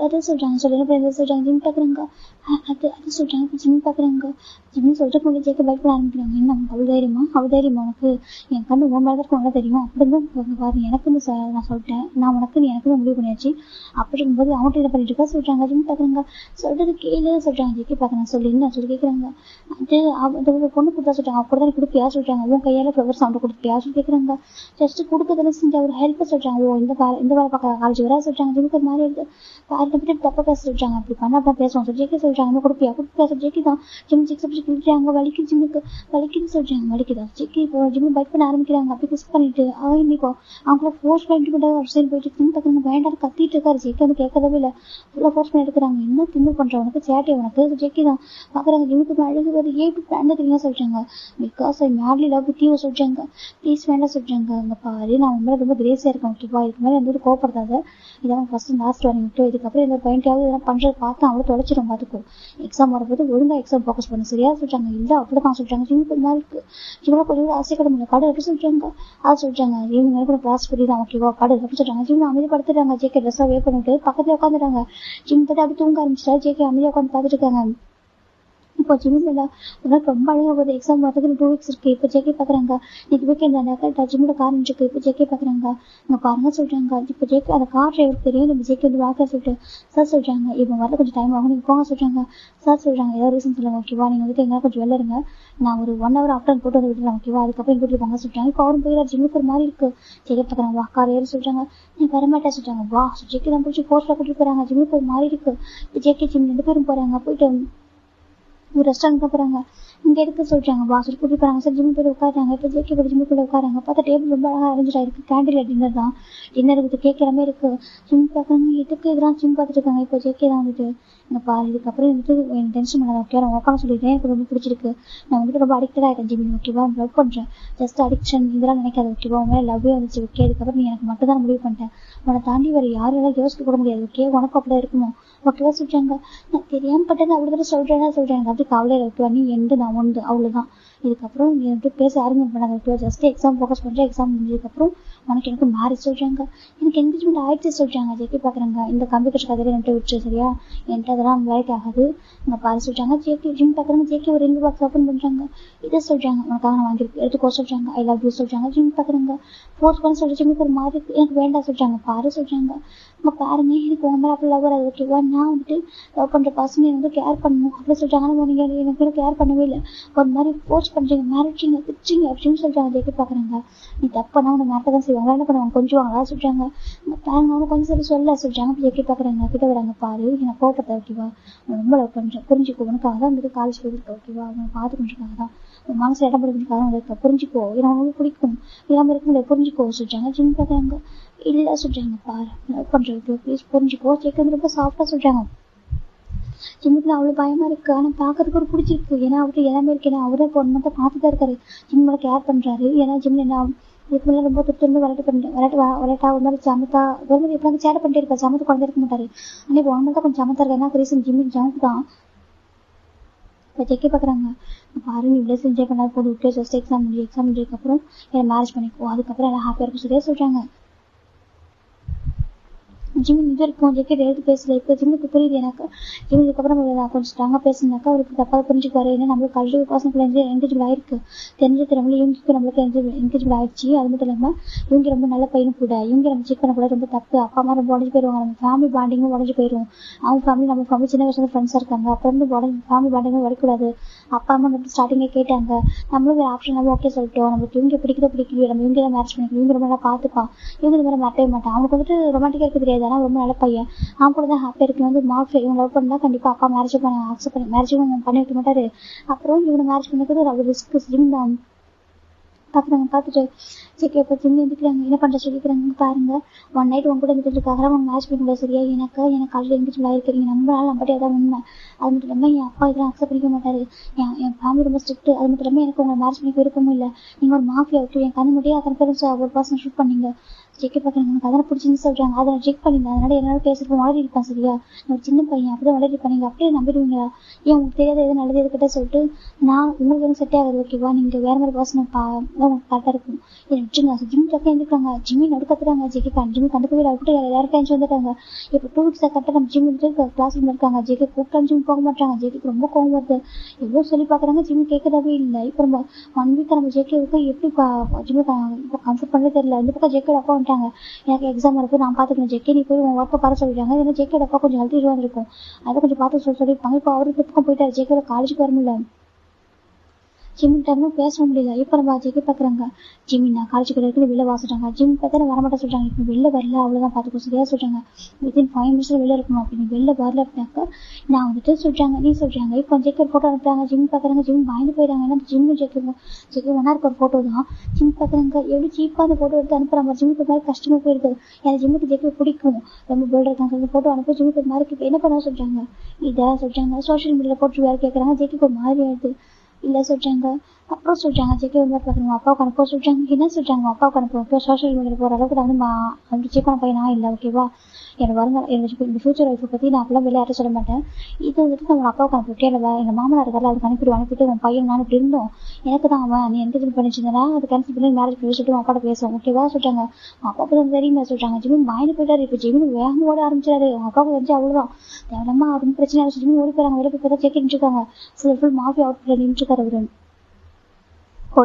அது சொல்றாங்க. சொல்லி என்ன பண்ணிருந்தா சொல்றாங்க. ஜிம் பாக்குறாங்க. அது சொல்றாங்க. ஜிம் பாக்குறாங்க. ஜிம் சொல்றதுக்கு முன்னாடி ஜேகே பைக் பண்ண ஆரம்பிக்கிறாங்க. என்ன அவ்வளவு தைரியமா உனக்கு என் கண்ணு உன் மேலதான் இருக்கும் நல்லா தெரியும் அப்படின்னு பாரு. எனக்குன்னு நான் சொல்லிட்டேன். நான் உனக்கு நீ எனக்கு முடிவு பண்ணியாச்சு. அப்படி இருக்கும்போது அவன்கிட்ட என்ன பண்ணிட்டு இருக்கா சொல்றாங்க. ஜிம் பாக்குறாங்க. சொல்றது கேளு சொல்றாங்க. ஜேகே பாக்குறாங்க. சொல்லி என்ன சொல்லி கேக்குறாங்க. அது பொண்ணு கொடுத்தா சொல்றாங்க. அப்படிதான் கொடுப்பியா சொல்றாங்க. உன் கையால ஃப்ளவர்ஸ் அவன் கொடுப்பியா சொல்லி கேக்குறாங்க. ஜஸ்ட் கொடுக்கறதுல செஞ்ச ஒரு ஹெல்ப் சொல்றாங்க. இந்த வேலை பார்க்க காலேஜ் வர சொல்றாங்க. ஜிமுக்கு ஒரு மாதிரி இருக்கு. பாருங்க பத்தி தப்பா பேச சொல்றாங்க. அப்படி பண்ண அப்படி பேசுவாங்க. ஜேகே சொல்றாங்க கொடுப்பியா கொடுப்பியா ஜேகே தான் ஜிம் சொல்றாங்க. வலிக்கு ஜிம்முக்கு வலிக்குன்னு சொல்றாங்க. வலிக்குதா ஜேகே இப்போ ஜிம் பைக் பண்ண ஆரம்பிக்கிறாங்க. அப்படி கிஸ் பண்ணிட்டு அவன் இன்னைக்கு அவங்கள ஃபோர்ஸ் பண்ணிட்டு ஒரு சைடு போயிட்டு ஜிம் பக்கம் வேண்டாம் கத்திட்டு இருக்காரு. ஜேகே வந்து கேட்கவே இல்லை. ஃபுல்லா ஃபோர்ஸ் பண்ணி எடுக்கிறாங்க. என்ன தின்னு பண்றவனுக்கு சேட்டை உனக்கு ஜேகே தான் பாக்குறாங்க. ஜிமுக்கு அழகு வருது. ஏன் பிளான் தெரியுமா சொல்றாங்க. Because I madly love with you சொல்றாங்க. ப்ளீஸ் வேண்டாம் சொல்றாங்க. அங்க பாரு நான் உண்மையில ரொம்ப கிரேஸியா இருக்கேன். ஓகேவா இதுக்கு மேலே எந்த கோவப்படுத்தாத. இதெல்லாம் ஃபர்ஸ்ட் லாஸ்ட் வார்னிங் விட்டு இதுக்கப்புறம் இந்த பாயிண்டாவது இதெல்லாம் பண்றது பார்த்து அவ்வளவு தொலைச்சிடும். பார்த்துக்கும் எக்ஸாம் வரும்போது ஒழுங்கா எக்ஸாம் ஃபோக்கஸ் பண்ணு சரியா சொல்றாங்க. இல்ல அப்படிதான் சொல்றாங்க. ஜிம்முக்கு ஒரு மாதிரி இருக்கு. ஜிம்ல கொஞ்சம் ஆசை கடை முடியல கடை எப்படி சொல்றாங்க. சொல்றாங்க இவங்க கூட கிளாஸ் புரியுதான் ஓகேவா கடை எப்படி சொல்றாங்க. ஜிம் அமைதி படுத்துறாங்க. ஜேகே ட்ரெஸ்ஸா வே பண்ணிட்டு பக்கத்துல உட்காந்துறாங்க. ஜிம் தட்டி அப்படி தூங்க ஆரம்பிச்சிட்டா. ஜேகே அமைதியா உட்காந்து பார்த்துட்டு இருக்காங்க. இப்போ ஜிம்ல உனக்கு ரொம்ப அழகா போகுது. எக்ஸாம் வரதுக்கு 2 வீக்ஸ் இருக்கு. இப்போ ஜேகே பாக்குறாங்க. இன்னைக்கு வீக்கெண்ட் தானே ஜிம்ல கார் இருக்கு. இப்போ ஜேகே பாக்குறாங்க. இங்க பாருங்க சொல்றாங்க. இப்போ ஜேகே அந்த கார் டிரைவருக்கு தெரியும். நம்ம ஜேகே வந்து வாக்க சொல்லிட்டு சார் சொல்றாங்க. இப்போ வரல கொஞ்சம் டைம் ஆகும். நீங்க போங்க சொல்றாங்க. சார் சொல்றாங்க ஏதாவது ரீசன் சொல்லுங்க ஓகேவா. நீங்க வந்துட்டு எங்க கொஞ்சம் வெளில இருங்க. நான் ஒரு 1 hour ஆஃப்டர் போட்டு வந்து விட்டுறேன் ஓகேவா. அதுக்கப்புறம் கூட்டிட்டு போங்க சொல்றாங்க. இப்போ அவரும் போயிடாரு. ஜிம்முக்கு ஒரு மாதிரி இருக்கு. ஜேகே பாக்குறாங்க. வா கார் ஏறி சொல்றாங்க. நீ வரமாட்டேன் சொல்றாங்க. வா ஜேகே தான் பிடிச்சி ஃபோர்ஸ்ல கூட்டிட்டு போறாங்க. ஜிம்முக்கு ஒரு மாதிரி இருக்கு. இப்போ ஜேகே ஜிம் 2 பேரும் போறாங்க. போயிட்டு ஒரு ரெஸ்டாரண்ட் போறாங்க. இங்க எடுக்க சொல்றாங்க. வாசல் கூட்டி போறாங்க. சார் ஜிம் போய் உட்காராங்க. இப்போ ஜேகே போய் ஜிம் போய் உட்காராங்க. பார்த்தா டேபிள் ரொம்ப அழகா அரேஞ்ச் ஆயிருக்கு. கேண்டில் டின்னர் தான். டின்னருக்கு கேக் எல்லாமே இருக்கு. ஜிம் பாக்குறாங்க. இதுக்கு இதெல்லாம் ஜிம் பார்த்துட்டு இருக்காங்க. இப்போ ஜேகே தான் வந்துட்டு இங்க பாரு இதுக்கப்புறம் வந்துட்டு எனக்கு டென்ஷன் பண்ணாத ஓகே. நான் உட்காந்து சொல்லிட்டேன். எனக்கு ரொம்ப பிடிச்சிருக்கு. நான் வந்துட்டு ரொம்ப அடிக்டட் ஆயிட்டேன் ஜிம் ஓகேவா. லவ் பண்றேன். ஜஸ்ட் அடிக்ஷன் இதெல்லாம் நினைக்காது ஓகேவா. உண்மையில லவ்வே வந்துச்சு ஓகே. அதுக்கப்புறம் நீ எனக்கு மட்டும் தான் முடிவு பண்ணிட்டேன். உன்னை தாண்டி வேற யாரும் யோசிக்க கூட முடியாது ஓகே. உனக்கு அப்படிதான் இருக்குமோ ஓகேவா சொல்றாங்க. நான் தெரியாம பட்டது அவ்வளவு சொல்றேன்னா சொல்றேன். அப்படி கவலையில ஓகேவா. நீ எண்டு நான் ஒன்று அவ்வளவுதான். இதுக்கப்புறம் நீ வந்து பேச ஆர்கியூமெண்ட் பண்ணாத ஓகேவா. ஜஸ்ட் எக்ஸாம் ஃபோக்கஸ் பண்றேன். எக்ஸாம் முடிஞ்சதுக்கப்புறம் உனக்கு எனக்கு மேரேஜ் சொல்றாங்க. எனக்கு என்கேஜ்மெண்ட் ஆயிடுச்சு சொல்றாங்க. ஜேகே பாக்குறாங்க. இந்த கம்ப்யூட்டர் கதையில என்கிட்ட விட்டு சரியா என்கிட்ட அதெல்லாம் வேலைக்கு ஆகாது. இங்க பாரு சொல்றாங்க. ஜேகே ஜிம் பாக்குறாங்க. ஜேகே ஒரு ரிங் பாக்ஸ் ஓப்பன் பண்றாங்க. இதை சொல்றாங்க உனக்காக நான் வாங்கிருக்கு எடுத்துக்கோ சொல்றாங்க. ஐ லவ் யூ சொல்றாங்க. ஜிம் பாக்குறாங்க. ஃபோர்ஸ் பண்ண சொல்ற ஜிம்முக்கு ஒரு மாதிரி எனக்கு வேண்டாம் சொல்றாங்க. பாரு சொல்றாங்க. இங்க பாருங்க எனக்கு உங்க மேல அப்படி லவ் வராது ஓகேவா. நான் வந்துட்டு லவ் பண்ற பசங்க வந்து கேர் பண்ணணும் அப்படி சொல்றாங்க. ஆனா நீங்க எனக்கு கேர் பண்ணவே இல்லை. ஒரு மாதிரி ஃபோர்ஸ் பண்றீங்க மிரட்டிங்க திச்சிங்க அப்படின்னு சொல்றாங்க. ஜேகே பாக்குறாங்க. நீ தப்புனா உனக்கு மிரட்ட தான் செய்வாங்க. என்ன பண்ணுவாங்க கொஞ்சம் வாங்களா சொல்றாங்க. பாருங்க அவனு கொஞ்சம் சரி சொல்ல சொல்றாங்க. ஜேகே பாக்குறாங்க. கிட்ட வராங்க. பாரு எனக்கு கோபத்தை ஓகேவா. ரொம்ப லவ் பண்றேன் புரிஞ்சுக்கோ. உனக்காக தான் வந்துட்டு காலேஜ் போயிருக்க ஓகேவா. அவனை பார்த்து கொஞ்சம் தான் மனசுல இடம் பிடிக்காத புரிஞ்சுக்கோ, ஏன்னா உங்களுக்கு பிடிக்கும் இல்லாம இருக்க புரிஞ்சுக்கோ சொல்றாங்க. ஜிம் பாக்குறாங்க. இல்ல சொல்றாங்க, பாரு லவ் பண்றது ப்ளீஸ் புரிஞ்சுக்கோ. ஜேக்கப் ரொம்ப சாஃப்டா சொல்றாங்க. ஜிம்முக்கு அவ்வளவு பயமா இருக்கு, ஆனா பாக்குறதுக்கு ஒரு பிடிச்சிருக்கு. ஏன்னா அவரு எல்லாமே இருக்கு, ஏன்னா அவரு பொண்ணு மட்டும் பார்த்துதான் இருக்காரு, ஜிம்மோட கேர் பண்றாரு. ஏன்னா ஜிம் என்ன இதுக்கு முன்னாடி ரொம்ப துட்டு விளையாட்டா ஒரு மாதிரி சமத்தா ஒரு மாதிரி எப்படியாவது சேட்டை பண்ணிட்டே இருப்பாரு, சமத்து குழந்தை இருக்க மாட்டாரு. ஆனா இப்போ ஒன் மந்த் கொஞ்சம் சமத்தா இருக்காரு. ஏன்னா ரீசன் ஜிம்முக்கு ஜம்ப் தான். இப்போ செக்கி பாக்குறாங்க. பாரு நீ இவ்வளவு என்ஜாய் பண்ணாது போதும், ஜஸ்ட் எக்ஸாம் முடிஞ்சதுக்கு அப்புறம் என்ன மேரேஜ் பண்ணிக்கோ, அதுக்கப்புறம் எல்லாம் ஹாப்பியா இருக்கும் சரியா சொல்றாங்க. ஜிம்மி இது இருக்கும் ஜெக்கெட் எடுத்து பேசல. இப்போ ஜிம்முக்கு புரியுது எனக்கு. ஜிம்முக்கு அப்புறம் கொஞ்சம் ஸ்ட்ராங்கா பேசுனாக்கா அவருக்கு தப்பாக புரிஞ்சுக்குவாரு. ஏன்னா நம்மளுக்கு கல்வி பர்சனுக்குள்ள என்கேஜ்மெண்ட் ஆயிருக்கு, தெரிஞ்ச திறமையில இவங்களுக்கு நம்மளுக்கு என்கேஜ்மெண்ட் ஆயிடுச்சு. அது மட்டும் இல்லாம இவங்க ரொம்ப நல்ல பையனும் கூட, இவங்க நம்ம செக் பண்ணக்கூட ரொம்ப தப்பு. அப்பா அம்மா ரொம்ப உடஞ்சு போயிடுவாங்க, நம்ம ஃபேமிலி பாண்டிங்கும் உடஞ்சு போயிடும். அவங்க ஃபேமிலி நம்ம ஃபேமிலி சின்ன வயசுல ஃப்ரெண்ட்ஸா இருக்காங்க, அப்ப இருந்து ஃபேமிலி பாண்டிங்கும் உடைக்கூடாது. அப்பா அம்மா நம்ம ஸ்டார்டிங்கே கேட்டாங்க, நம்மளும் ஒரு ஆப்ஷன் நம்ம ஓகே சொல்லிட்டோம். நம்மளுக்கு இவங்க பிடிக்கலையோ நம்ம இவங்க தான் மேரேஜ் பண்ணிக்கணும், இவங்க ரொம்ப நல்லா பார்த்துப்பான், இவங்க இந்த மாதிரி மாட்டவே மாட்டான். அவனுக்கு வந்துட்டு ரொமான்டிக்கா இருக்க தெரியாது, ஆனா ரொம்ப நல்ல பையன், அவன் கூட தான் ஹாப்பியா இருக்கு. வந்து மார்க் இவங்க லவ் பண்ணா கண்டிப்பா அப்பா மேரேஜ் மேரேஜும் பண்ணி வைக்க மாட்டாரு. அப்புறம் இவனை மேரேஜ் பண்ணிக்கிறது ஒரு ரிஸ்க். ஜிம் தான் பாக்குறாங்க. பார்த்துட்டு செக் எப்போ ஜிம் எந்திக்கிறாங்க. என்ன பண்ற சொல்லிக்கிறாங்க. பாருங்க ஒன் நைட் உங்க கூட இருந்துட்டு அவன் மேட்ச் பண்ண முடியாது சரியா. எனக்கு காலையில் எந்திரிச்சு இருக்கிறீங்க, நம்மளால நம்பட்டி அதான் உண்மை. அது மட்டும் இல்லாம என் அப்பா இதெல்லாம் அக்செப்ட் பண்ணிக்க மாட்டாரு, என் ஃபேமிலி ரொம்ப ஸ்ட்ரிக்ட். அது மட்டும் இல்லாம எனக்கு உங்களை மேரேஜ் பண்ணிக்க விருப்பமும் இல்லை. நீங்க ஒரு மாஃபியா விட்டு என் கண்ணு முடியாது அத்தனை பேரும் ஒரு பர்சன் ஷூட் பண்ணீங்க. செக் பாக்குறாங்க. எனக்கு அதெல்லாம் பிடிச்சின்னு சொல்றாங்க. அதை நான் செக் பண்ணிருந்தேன், அதனால என்னால பேசுறதுக்கு வளரி இருப்பான் சரியா. ஒரு சின்ன பையன் அப்படிதான் வளரி இருப்பான், நீங்க அப்படியே நம்பிடுவீங்களா? ஏன் உங்களுக்கு தெரியாத எது நல்லது எது கிட்ட சொல்லிட்டு நான் உங்களுக்கு எதுவும் செட் ஆகுது ஓகேவா, நீங்க வேற மாதிரி பர்சன் உங்களுக்கு கரெக்டா இருக்கும். ஜிம் டக்கா எழுந்துருக்காங்க. ஜிம்மி நடுக்கத்துறாங்க. ஜெகி ஜிம்மி கண்டுக்கவே விட்டு எல்லாரும் கேஞ்சு வந்துட்டாங்க. இப்போ 2 weeks கரெக்டா நம்ம ஜிம் கிளாஸ் இருக்காங்க. ஜெகி கூப்பிட்டாலும் ஜிம் போக மாட்டாங்க. ஜெகிக்கு ரொம்ப கோவம் வருது. எவ்வளவு சொல்லி பாக்குறாங்க, ஜிம் கேட்கறதாவே இல்லை. இப்போ நம்ம 1 week நம்ம ஜெகிக்கு எப்படி ஜிம்மி இப்போ கம்ஃபர்ட் பண்ணவே தெரியல. இந்த பக்கம் ஜெக்கோட அப்பா வந்துட்டாங்க. எனக்கு எக்ஸாம் இருக்கு, நான் பாத்துக்கணும் ஜெக்கி, நீ போய் உன் ஒர்க்கை பாரு சொல்லிட்டாங்க. ஏன்னா ஜெக்கோட அப்பா கொஞ்சம் ஹெல்த் இஷ்யூவா இருக்கும், அதை கொஞ்சம் பார்த்து சொல்லியிருப்பாங்க. இப்போ அவரு பக்கம் போயிட்டாரு, ஜெக்கோட காலேஜுக்கு வர முடியல, ஜிம்மிட்ட பேச முடியல. இப்ப நம்ம ஜெகி பாக்குறாங்க. ஜிம்மி நான் காலேஜுக்கு இருக்கு வெளில வாசிட்டாங்க. ஜிம் பார்த்தா வரமாட்டேன் சொல்றாங்க. இப்ப வெளில வரல அவ்வளவுதான் பாத்துக்கோ சரியா சொல்றாங்க. வித்தின் 5 minutes வெளில இருக்கணும். அப்படி வெளில வரல அப்படின்னாக்க நான் வந்துட்டு சொல்றாங்க நீ சொல்றாங்க. இப்போ ஜெகி ஒரு போட்டோ அனுப்புறாங்க. ஜிம் பாக்குறாங்க. ஜிம் பயந்து போயிடாங்க. ஏன்னா ஜிம் ஜெகி ஒன்னா இருக்க ஒரு போட்டோ தான். ஜிம் பாக்குறாங்க. எவ்வளவு சீப்பா அந்த போட்டோ எடுத்து அனுப்புறாங்க. ஜிம்முக்கு மாதிரி கஷ்டமா போயிருக்கு. ஏன்னா ஜிம்முக்கு ஜெகி பிடிக்கும், ரொம்ப போல்டா இருக்காங்க. போட்டோ அனுப்பி ஜிம்முக்கு ஒரு மாதிரி என்ன பண்ண சொல்றாங்க. இதை சொல்றாங்க சோசியல் மீடியால போட்டு வேற கேட்கறாங்க. ஜெகிக்கு ஒரு மாதிரி ஆயிடுது. இல்ல சொல்றாங்க. அப்புறம் சொல்றாங்க ஜெகி ஒரு மாதிரி பாக்கணும் அப்பாவுக்கு அனுப்ப சொல்றாங்க. என்ன சொல்றாங்க அப்பாவுக்கு அனுப்புவோம் சோசியல் மீடியா போற அளவுக்கு நான் வந்து அப்படி செக் பண்ண பையனா இல்லை ஓகேவா. எனக்கு வருங்க இந்த ஃபியூச்சர் லைஃப்பை பத்தி நான் அப்பெல்லாம் வெளியாட்ட சொல்ல மாட்டேன். இது வந்துட்டு நம்ம அப்பாவுக்கு அனுப்பிவிட்டு இல்லை எங்க மாமனா இருக்காரு அதுக்கு அனுப்பிட்டு உன் பையன் நான் இப்படி இருந்தோம், எனக்கு தான் அவன் நீ என்கேஜ் பண்ணிச்சிருந்தா அது கேன்சல் பண்ணி மேரேஜ் பண்ணி சொல்லிட்டு அப்பாட்ட பேசுவோம் ஓகேவா சொல்றாங்க. அப்பாவுக்கு தான் தெரியுமா சொல்றாங்க. ஜிம்மி பயந்து போயிட்டாரு. இப்போ ஜிம்மி வேகம் ஓட ஆரம்பிச்சாரு. அப்பாவுக்கு தெரிஞ்சு அவ்வளவுதான் தேவலமா ரொம்ப பிரச்சனை ஜிம்மி ஓடி போறாங்க. வெளியே போய் செக் நின்றுருக்காங்க. ஃபுல் மாஃபி அவுட் நின்றுருக்காரு அவரு.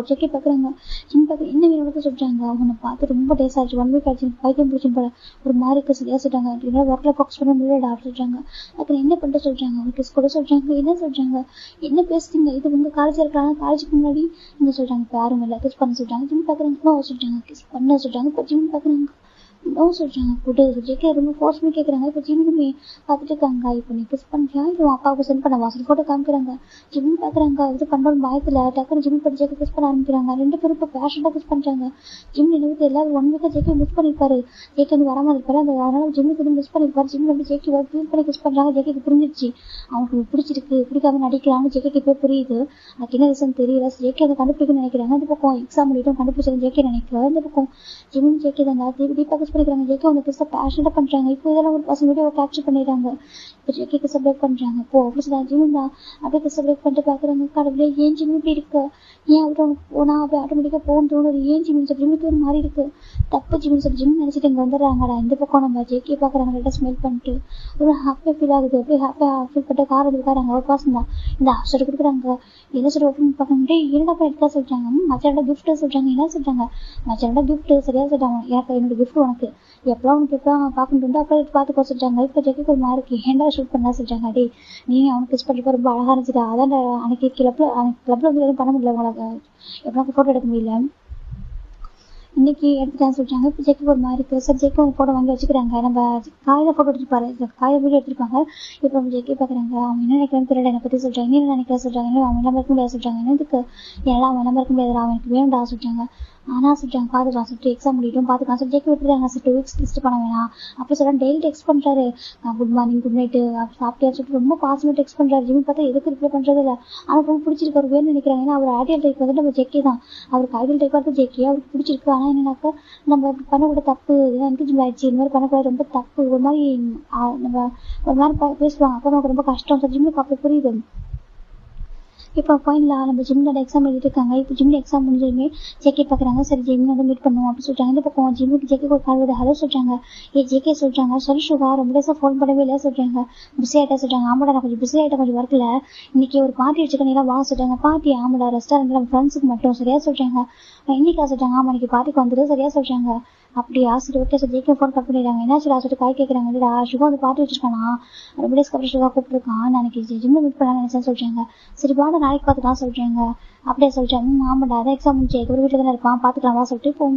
ஜெக்கி பாக்குறாங்க. ஜிம் பாக்க என்ன வேணும் சொல்றாங்க. அவனை பார்த்து ரொம்ப டேஸ் ஆச்சு. 1 week ஆச்சு. பைத்தியம் பிடிச்சின்னு போல ஒரு மாதிரி இருக்கு சரியா சொல்றாங்க. ஒர்க்ல ஃபோக்கஸ் பண்ண முடியல சொல்றாங்க. அதுக்கு என்ன பண்ணிட்டு சொல்றாங்க. அவங்க கிஸ் கூட சொல்றாங்க. என்ன சொல்றாங்க என்ன பேசுறீங்க, இது உங்க காலேஜ் இருக்காங்க, காலேஜுக்கு முன்னாடி நீங்க சொல்றாங்க. இப்போ யாரும் இல்லை கிஸ் பண்ண சொல்றாங்க. ஜிம் பாக்குறாங்க சொல்றாங்க கிஸ் பண்ண சொல்றாங்க. இப்போ ஜிம் பாக்குறாங்க நோ சொல்றாங்க. குடு ஜெக்கி ரொம்ப ஃபோர்ஸ் பண்ணி கேட்கறாங்க. இப்போ ஜிம்முமே பார்த்துட்டு இருக்காங்க. இப்போ நீ கிஸ் பண்றியா இல்லை அப்பாவுக்கு சென்ட் பண்ண வாசல் போட்டு காமிக்கிறாங்க. ஜிம் பாக்குறாங்க. இது பண்ற பயத்துல டக்குனு ஜிம் பண்ணி ஜெக்கி கிஸ் பண்ண ஆரம்பிக்கிறாங்க. 2 பேரும் இப்போ பேஷண்டா கிஸ் பண்றாங்க. ஜிம் நினைவு எல்லாரும் 1 week ஜெக்கி மிஸ் பண்ணிருப்பாரு. ஜெக்கி வந்து வராம இருப்பாரு. அதனால ஜிம்முக்கு வந்து மிஸ் பண்ணிருப்பாரு. ஜிம் வந்து ஜெக்கி ஃபீல் பண்ணி கிஸ் பண்றாங்க. ஜெக்கிக்கு புரிஞ்சிருச்சு அவனுக்கு பிடிச்சிருக்கு, பிடிக்காம நடிக்கிறான்னு ஜெக்கிக்கு போய் புரியுது. அதுக்கு என்ன ரீசன் தெரியல. ஜெக்கி அதை கண்டுபிடிக்கணும்னு நினைக்கிறாங்க. இந்த பக்கம் எக்ஸாம் முடியும் கண்டுபிடிச்சது ஜெக்கி நினைக்கிறேன். இந்த பக்கம் ஜிம் ஜெக்கி தாங்க தீபா கிஸ் பண்ணிக்கிறாங்க. ஜெக்கி அவங்க கிஸ் பேஷண்டா பண்றாங்க. இப்போ இதெல்லாம் ஒரு பர்சன் வீடியோ கேப்சர் பண்ணிடுறாங்க. இப்போ ஜெக்கி கிஸ் பிரேக் பண்றாங்க. இப்போ அப்படி ஜிம் தான் அப்படியே கிஸ் பிரேக் பண்ணிட்டு பாக்குறாங்க. கடவுளே ஏன் ஜிம் இப்படி இருக்கு, ஏன் அவரு அவனுக்கு போனா அப்படியே ஆட்டோமேட்டிக்கா போகணும்னு தோணுது. ஏன் ஜிம் ஜிம்முக்கு ஒரு மாதிரி இருக்கு, தப்பு ஜிம் ஜிம் நினைச்சிட்டு இங்க வந்துடுறாங்கடா. இந்த பக்கம் நம்ம ஜெக்கி பாக்குறாங்க. லைட்டா ஸ்மெல் பண்ணிட்டு ஒரு ஹாப்பியா ஃபீல் ஆகுது. அப்படியே ஹாப்பியா ஃபீல் பண்ணிட்டு கார் எடுத்துக்காராங்க. ஒரு பர்சன் தான் இந்த ஆஃபீஸர் கொடுக்குறாங்க. என்ன சொல்ற ஓப்பன் பாக்க என்னடா இருக்கா சொல்றாங்க. மச்சானோட கிஃப்ட் சொல்றாங்க. என்ன சொல்றாங்க மச்சானோட கிஃப்ட் சரியா சொல்றாங்க. எனக்கு என்னோட கிஃப்ட் உனக்கு எப்பலாம் உனக்கு எப்பலாம் பார்க்கணும் அப்படியே பார்த்துக்கோ சொல்றாங்க. இப்போ ஜெக்கிக்கு ஒரு மாதிரி ஹேண்டா ஷூட் பண்ணா சொல்றாங்க. அடே நீ அவனுக்கு கிஸ் பண்ணிப்போ ரொம்ப அழகா இருந்துச்சுடா. அதான் அன்னைக்கு கிளப்ல வந்து எதுவும் பண்ண முடியல, உங்களுக்கு எப்பலாம் போட்டோ எடுக்க முடியல. இன்னைக்கு எடுத்துட்டான்னு சொல்லிட்டாங்க. இப்போ ஜேக்கு ஒரு மாதிரி இருக்கு. சரி ஜேக்கு அவங்க போட்டோ வாங்கி வச்சுக்கிறாங்க. நம்ம காலையில போட்டோ எடுத்துருப்பாரு, காலையில வீடியோ எடுத்திருப்பாங்க. இப்போ நம்ம ஜேக்கே பாக்குறாங்க. அவங்க என்ன நினைக்கிறான்னு தெரியல, என்னை பத்தி சொல்றாங்க. என்ன நினைக்கிறா சொல்றாங்க, அவன் எல்லாம் இருக்க முடியாது சொல்றாங்க. என்னதுக்கு எல்லாம் அவன் எல்லாம் இருக்க முடியாது, அவனுக்கு வேணும்டா சொல்றாங்க. ஆனா சொல்றாங்க பாத்துக்கலாம் சொல்லிட்டு எக்ஸாம் முடியும் பாத்துக்கலாம் சொல்லி ஜேக்கி விட்டுறாங்க. சார் 2 weeks டெஸ்ட் பண்ண வேணாம் அப்படி சொல்ல டெய்லி டெக்ஸ்ட் பண்றாரு. குட் மார்னிங் குட் நைட்டு சாப்பிட்டியா சொல்லிட்டு ரொம்ப பாசமா டெக்ஸ்ட் பண்றாரு. ஜிம்மி பார்த்தா எதுக்கு ரிப்ளை பண்றது இல்ல. ஆனா ரொம்ப பிடிச்சிருக்கு, அவர் வேணும்னு நினைக்கிறாங்க. ஏன்னா அவர் ஐடியல் டைப் வந்து நம்ம ஜெக்கி தான், அவருக்கு ஐடியல் டைப்பா இருக்கு ஜெக்கி, அவருக்கு பிடிச்சிருக்கு. ஆனா என்னன்னாக்கா நம்ம பண்ணக்கூட தப்பு, என்கேஜ்மெண்ட் ஆயிடுச்சு, இந்த மாதிரி பண்ணக்கூடாது, ரொம்ப தப்பு, ஒரு மாதிரி நம்ம ஒரு மாதிரி பேசுவாங்க. அப்போ நமக்கு ரொம்ப கஷ்டம். ஜிம்முக்கு அப்படி புரியுது. இப்போ ஃபைனலா நம்ம ஜிம்ல எக்ஸாம் எழுதிட்டு இருக்காங்க. இப்போ ஜிம்ல எக்ஸாம் முடிஞ்சதுமே ஜேகே பாக்குறாங்க. சரி ஜிம் வந்து மீட் பண்ணுவோம் அப்படின்னு சொல்றாங்க. இந்த பக்கம் ஜிம்முக்கு ஜேகே ஒரு கால் வருது. ஹலோ சொல்றாங்க. ஜேகே சொல்றாங்க. சரி சுகா ரொம்ப டேஸா ஃபோன் பண்ணவே இல்லை சொல்றாங்க. பிஸி ஆயிட்டா சொல்றாங்க. ஆமாடா நான் கொஞ்சம் பிஸி ஆயிட்டேன், கொஞ்சம் ஒர்க்ல. இன்னைக்கு ஒரு பார்ட்டி வச்சுக்கணும் வா சொல்றாங்க. பார்ட்டி ஆமாடா ரெஸ்டாரண்ட்ல நம்ம ஃப்ரெண்ட்ஸுக்கு மட்டும் சரியா சொல்றாங்க. இன்னைக்கா சொல்றாங்க. ஆமா இன்னைக்கு பார்ட்டிக்கு வந்துட்டு சரியா சொல்றாங்க. அப்படியா சரி okay sir. JK phone cut பண்ணிடுறாங்க. என்ன சொல்லிட்டு காய் கேட்கறாங்க. இல்லடா சுகா வந்து பார்ட்டி வச்சிருக்கானா, ரொம்ப டேஸ்க்கு அப்புறம் சுகா கூப்பிட்டுருக்கான், நான் அன்னைக்கு ஜிம்ல மீட் பண்ணலாம்னு நினைச்சேன்னு சொல்றாங்க. சரி வாடா நாளைக்கு பார்த்துக்கலாம் சொல்றாங்க. அப்படியே சொல்றாங்க. ஆமாடா அதான் எக்ஸாம் முடிச்சு ஒரு வீட்டுல தானே இருப்பான், பாத்துக்கலாமா சொல்லிட்டு இப்போ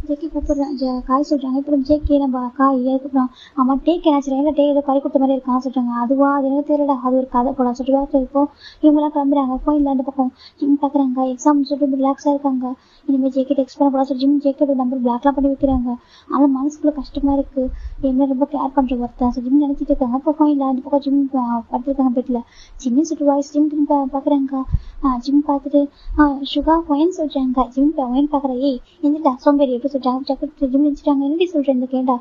ஜேகே கூப்பிடுறேன். காய் சொல்றாங்க. இப்போ ஜேகே நம்ம காய் அதுக்கப்புறம் ஆமா டேக் என்னாச்சு இல்லை டே ஏதோ கறி கொடுத்த மாதிரி இருக்கான்னு சொல்றாங்க. அதுவா அது எனக்கு தெரியல, அது ஒரு கதை போலாம் சொல்லிட்டு இப்போ இவங்க எல்லாம் கிளம்புறாங்க. போயிடல அந்த பக்கம் ஜிம் பாக்குறாங்க. எக்ஸாம் சொல்லிட்டு ரிலாக்ஸா இருக்காங்க. இனிமேல் ஜேகே டெக்ஸ்ட் பண்ண கூட சொல்லி ஜிம் ஜேகே நம்பர் பிளாக்லாம் பண்ணி வைக்கிறாங்க. ஆனா மனசுக்குள்ள கஷ்டமா இருக்கு, என்ன ரொம்ப கேர் பண்ற ஒருத்தன் ஜிம் நினைச்சிட்டு இருக்காங்க. இப்போ போயிடல அந்த பக்கம் ஜிம் படுத்திருக்காங்க பெட்ல. ஜிம்னு சொல்லிட்டு வாய்ஸ் ஜிம் திரும்பி பாக்குறாங்க. ஜிம் பார்த்துட்டு சுகா ஒயன் சொல்றாங்க. ஜிம் ஒயன் பாக்குற ஏய் எந்த சோம்பேறி எப்படி சொல்றாங்க. சக்கர ஜிம் நினைச்சிட்டாங்க. என்னடி சொல்றேன் இந்த கேண்டா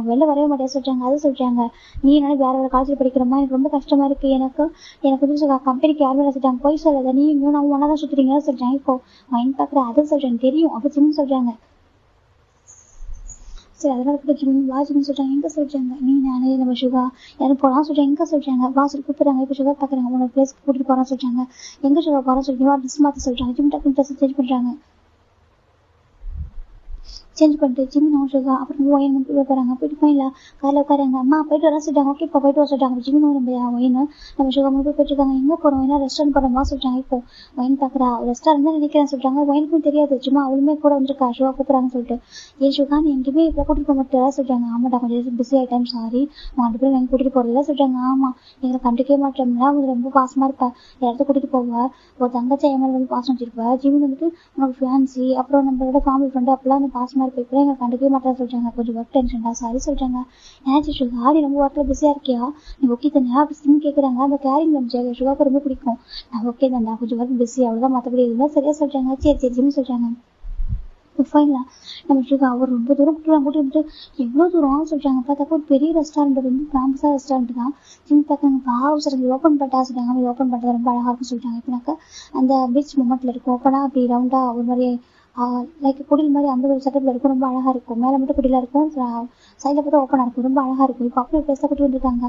வெளில வரவே மாட்டேன் சொல்றாங்க. அது சொல்றாங்க நீ என்ன வேற ஒரு காலேஜில் படிக்கிறமா, எனக்கு ரொம்ப கஷ்டமா இருக்கு, எனக்கு வந்து கம்பெனிக்கு யாருமே சொல்லிட்டாங்க போய் சொல்லாத, நீ இன்னும் நம்ம ஒன்னா தான் சுத்துறீங்கன்னு சொல்றாங்க. இப்போ ஒயன் பாக்குற அதை சொல்றேன் தெரியும் அப்ப ஜிம் சொல்றாங்க. சரி அதெல்லாம் கூட ஜிம் வா ஜிம் சொல்றாங்க. எங்க சொல்றாங்க நீ நானே நம்ம சுகா யாரும் போலாம் சொல்றாங்க. எங்க சொல்றாங்க வா சொல்லி கூப்பிடுறாங்க. இப்போ சுகா பாக்குறாங்க. உன்னோட பிளேஸ்க்கு கூட்டிட்டு போறான்னு சொல்றாங்க. எங்க சுகா போறான்னு சொல்றீங்க ட்ரெஸ் மாத்த சொல்றாங்க. ஜிம் டக்குனு ட்ரெஸ் சேஞ்ச் பண்றாங்க. சேஞ்ச் பண்ணிட்டு ஜிம் நான் சுகா அப்புறம் ஒயின் போறாங்க. போயிட்டு போயிடலாம் காலையில் உட்காருங்க. அம்மா போயிட்டு வர சொல்றாங்க. ஓகே இப்போ போயிட்டு வர சொல்றாங்க. ஜிம் நம்ம ஒயின் நம்ம சுகா போய் போயிட்டு இருக்காங்க. எங்க போறோம் என்ன ரெஸ்டாரண்ட் போறோமா சொல்றாங்க. இப்போ ஒயின் பாக்குறா ரெஸ்டாரண்ட் தான் நினைக்கிறேன் சொல்றாங்க. ஒயினுக்கும் தெரியாது, சும்மா அவளுமே கூட வந்துருக்கா சுகா கூப்பிடுறாங்கன்னு சொல்லிட்டு. ஏன் சுகா நீ எங்கேயுமே இப்போ கூட்டிட்டு போக மாட்டேன் சொல்றாங்க. ஆமாடா கொஞ்சம் பிஸி ஆயிட்டேன் சாரி, உங்க 2 பேரும் எங்க கூட்டிட்டு போறதில்ல சொல்றாங்க. ஆமா எங்களை கண்டுக்கவே மாட்டோம்னா அவங்க ரொம்ப பாசமா இருப்பா, எல்லாத்தையும் கூட்டிட்டு போவா, ஒரு தங்கச்சி என் மேல வந்து பாசம் வச்சிருப்பா. ஜிம் வந்துட்டு உனக்கு ஃபேன்சி அப்புறம் நம்மளோட ஃபேமிலி ஃப்ரெண்டு அப்பெல்லாம் வந்து பாசமா இருப்பா, இப்போ எங்களை கண்டுக்கவே மாட்டேன்னு சொல்றாங்க. கொஞ்சம் ஒர்க் டென்ஷன்டா சாரி சொல்றாங்க. ஏன் சுகா நீ ரொம்ப ஒர்க்ல பிஸியா இருக்கியா, நீ ஓகே தானே அப்படி சிம் கேக்குறாங்க. அந்த கேரிங் நம்ம சுகாக்கு ரொம்ப பிடிக்கும். நான் ஓகே தான்டா கொஞ்சம் ஒர்க் பிஸி அவ்வளவுதான், மற்றபடி எதுவும் சரியா சொல்றாங்க. சரி சரி ஜிம் சொல்றாங்க. ஃபைனலாக நம்ம சுகா அவர் ரொம்ப தூரம் கூட்டிட்டு எவ்வளோ தூரம் சொல்றாங்க. பார்த்தாக்கா ஒரு பெரிய ரெஸ்டாரண்ட், ரொம்ப ஃபேமஸான ரெஸ்டாரண்ட் தான். ஜிம் பார்த்தாங்க பாவம் சொல்றாங்க. ஓப்பன் பண்ணிட்டா சொல்றாங்க. ஓப்பன் பண்ணுறது ரொம்ப அழகா இருக்கும் சொல்றாங்க. இப்போனாக்கா அந்த பீச் மூமெண்ட்ல இருக்கும். ஓப்பனா அப்படி ரவுண்டா ஒரு மாதிரி லைக் குடில் மாதிரி அந்த ஒரு செட்டப்ல இருக்கும். ரொம்ப அழகா இருக்கும். மேல மட்டும் குடிலா இருக்கும், சைட்ல பார்த்தா ஓப்பனா இருக்கும். ரொம்ப அழகா இருக்கும். இப்போ அப்படியே பேச கூட்டி வந்துருக்காங்க.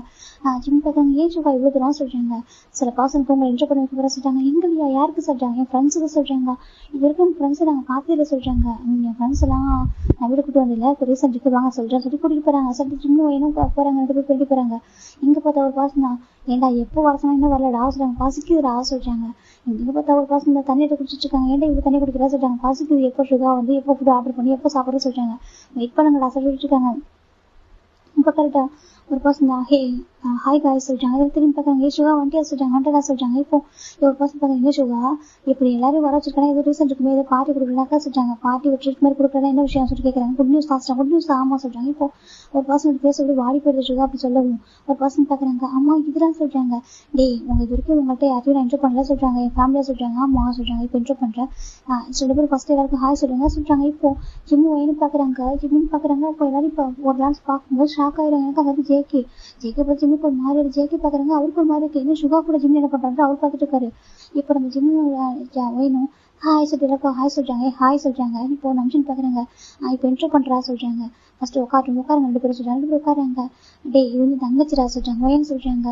ஜிம் பார்த்தாங்க. ஏன் சுகா இவ்வளவு தூரம் சொல்றாங்க. சில பர்சனுக்கு உங்களை என்ஜாய் பண்ணி வைக்க சொல்றாங்க. எங்களையா யாருக்கு சொல்றாங்க, என் ஃப்ரெண்ட்ஸுக்கு சொல்றாங்க. இது வரைக்கும் ஃப்ரெண்ட்ஸை நாங்கள் பார்த்ததில்ல சொல்றாங்க. என் ஃப்ரெண்ட்ஸ் எல்லாம் நான் வீடு கூட்டு வந்தில்ல, இப்போ ரீசெண்ட்டுக்கு வாங்க சொல்றேன் சொல்லி கூட்டிட்டு போறாங்க. சரி ஜிம் வேணும் போறாங்க. 2 பேர் கூட்டிட்டு போறாங்க. எங்க பார்த்தா ஒரு பாசம் தான். ஏன்டா எப்போ வரசனா இன்னும் வரலடா சொல்றாங்க. பசிக்குதுடா சொல்றாங்க. எங்க பார்த்தா ஒரு பாசம் தான். தண்ணி குடிச்சிட்டு இருக்காங்க. ஏன்டா இவ்வளவு தண்ணி குடிக்கிறா சொல்றாங்க. பசிக்குது, எப்போ சுகா வந்து எப்போ ஃபுட் ஆர்டர் பண்ணி எப்போ சாப்பிட சொல்றாங்க. வெயிட் பண்ணுங்கடா சொல்லிட்டு இருக்காங்க. இப்போ கரெக்டா ஒரு பர்சன் தான் ஹாய் காய் சொல்றாங்க. திரும்பி பார்க்குறாங்க. சுகா வண்டியா சொல்றாங்க. வண்டா சொல்றாங்க. இப்போ ஒரு பர்சன் பார்க்குறாங்க. சுகா இப்படி எல்லாரும் வர வச்சிருக்காங்க, ஏதோ ரீசன் இருக்குமே, ஏதோ பார்ட்டி கொடுக்குறாக்கா சொல்றாங்க. பார்ட்டி ஒரு ட்ரீட் மாதிரி கொடுக்குறதா என்ன விஷயம் சொல்லி கேட்கறாங்க. Good news cost good news ஆமா சொல்றாங்க. இப்போ ஒரு பர்சன் பேச சொல்லி வாடி போயிடுது சுகா அப்படி சொல்லவும் ஒரு பர்சன் பார்க்குறாங்க. அம்மா இதெல்லாம் சொல்றாங்க. டேய் உங்க இது வரைக்கும் உங்கள்கிட்ட யாரையும் நான் இன்ட்ரோ பண்ணல சொல்றாங்க. என் ஃபேமிலியா சொல்றாங்க. ஆமா சொல்றாங்க. இப்போ இன்ட்ரோ பண்றேன். சில பேர் ஃபர்ஸ்ட் எல்லாருக்கும் ஹாய் சொல்லுங்க சொல்றாங்க. இப்போ ஜிம்மு வயனு பார்க்குறாங்க. ஜிம்முன்னு பார்க்குறாங்க. இப்போ எல்லாரும் இப்போ ஒரு டான்ஸ் பார்க்கும்போது ஷாக் ஆயிடுறாங்க. எனக்கு அதாவது ஜேகே பத்தி ஜிம்முக்கு ஒரு மாதிரி ஜேகே பாக்குறாங்க. அவருக்கு ஒரு மாதிரி இருக்கு. இன்னும் சுகா கூட ஜிம் என்ன பண்றாரு அவர் பார்த்துட்டு இருக்காரு. இப்போ நம்ம ஜிம் வேணும் ஹாய் சொல்லிட்டு ஹாய் சொல்றாங்க. ஹாய் சொல்றாங்க. இப்போ நம்ஷன் பாக்குறாங்க. இப்போ இன்ட்ரோ பண்றா சொல்றாங்க. ஃபர்ஸ்ட் உட்காருங்க 2 பேரும் சொல்றாங்க. 2 பேரும் உட்காருங்க. டே இது வந்து தங்கச்சிரா சொல்றாங்க. ஒயன் சொல்றாங்க.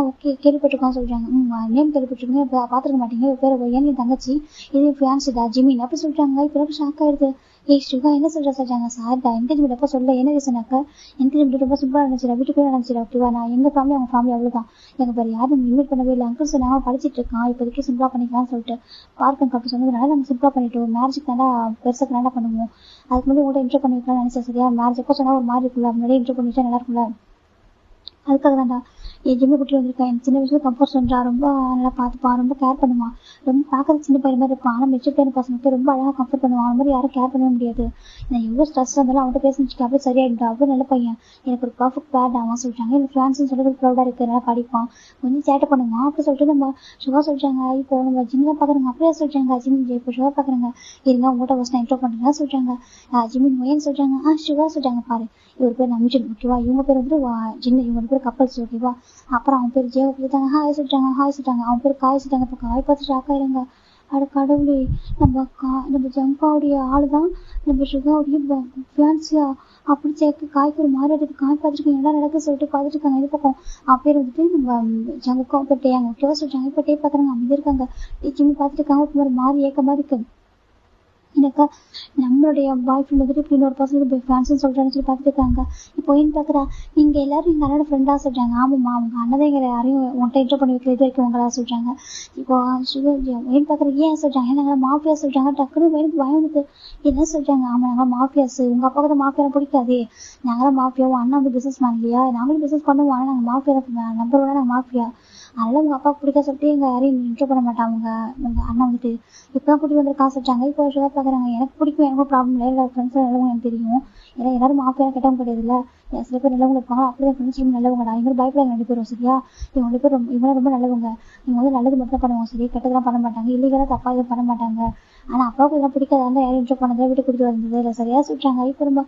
ஓகே கேள்விப்பட்டிருக்கோம் சொல்றாங்க. நேம் கேள்விப்பட்டிருக்கீங்க, பாத்துருக்க மாட்டீங்க, பேர் ஒயன் என் தங்கச்சி, இது ஃபியான்சிடா ஜிமின் அப்படி சொல்றாங்க. இப்போ ஷாக் ஆயிடுது. ஏய் சுகா என்ன சொல்றாங்க. சார்டா என்கேஜ்மெண்ட் அப்போ சொல்ல என்ன ரீசனாக்கா என்கேஜ்மெண்ட் ரொம்ப சிம்பிளா நடந்துச்சு, வீட்டுக்குள்ளே நடந்துச்சு. ஓகேவா நான் எங்க ஃபேமிலி அவங்க ஃபேமிலி அவ்வளவுதான், எங்க பேர் யாரும் இன்வைட் பண்ணவே இல்லை. அங்கிள் சொன்னாங்க படிச்சிட்டு இருக்கான், இப்போ இப்போதைக்கு சிம்பிளா பண்ணிக்கலாம்னு சொல்லிட்டு பார்க்க அப்படி சொன்னதுனால நம்ம சிம்பிளா பண்ணிட்டோம். மேரேஜுக்கு தானே பெருசா கிராண்டா பண்ணுவோம். அதுக்கு முன்னாடி உங்கள்கிட்ட இன்ட்ரோ பண்ணி வைக்கலாம்னு நினைச்சேன். சரியா மேரேஜ் எப்போ சொன்னா ஒரு மாதிரி இருக்குல்ல, முன்னாடியே இன்ட்ரோ பண்ணி வச்சா நல்லா இருக்கும்ல. அதுக்காக தான்டா என் ஜிம்மு குட்டி வந்திருக்கேன். எனக்கு சின்ன வயசுல கம்ஃபர்ட் சொல்றா, ரொம்ப நல்லா பார்த்துப்பான், ரொம்ப கேர் பண்ணுவான். ரொம்ப பார்க்கறது சின்ன பையன் மாதிரி இருப்பான். ஆனால் மெச்சூரிட்டியான பசங்களுக்கு ரொம்ப அழகாக கம்ஃபர்ட் பண்ணுவான். அந்த மாதிரி யாரும் கேர் பண்ணவே முடியாது. நான் எவ்வளோ ஸ்ட்ரெஸ் இருந்தாலும் அவன்கிட்ட பேசிட்டு அப்படியே சரியாயிட்டா. அவ்வளோ நல்ல பையன். எனக்கு ஒரு பர்ஃபெக்ட் பேட் அவன் சொல்லிட்டாங்க. எனக்கு ஃப்ரான்ஸ்னு சொல்லிட்டு ப்ரௌடாக இருக்கு, நல்லா படிப்பான், கொஞ்சம் சேட்டை பண்ணுவான். அப்படி சொல்லிட்டு நம்ம சுகா சொல்லிட்டாங்க. இப்போ நம்ம ஜிம்மில் பார்க்குறாங்க. அப்படியே சொல்லிட்டாங்க ஜிம் இப்போ சுகா பார்க்குறாங்க. இருங்க உங்கள்கிட்ட ஃபஸ்ட் நான் இன்ட்ரோ பண்ணுறேன் சொல்லிட்டாங்க. ஜிம்மின் மொயன்னு சொல்லிட்டாங்க. சுகா சொல்லிட்டாங்க. பாரு இவர் பேர் நம்பிச்சன், ஓகேவா? இவங்க பேர் வந்து ஜின்னு, இவங்க பேர் கப்பல்ஸ், ஓகேவா? அப்புறம் அவன் பேர் ஜெய சொல்லிட்டாங்க. ஹாய் சொல்லிட்டாங்க. அவன் பேர் காய் சொல்லிட்டாங்க. இப்போ காய் பார்த்து ஷாக் ஆயிடுங்க. அட கடவுளே, நம்ம ஜங்காவுடைய ஆளு தான் நம்ம சுகாவுடைய ஃபியான்சியா. அப்படி சேர்க்க காய்க்கு ஒரு மாதிரி எடுத்து காய் பார்த்துருக்கேன், என்ன நடக்குது சொல்லிட்டு பார்த்துட்டு இருக்காங்க. இது பக்கம் அவன் பேர் வந்துட்டு நம்ம ஜங்குக்கும் இப்போ டேயாங்க, ஓகேவா சொல்லிட்டாங்க. இப்போ டே பார்க்குறாங்க. அமைதி இருக்காங்க. டீச்சிங் பார்த்துட்டு இருக்காங்க. ஒரு மாதிரி ஏக்க மாதிரி இருக்கு. எனக்கு நம்மளுடைய பாய் ஃப்ரெண்ட் வந்துட்டு இப்படி இன்னொரு பர்சனுக்கு ஃபேன்ஸ்ன்னு சொல்கிறான்னு சொல்லி பார்த்துட்டு இருக்காங்க. இப்போ ஏன்னு பார்க்குறா, நீங்கள் எல்லாரும் எங்கள் அண்ணோட ஃப்ரெண்டாக சொல்கிறாங்க. ஆமாம்மா, அவங்க அண்ணதை எங்களை யாரையும் உன்ட்ட இன்ட்ரோ பண்ணி வைக்கிறது வரைக்கும் உங்களா சொல்கிறாங்க. இப்போ ஏன்னு பார்க்குற ஏன் சொல்கிறாங்க, நாங்கள் மாஃபியா சொல்கிறாங்க. டக்குனு எனக்கு பயம் வந்துட்டு என்ன சொல்கிறாங்க. ஆமாம் நாங்கள் மாஃபியாஸ். உங்கள் அப்பாவுக்கு தான் மாஃபியா பிடிக்காது. நாங்களாம் மாஃபியாவும், அண்ணா வந்து பிஸ்னஸ் மேன் இல்லையா, நாங்களும் பிஸ்னஸ் பண்ணுவோம். ஆனால் நாங்கள் மாஃபியா தான், நம்பர் ஒன்னா நாங்கள் மாஃபியா. அதனால உங்கள் அப்பாவுக்கு பிடிக்க சொல்லிட்டு எங்கள் யாரையும் இன்ட்ரோ பண்ண மாட்டாங்க. உங்கள் அண்ணன் வந்துட்டு இப்போதான் கூட்டிட்டு வந்திருக்கா சொல்லிட்டாங்க. இப்போ சுகா பார்க்குறாங்க. எனக்கு பிடிக்கும், எனக்கும் ப்ராப்ளம் இல்லை. எல்லா ஃப்ரெண்ட்ஸும் நல்லவங்க எனக்கு தெரியும். ஏன்னா எல்லாரும் மாஃபியா கெட்டவங்க கிடையாது இல்லை. சில பேர் நல்லவங்க இருப்பாங்க. அப்படிதான் ஃப்ரெண்ட்ஸ் நல்லவங்கடா. இவங்க பயப்படாங்க 2 பேரும், சரியா? இவங்க 2 பேர் இவங்க ரொம்ப நல்லவங்க. இவங்க வந்து நல்லது மட்டும் தான் பண்ணுவாங்க, சரி? கெட்டதெல்லாம் பண்ண மாட்டாங்க. இல்லீகலாக தப்பா எதுவும் பண்ண மாட்டாங்க. ஆனால் அப்பாவுக்கு இதெல்லாம் பிடிக்காத யாரும் இன்ட்ரோ பண்ணதை விட்டு கொடுத்து வந்தது இல்லை, சரியா சொல்லிட்டாங்க. இப்போ ரொம்ப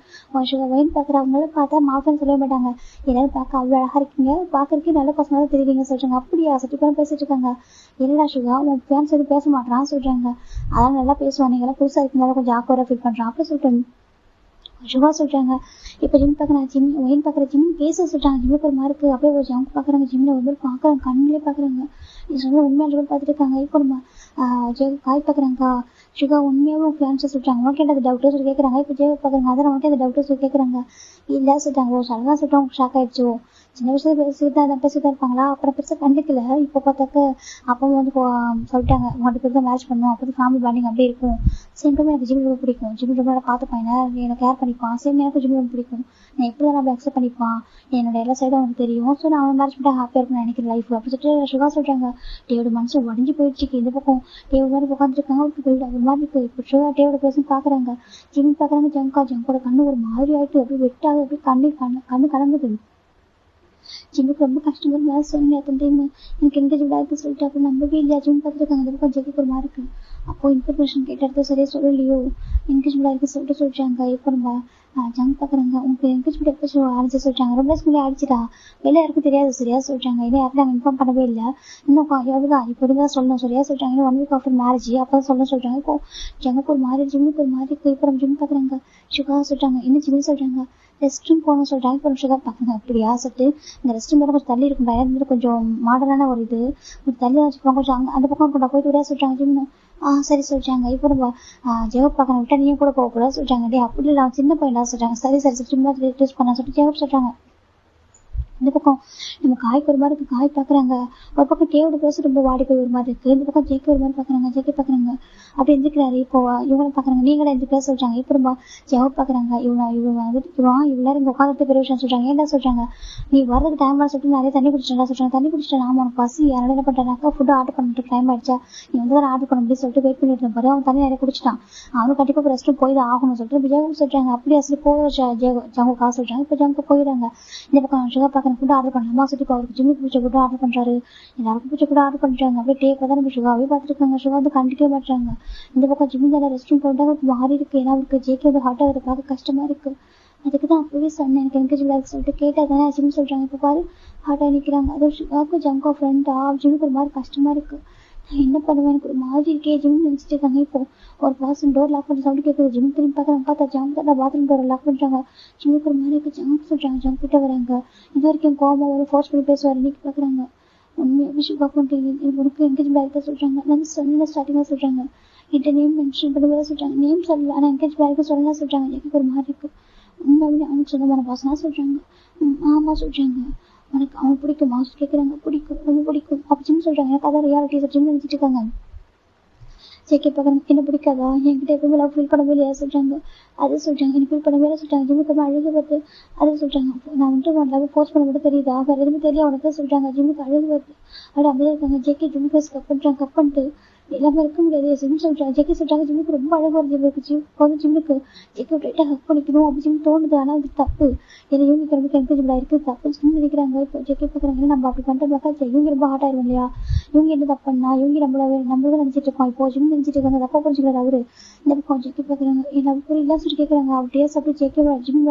சுகா வைன் பார்க்குறவங்களும் பார்த்தா மாஃபியான்னு சொல்லவே மாட்டாங்க. எல்லாரும் பார்க்க அவ்வளோ அழகா இருக்கீங்க, பார்க்கறதுக்கே நல்ல பசங்க தான் தெரியுறீங்க சொல்றாங்க. அப்படியா சட்டிப்பான பேசிட்டு இருக்காங்க. இல்லடா சுகா, உன் ஃபேன்ஸ் எதுவும் பேச மாட்டான்னு சொல்றாங்க. அதெல்லாம் நல்லா பேசுவான், நீங்க எல்லாம் புதுசா இருக்கனால கொஞ்சம் ஆக்வர்டா ஃபீல் பண்றான் அப்படி சொல்லிட்டு சுகா சொல்றாங்க. இப்போ ஜிம் பார்க்குறேன், ஜிம் ஒயின் பார்க்குற ஜிம் பேச சொல்றாங்க. ஜிம்முக்கு ஒரு மார்க்கு அப்படியே ஒரு ஜம்ப் பார்க்குறாங்க. ஜிம்ல ஒரு பேர் பார்க்குறாங்க, கண்ணிலே பார்க்குறாங்க. நீ சொல்ல உண்மையான பேர் பார்த்துட்டு இருக்காங்க. இப்போ நம்ம காய் பார்க்குறாங்கக்கா. சுகா உண்மையாகவும் ஃபேன்ஸை சொல்றாங்க. உனக்கு என்ன டவுட்டோ சொல்லி கேட்குறாங்க. இப்போ ஜெய பார்க்குறாங்க. அதான் உனக்கு அந்த டவுட்டோ சொல்லி கேட்குறாங்க. இல்லை சொல்லிட்டாங்க. சடனாக சொல்லிட்டு ஷாக் ஆயிடுச்சு. சின்ன வயசுல பேசிட்டு இருப்பாங்களா, அப்புறம் பெருசாக கண்டுக்கல. இப்போ பார்த்தாக்க அப்போ வந்து சொல்லிட்டாங்க, உங்கள்கிட்ட பேர் தான் மேட்ச் பண்ணும், அப்போ ஃபேமிலி பாண்டிங் அப்படியே இருக்கும். சேம் டைம் எனக்கு ஜிம் ரொம்ப பிடிக்கும். ஜிம் ரொம்ப நல்லா பார்த்துப்பான், எனக்கு கேர் பண்ணிப்பான். சேம் எனக்கு ஜிம் ரொம்ப பிடிக்கும். நான் எப்படி தான் அப்படி அக்செப்ட் பண்ணிப்பான், என்னோட எல்லா சைடும் அவனுக்கு தெரியும். ஸோ நான் அவன் மேட்ச் பண்ணிட்டு ஹாப்பியாக இருக்குன்னு நினைக்கிறேன் லைஃப் அப்படி சொல்லிட்டு சுகா சொல்கிறாங்க. டேவோட மனசு உடஞ்சி போயிடுச்சு. இந்த பக்கம் டேவ் மாதிரி உட்காந்துருக்காங்க. ஒரு மாதிரி இருக்கு. இப்போ சுகா டேவோட பேசுன்னு பார்க்குறாங்க. ஜிம் பார்க்குறாங்க. ஜங்கோட கண்ணு ஒரு மாதிரி ஆகிட்டு அப்படியே வெட்டாக அப்படியே கண்ணு கலங்குது. ஜிம்முக்கு ரொம்ப கஷ்டமா மேலே சொன்னேன். எனக்கு என்கேஜ் இருக்கு சொல்லிட்டு அப்போ நம்பவே இல்லையா. ஜிம் பார்த்துருக்காங்க. அது கொஞ்சம் ஜெயிக்க ஒரு மாதிரி இருக்கு. அப்போ இன்ஃபர்மேஷன் கேட்டது சரியா சொல்லலையோ, என்கேஜ்மெண்ட் இருக்கு சொல்லிட்டு சொல்லிட்டாங்க. இப்போ நம்ம ஜங்க் பார்க்குறாங்க. உங்களுக்கு என்கேஜ்மெண்ட் எப்போ அடிச்சு சொல்லிட்டாங்க. ரொம்ப ஸ்மெல்லாம் அடிச்சுட்டா வெளியே யாருக்கும் தெரியாது, சரியா சொல்லிட்டாங்க. இன்னும் யாருக்கும் நாங்கள் இன்ஃபார்ம் பண்ணவே இல்லை. இன்னும் எவ்வளோதான் இப்போ தான் சொல்லணும், சரியா சொல்லிட்டாங்க. இன்னும் 1 வீக் ஆஃப்டர் மேரேஜ் அப்போ தான் சொல்ல சொல்லிட்டாங்க. இப்போ ஜங்குக்கு ஒரு மாதிரி, ஜிம்முக்கு ஒரு மாதிரி இருக்கு. இப்போ நம்ம ஜிம் பார்க்குறாங்க. சுகா சொல்லிட்டாங்க. இன்னும் ஜிம்னு சொல்லிட்டாங்க. ரெஸ்ட் ரூம் போகணும்னு சொல்லிட்டாங்க. இப்போ சுகா பார்க்குறாங்க. அப்படியா சொல்லிட்டு இந்த ரெஸ்ட் ரூம் கொஞ்சம் தள்ளி இருக்கும்டா, இருந்துட்டு கொஞ்சம் மாடர்னான ஒரு இது ஒரு தள்ளி வச்சுக்கோங்க, கொஞ்சம் அந்த பக்கம் கொண்டா போயிட்டு விட சொல்லிட்டாங்க. ஜிம்னு சரி சொல்லிட்டாங்க. இப்போ நம்ம ஜெவப் பார்க்கணும் விட்டா நீயும் கூட போக கூடாது சொல்லிட்டாங்க. டே அப்படி இல்லை, சின்ன பையனா சொல்லிட்டாங்க. சரி சும்மா டேஸ்ட் பண்ண சொல்லிட்டு ஜெவப் சொல்லிட்டாங்க. இந்த பக்கம் நம்ம காய்க்கு ஒரு மாதிரி இருக்கு. காய் பார்க்குறாங்க. ஒரு பக்கம் டேவோட பேச ரொம்ப வாடி போய் ஒரு மாதிரி இருக்கு. இந்த பக்கம் ஜேக்கே ஒரு மாதிரி பார்க்குறாங்க. ஜேக்கே பார்க்குறாங்க. அப்படி எந்திரிக்கிறாரு. இப்போ இவங்களும் பார்க்குறாங்க. நீங்களே எந்திரிக்க சொல்றாங்க. இப்போ ரொம்ப ஜெவப் பார்க்குறாங்க. இவங்க வந்துட்டு இவ்வளோ இங்கே உட்காந்துட்டு பெரிய விஷயம் சொல்றாங்க. ஏன்டா சொல்றாங்க, நீ வரதுக்கு டைம் சொல்லிட்டு நிறைய தண்ணி குடிச்சிட்டா சொல்றாங்க. தண்ணி குடிச்சிட்டா ஆமா உனக்கு பசி, யாரால என்ன பண்றாங்க, ஃபுட்டு ஆர்டர் பண்ணிட்டு டைம் ஆயிடுச்சா, நீ வந்து தான் ஆர்டர் பண்ண முடியும் சொல்லிட்டு வெயிட் பண்ணிட்டு இருப்பாரு. அவன் தண்ணி நிறைய குடிச்சிட்டான். அவனுக்கு கண்டிப்பாக ரெஸ்ட் ரூம் போய் தான் ஆகணும்னு சொல்லிட்டு ஜெவப் சொல்றாங்க. அப்படியே அசலி ஜங்கு காசு சொல்றாங்க. இப்போ ஜங்கு போயிடுறாங்க. இந்த பக்கம் சுகா பார்க்குற ஃபுட்டு ஆர்டர் பண்ணலாமா சொல்லிட்டு அவருக்கு ஜிம்முக்கு பிடிச்ச ஃபுட்டு ஆர்டர் பண்றாரு. எல்லாருக்கும் பிடிச்ச ஃபுட்டு ஆர்டர் பண்றாங்க. அப்படியே டேக்கை தான் நம்ம சுகாவே பார்த்துருக்காங்க. சுகா வந்து கண்டிக்கவே மாட்டாங்க. இந்த பக்கம் ஜிம்மு தான் ரெஸ்ட் ரூம் போயிட்டாங்க. மாறி இருக்கு. ஏன்னா அவருக்கு ஜேகே வந்து ஹார்ட் ஆகிறது பார்க்க கஷ்டமா இருக்கு. அதுக்கு தான் அப்பவே சொன்னேன் எனக்கு என்கேஜ் இருக்கு சொல்லிட்டு. கேட்டால் தானே ஜிம் சொல்றாங்க. இப்போ பாரு ஹார்ட்டாக நிற்கிறாங்க. அது சுகாவுக்கு ஜங்கோ ஃப்ரெண்டா ஜிம்முக்கு ஒரு மாதிரி கஷ்டமா இருக்கு. நான் என்ன பண்ணுவேன், எனக்கு ஒரு மாதிரி இருக்கே ஜிம் நினைச்சிட்டு இருக்காங்க. இப்போ ஒரு பர்சன் டோர் லாக் பண்ணி சவுண்ட் கேட்குது. ஜிம் திரும்பி பார்க்குறாங்க. பார்த்தா ஜங்க் தான் பாத்ரூம் டோர் லாக் பண்ணுறாங்க. ஜிம்முக்கு ஒரு மாதிரி இருக்கு. ஜங்க் சொல்றாங்க. ஜங்க் கிட்ட வராங்க. இது வரைக்கும் கோமா ஒரு ஃபோர்ஸ் பண்ணி பேசுவார். இன்னைக்கு பார்க்குறாங்க. உண்மையாக விஷயம் பார்க்க உனக்கு என்கேஜ்மெண்ட் ஆகிட்ட சொல்றாங்க. நான் சொன்ன ஸ்டார்டிங்காக சொல்றாங்க. என்கிட்ட நேம் மென்ஷன் பண்ணி சொல்றாங்க. நேம் சொல்லல, ஆனால் என்கேஜ்மெண்ட் ஆகிட்ட சொல்லலாம் சொல்றாங்க. எனக்கு ஒரு மாதிரி இருக்கு. உண்மையாவே அவனுக்கு சொந்தமான பாசனா சொல்றாங்க. ஆமா சொல்றாங்க. உனக்கு அவன் பிடிக்குமா கேட்குறாங்க. பிடிக்கும், ரொம்ப பிடிக்கும். அப்போ ஜிம் சொல்றாங்க எனக்கு அதான் ரியாலிட்டி ஜிம் நினைச்சிட்டு இருக்காங்க. ஜேகே பார்க்குறாங்க என்ன பிடிக்காதா, என்கிட்ட எப்பவுமே லவ் ஃபீல் பண்ணவே இல்லையா சொல்றாங்க. அது சொல்றாங்க எனக்கு ஃபீல் பண்ணவே இல்லை சொல்றாங்க. ஜிம்முக்கு அழுகு வருது. அது சொல்றாங்க நான் வந்துட்டு உன் லவ் ஃபோர்ஸ் பண்ண மட்டும் தெரியுதா, வேற எதுவுமே தெரியல உனக்கு சொல்றாங்க. ஜிம்முக்கு அழுகு வருது. அப்படி அப்படியே இருக்காங்க. ஜேகே ஜிம் ஃபேஸ் கப் பண்றாங்க. கப் பண்ணிட்டு எல்லாமே இருக்க முடியாது ஜிம் சொல்றாங்க. ஜேகே சொல்றாங்க ஜிம்முக்கு ரொம்ப அழகு வருது. இவருக்கு ஜிம் வந்து ஜிம்முக்கு ஜேகே லைட்டா ஹக் பண்ணிக்கணும் அப்படி ஜிம் தோணுது. ஆனா அது தப்பு. ஏன்னா இவங்க ரொம்ப என்கரேஜ் இருக்கு தப்பு ஜிம் நினைக்கிறாங்க. இப்போ ஜேகே பார்க்குறாங்க நம்ம அப்படி பண்றோம்னாக்கா இவங்க ரொம்ப ஹார்ட் ஆயிரும் இல்லையா, இவங்க என்ன தப்பு பண்ணா, இவங்க நம்மளதான் நினைச்சிட்டு இருக்கோம். இப்போ ஜிம் நினைச்சிட்டு இருக்காங்க. தப்பா புரிஞ்சுக்கிறாரு அவரு. இந்த பக்கம் ஜேகே பார்க்குறாங்க என்ன புரியல சொல்லி கேட்கறாங்க. அப்படியே அப்படி ஜேகே ஜிம்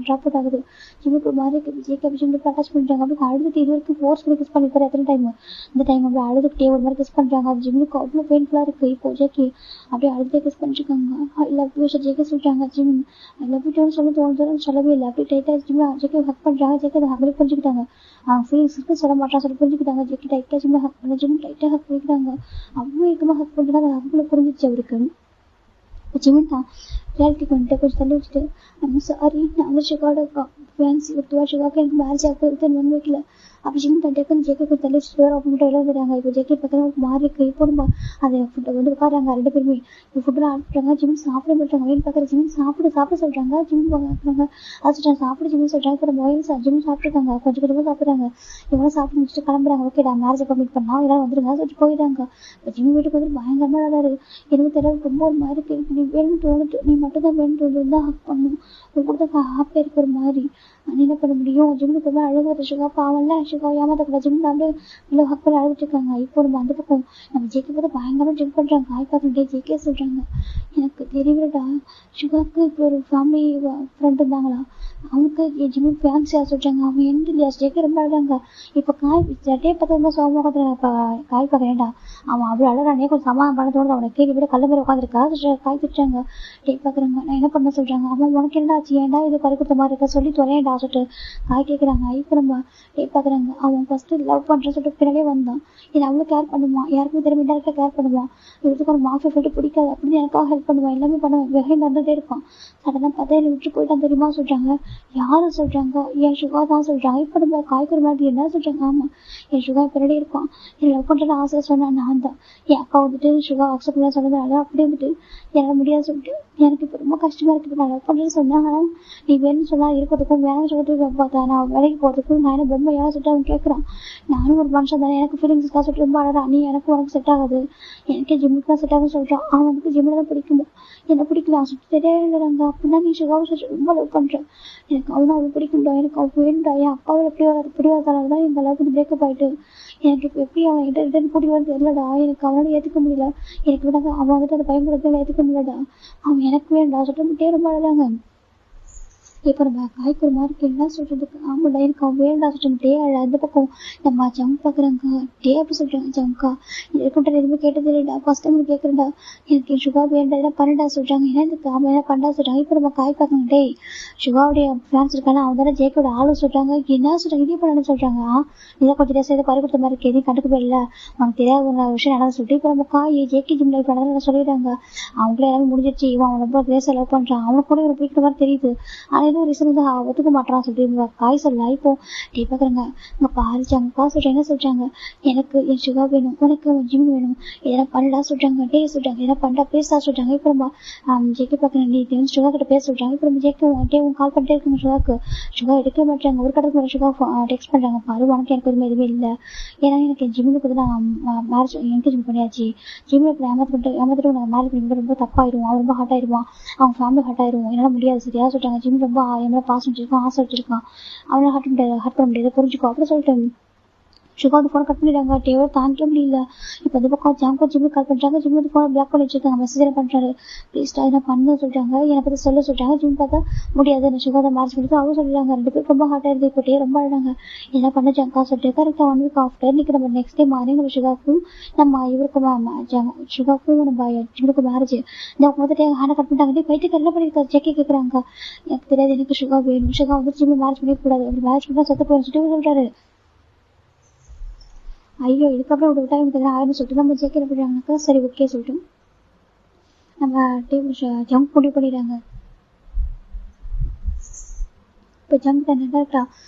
ட்ராப் அவுட் ஆகுது. ஜிம்முக்கு மாதிரி ஜேகே ஜிம் அட்டாச் பண்ணிட்டாங்க. அப்படி அழுதுட்டு இது வரைக்கும் ஃபோர்ஸ் பண்ணி கிஸ் பண்ணிருக்காரு எத்தனை டைம். இந்த டைம் அப்படி அழுதுகிட்டே ஒரு மாதிரி கிஸ் பண்றாங்க. அது ஜிம்முக்கு அவ்வளவு பெயின்ஃபுல்லா இருக்கு. இப்போ ஜேகே அப்படியே அழுதுட்டே கிஸ் பண்ணிருக்காங்க. ஐ லவ் யூ ஜேகே சொல்றாங்க. ஜிம் ஐ லவ் யூ சொல்ல தோணுதுன்னு சொல்லவே இல்லை. அப்படி டைட்டா ஜிம் ஜேகே ஹக் பண்றாங்க. ஜேகே அதை ஹக் புரிஞ்சுக்கிட்டாங்க. அவங்க ஃபீலிங்ஸ் இருக்கு சொல்ல மாட்டான் சொல்லி புரிஞ்சுக்கிட்டாங்க. ஜேகே டைட்டா ஜிம் ஹக் பண்ண ஜிம் டைட்டா ஹக் பண்ணிக்கிறாங்க. அவ்வளவு இருக்குமா ஹக் பண்றாங்க. அது ஹக்குல புரிஞ்சிச்சு அவருக்கு. ஜிமின் தான் ரியாலிட்டிக்கு வந்துட்டு கொஞ்சம் தள்ளி வச்சுட்டு ஐம் சாரி நான் வந்து ஷிகாவோட ஃபேன்சி ஒருத்துவா ஷிகாவுக்கு எனக்கு மேரேஜ் ஆகுது ஒன் வீக்ல அப்படி ஜிம் தண்டியாக்கு ஜேகே கொஞ்சம் தள்ளி வச்சுட்டு வேறு அவங்க மட்டும் எழுதுறாங்க. இப்போ ஜேகே பக்கத்தில் மாறி இருக்கு. இப்போ நம்ம அதை ஃபுட்டை வந்து உட்காராங்க ரெண்டு பேருமே. இப்போ ஃபுட்டெல்லாம் ஆடுறாங்க. ஜிம் சாப்பிட மாட்டாங்க. வெயில் பார்க்குற ஜிம் சாப்பிட சொல்றாங்க. ஜிம் பார்க்குறாங்க அது சொல்றாங்க சாப்பிட ஜிம் சொல்றாங்க. இப்போ நம்ம வயல் ஜிம் சாப்பிட்ருக்காங்க. கொஞ்சம் கொஞ்சமாக சாப்பிட்றாங்க. இவங்க சாப்பிட்டு முடிச்சுட்டு கிளம்புறாங்க. ஓகேடா மேரேஜ் கம்ப்ளீட் பண்ணலாம் எல்லாரும் வந்துருங்க சொல்லிட்டு போயிடுறாங்க. இப்போ ஜிம் வீட்டுக்கு வந்து பயங்கரமாக அழகாரு. எனக்கு தெரியல ரொம்ப ஒரு மாதிரி இருக்கு. நீ வேணும்னு தோணுது, நீ மட்டும் தான் வேணும்னு தோணுது தான் ஹக் பண்ணணும். உங்க கூட தான் ஹாப்பியாக இருக்க ஒரு மாதிரி நீ என்ன பண்ண முடியும். ஜிம்முக்கு போய் அழுகுற ஷிகா பாவம்ல ஷிகா ஏமாத்தக்கூடாது. ஜிம் அப்படியே இவ்வளோ ஹக் பண்ணி அழுதுட்டு இருக்காங்க. இப்போ நம்ம அந்த பக்கம் நம்ம ஜேகே பார்த்து பயங்கரமாக ஜிம் பண்ணுறாங்க. ஹாய் பார்த்துட்டே ஜேகே சொல்றாங்க எனக்கு தெரியலடா ஷிகாவுக்கு இப்போ ஒரு ஃபேமிலி ஃப்ரெண்ட் இருந்தாங்களா அவனுக்கு என் ஜிம்மு ஃபேன்ஸியா சொல்றாங்க. அவங்க எந்த இல்லையா ஜேகே ரொம்ப அழுறாங்க. இப்போ காய் ஜட்டே பார்த்து ரொம்ப சோகமாக காய் பார்க்கறேன்டா அவன் அப்படி அழகானே கொஞ்சம் சமாதானம் பண்ண தோணுது. அவனை கேள்வி விட கல்ல மாதிரி உட்காந்துருக்கா காய் திட்டுறாங்க. டே பார்க்குறாங்க நான் என்ன பண்ண சொல்றாங்க. அவன் உனக்கு என்னடா ஆச்சு ஏன்டா இது பறி கொடுத்த மாதிரி இருக்க சொல்லி தொலையண்டா சொல்லிட்டு காய் கேட்குறாங்க. இப்போ நம்ம டே பார்க்குறாங்க அவன் ஃபர்ஸ்ட் லவ் பண்ணுறேன்னு சொல்லிட்டு பின்னாலே வந்தான். இது அவ்வளோ கேர் பண்ணுவான். யாருக்குமே திரும்ப டேரக்டாக கேர் பண்ணுவான். இவருக்கு ஒரு மாஃபியா சொல்லிட்டு பிடிக்காது அப்படின்னு எனக்காக ஹெல்ப் பண்ணுவான். எல்லாமே பண்ணுவான். வெகையில் வந்துட்டே இருப்பான். சடனாக பார்த்தா என்னை விட்டு போயிட்டான் தெரியுமா சொல்றாங்க. யாரும் சொல்றாங்க என் சுகா தான் சொல்றாங்க. இப்போ நம்ம காய்கறி மாதிரி என்ன சொல்றாங்க. ஆமா என் சுகா பின்னாடி இருப்பான். என் லவ் பண்றது ஆசை சொன்னா நான் தான். என் அக்கா வந்துட்டு சுகா அக்செப்ட் பண்ண சொன்னதுனால அப்படியே வந்துட்டு என்னால் முடியாது சொல்லிட்டு எனக்கு இப்போ ரொம்ப கஷ்டமா இருக்கு. நான் லவ் பண்றேன்னு சொன்னேன். ஆனா நீ வேணும்னு சொன்னா இருக்கிறதுக்கும் வேணும்னு சொல்லிட்டு பார்த்தா நான் வேலைக்கு போறதுக்கும் நான் என்ன பொம்மையா சொல்லிட்டு அவன் கேட்கறான். நானும் ஒரு மனுஷன் தானே எனக்கு ஃபீலிங்ஸ் தான் சொல்லிட்டு ரொம்ப அழகா நீ எனக்கு உனக்கு செட் ஆகாது எனக்கு ஜிம்முக்கு தான் செட் ஆகும் சொல்றான். அவனுக்கு ஜிம்மில் தான் பிடிக்குமோ என்ன பிடிக்கல சுற்றி தெரியாதுங்கிறாங்க. அப்படின்னா நீ சுகாவை சொல்லி ரொம்ப லவ் பண்றேன். எனக்கு அவனை அவளுக்கு பிடிக்கும்டா எனக்கு அவள் வேணும்டா. என் அக்காவில் எப்படி வராதனால தான் எங்கள் அளவுக்கு பிரேக்கப் ஆயிட்டு எனக்கு இப்போ எப்படி அவன் கிட்ட ரிட்டர்ன் கூட்டி வந்து தெரியலடா. எனக்கு அவனால ஏற்றுக்க முடியல. எனக்கு விடாங்க அவன் வந்துட்டு அதை பயன்படுத்த ஏற்றுக்க முடியலடா. அவன் எனக்கு வேணும்டா சொல்லிட்டு ரொம்ப அழகாங்க. இப்போ நம்ம காய்கறி மாதிரி என்ன சொல்றதுக்கு ஆமாடா எனக்கு அவன் வேண்டா சொல்லிட்டு அந்த பக்கம் நம்ம ஜம்ப் பார்க்குறாங்க. டே அப்படி சொல்றாங்க ஜம்கா இருக்கட்டும் எதுவுமே கேட்டது இல்லைடா ஃபர்ஸ்ட் டைம் கேட்குறேன்டா எனக்கு சுகா வேண்டா என்ன பண்ணடா சொல்றாங்க. ஏன்னா இதுக்கு அவன் என்ன பண்ணா சொல்றாங்க. இப்போ நம்ம காய் பார்க்கணும். டே சுகாவுடைய ஃபேன்ஸ் இருக்கானா அவன் தானே ஜேக்கோட ஆளும் சொல்றாங்க. என்ன சொல்றாங்க இதே பண்ணு சொல்றாங்க. இதை கொஞ்சம் டேஸ் இதை பறி கொடுத்த மாதிரி இருக்கு எதையும் கண்டுக்கவே இல்லை உனக்கு தெரியாத ஒரு விஷயம் நடந்து சொல்லிட்டு இப்போ நம்ம காய் ஜேகே ஜிம் லைஃப் நடந்து சொல்லிடுறாங்க. அவங்களே எல்லாமே முடிஞ்சிருச்சு. இவன் அவன் ரொம்ப ரேஸ் லவ் பண்றான். அவனுக்கு கூட இவன் பிடிக்கிற மாதிரி தெரியுது. ஆனா ஏதோ ரீசன் வந்து ஒத்துக்க மாட்டான் சொல்லிட்டு காய் சொல்ல. இப்போ டே பாக்குறாங்க இங்க பாரு ஜங்கா சொல்றாங்க என்ன சொல்றாங்க எனக்கு என் சுகா வேணும் உனக்கு ஜிம் வேணும் இதெல்லாம் பண்ணடா சொல்றாங்க. டே சொல்றாங்க இதெல்லாம் பண்ணா பேசா சொல்றாங்க. இப்போ நம்ம ஜேகே பாக்குறேன் நீ வந்து சுகா கிட்ட பேச சொல்றாங்க. இப்போ நம்ம ஜேகே டே கால் பண்ணிட்டே இருக்காங்க சுகாக்கு. சுகா எடுக்க மாட்டாங்க. ஒரு கடத்துக்கு மேலே சுகா டெக்ஸ்ட் பண்றாங்க. பாரு உனக்கு எனக்கு எதுவுமே இல்லை ஏன்னா எனக்கு ஜிம்முக்கு வந்து நான் மேரேஜ் என்கேஜ்மெண்ட் பண்ணியாச்சு. ஜிம்ல இப்போ ஏமாத்திட்டு நாங்கள் மேரேஜ் பண்ணி ரொம்ப தப்பாயிடுவோம். அவன் ரொம்ப ஹார்ட் ஆயிடுவான். அவங்க ஃபேமிலி ஹார்ட் ஆயிடுவோம். என்னால் முடியாது சரியா சொல்றாங்க. ஜிம் ரொம்ப எவ்வளோ பாசம் வச்சிருக்கான் ஆசை வச்சிருக்கான். அவனை ஹார்ட் பண்ண முடியாது புரிஞ்சுக்கோ அப்படி சொல்லிட்டு சுகா வந்து ஃபோனை கட் பண்ணிடுறாங்க. டேவோ தாங்கிக்க முடியல. இப்போ அந்த பக்கம் ஜாங்கோ ஜிம்முக்கு கால் பண்ணுறாங்க. ஜிம் வந்து ஃபோனை பிளாக் பண்ணி வச்சிருக்காங்க. மெசேஜ் பண்ணுறாரு ப்ளீஸ்டா என்ன பண்ண சொல்றாங்க. என்னை பற்றி சொல்ல சொல்றாங்க. ஜிம் பார்த்தா முடியாது நான் சுகா தான் மேரேஜ் பண்ணிட்டு அவங்க சொல்லிடுறாங்க. ரெண்டு பேரும் ரொம்ப ஹார்ட் ஆயிடுது. இப்போ டே ரொம்ப அழகாங்க என்ன பண்ண ஜங்கா சொல்லிட்டு கரெக்டாக 1 வீக் ஆஃப்டர் இன்னைக்கு நம்ம நெக்ஸ்ட் டே மார்னிங் நம்ம சுகாவுக்கும் நம்ம இவருக்கும் சுகாவுக்கும் நம்ம ஜிம்முக்கு மேரேஜ் இந்த முதல்ல ஹேண்டை கட் பண்ணிட்டாங்க. பைத்துக்கு என்ன பண்ணிருக்காரு ஜெக்கே கேட்குறாங்க. எனக்கு தெரியாது எனக்கு சுகா வேணும். சுகா வந்து ஜிம்மு மேரேஜ் பண்ணிக்கூடாது. அப்படி மேரேஜ் பண்ணா செத்து போயிடும் சொல்லிட்டு சொல்றாரு. ஐயோ இதுக்கப்புறம் விட்டு விட்டா எனக்கு ஆயிரம் சொல்லிட்டு நம்ம ஜேக்கே என்ன பண்ணுறாங்கனாக்கா சரி ஓகே சொல்லிட்டு நம்ம ஜம்ப் முடிவு பண்ணிடுறாங்க. இப்போ ஜம்ப் நல்லா இருக்கா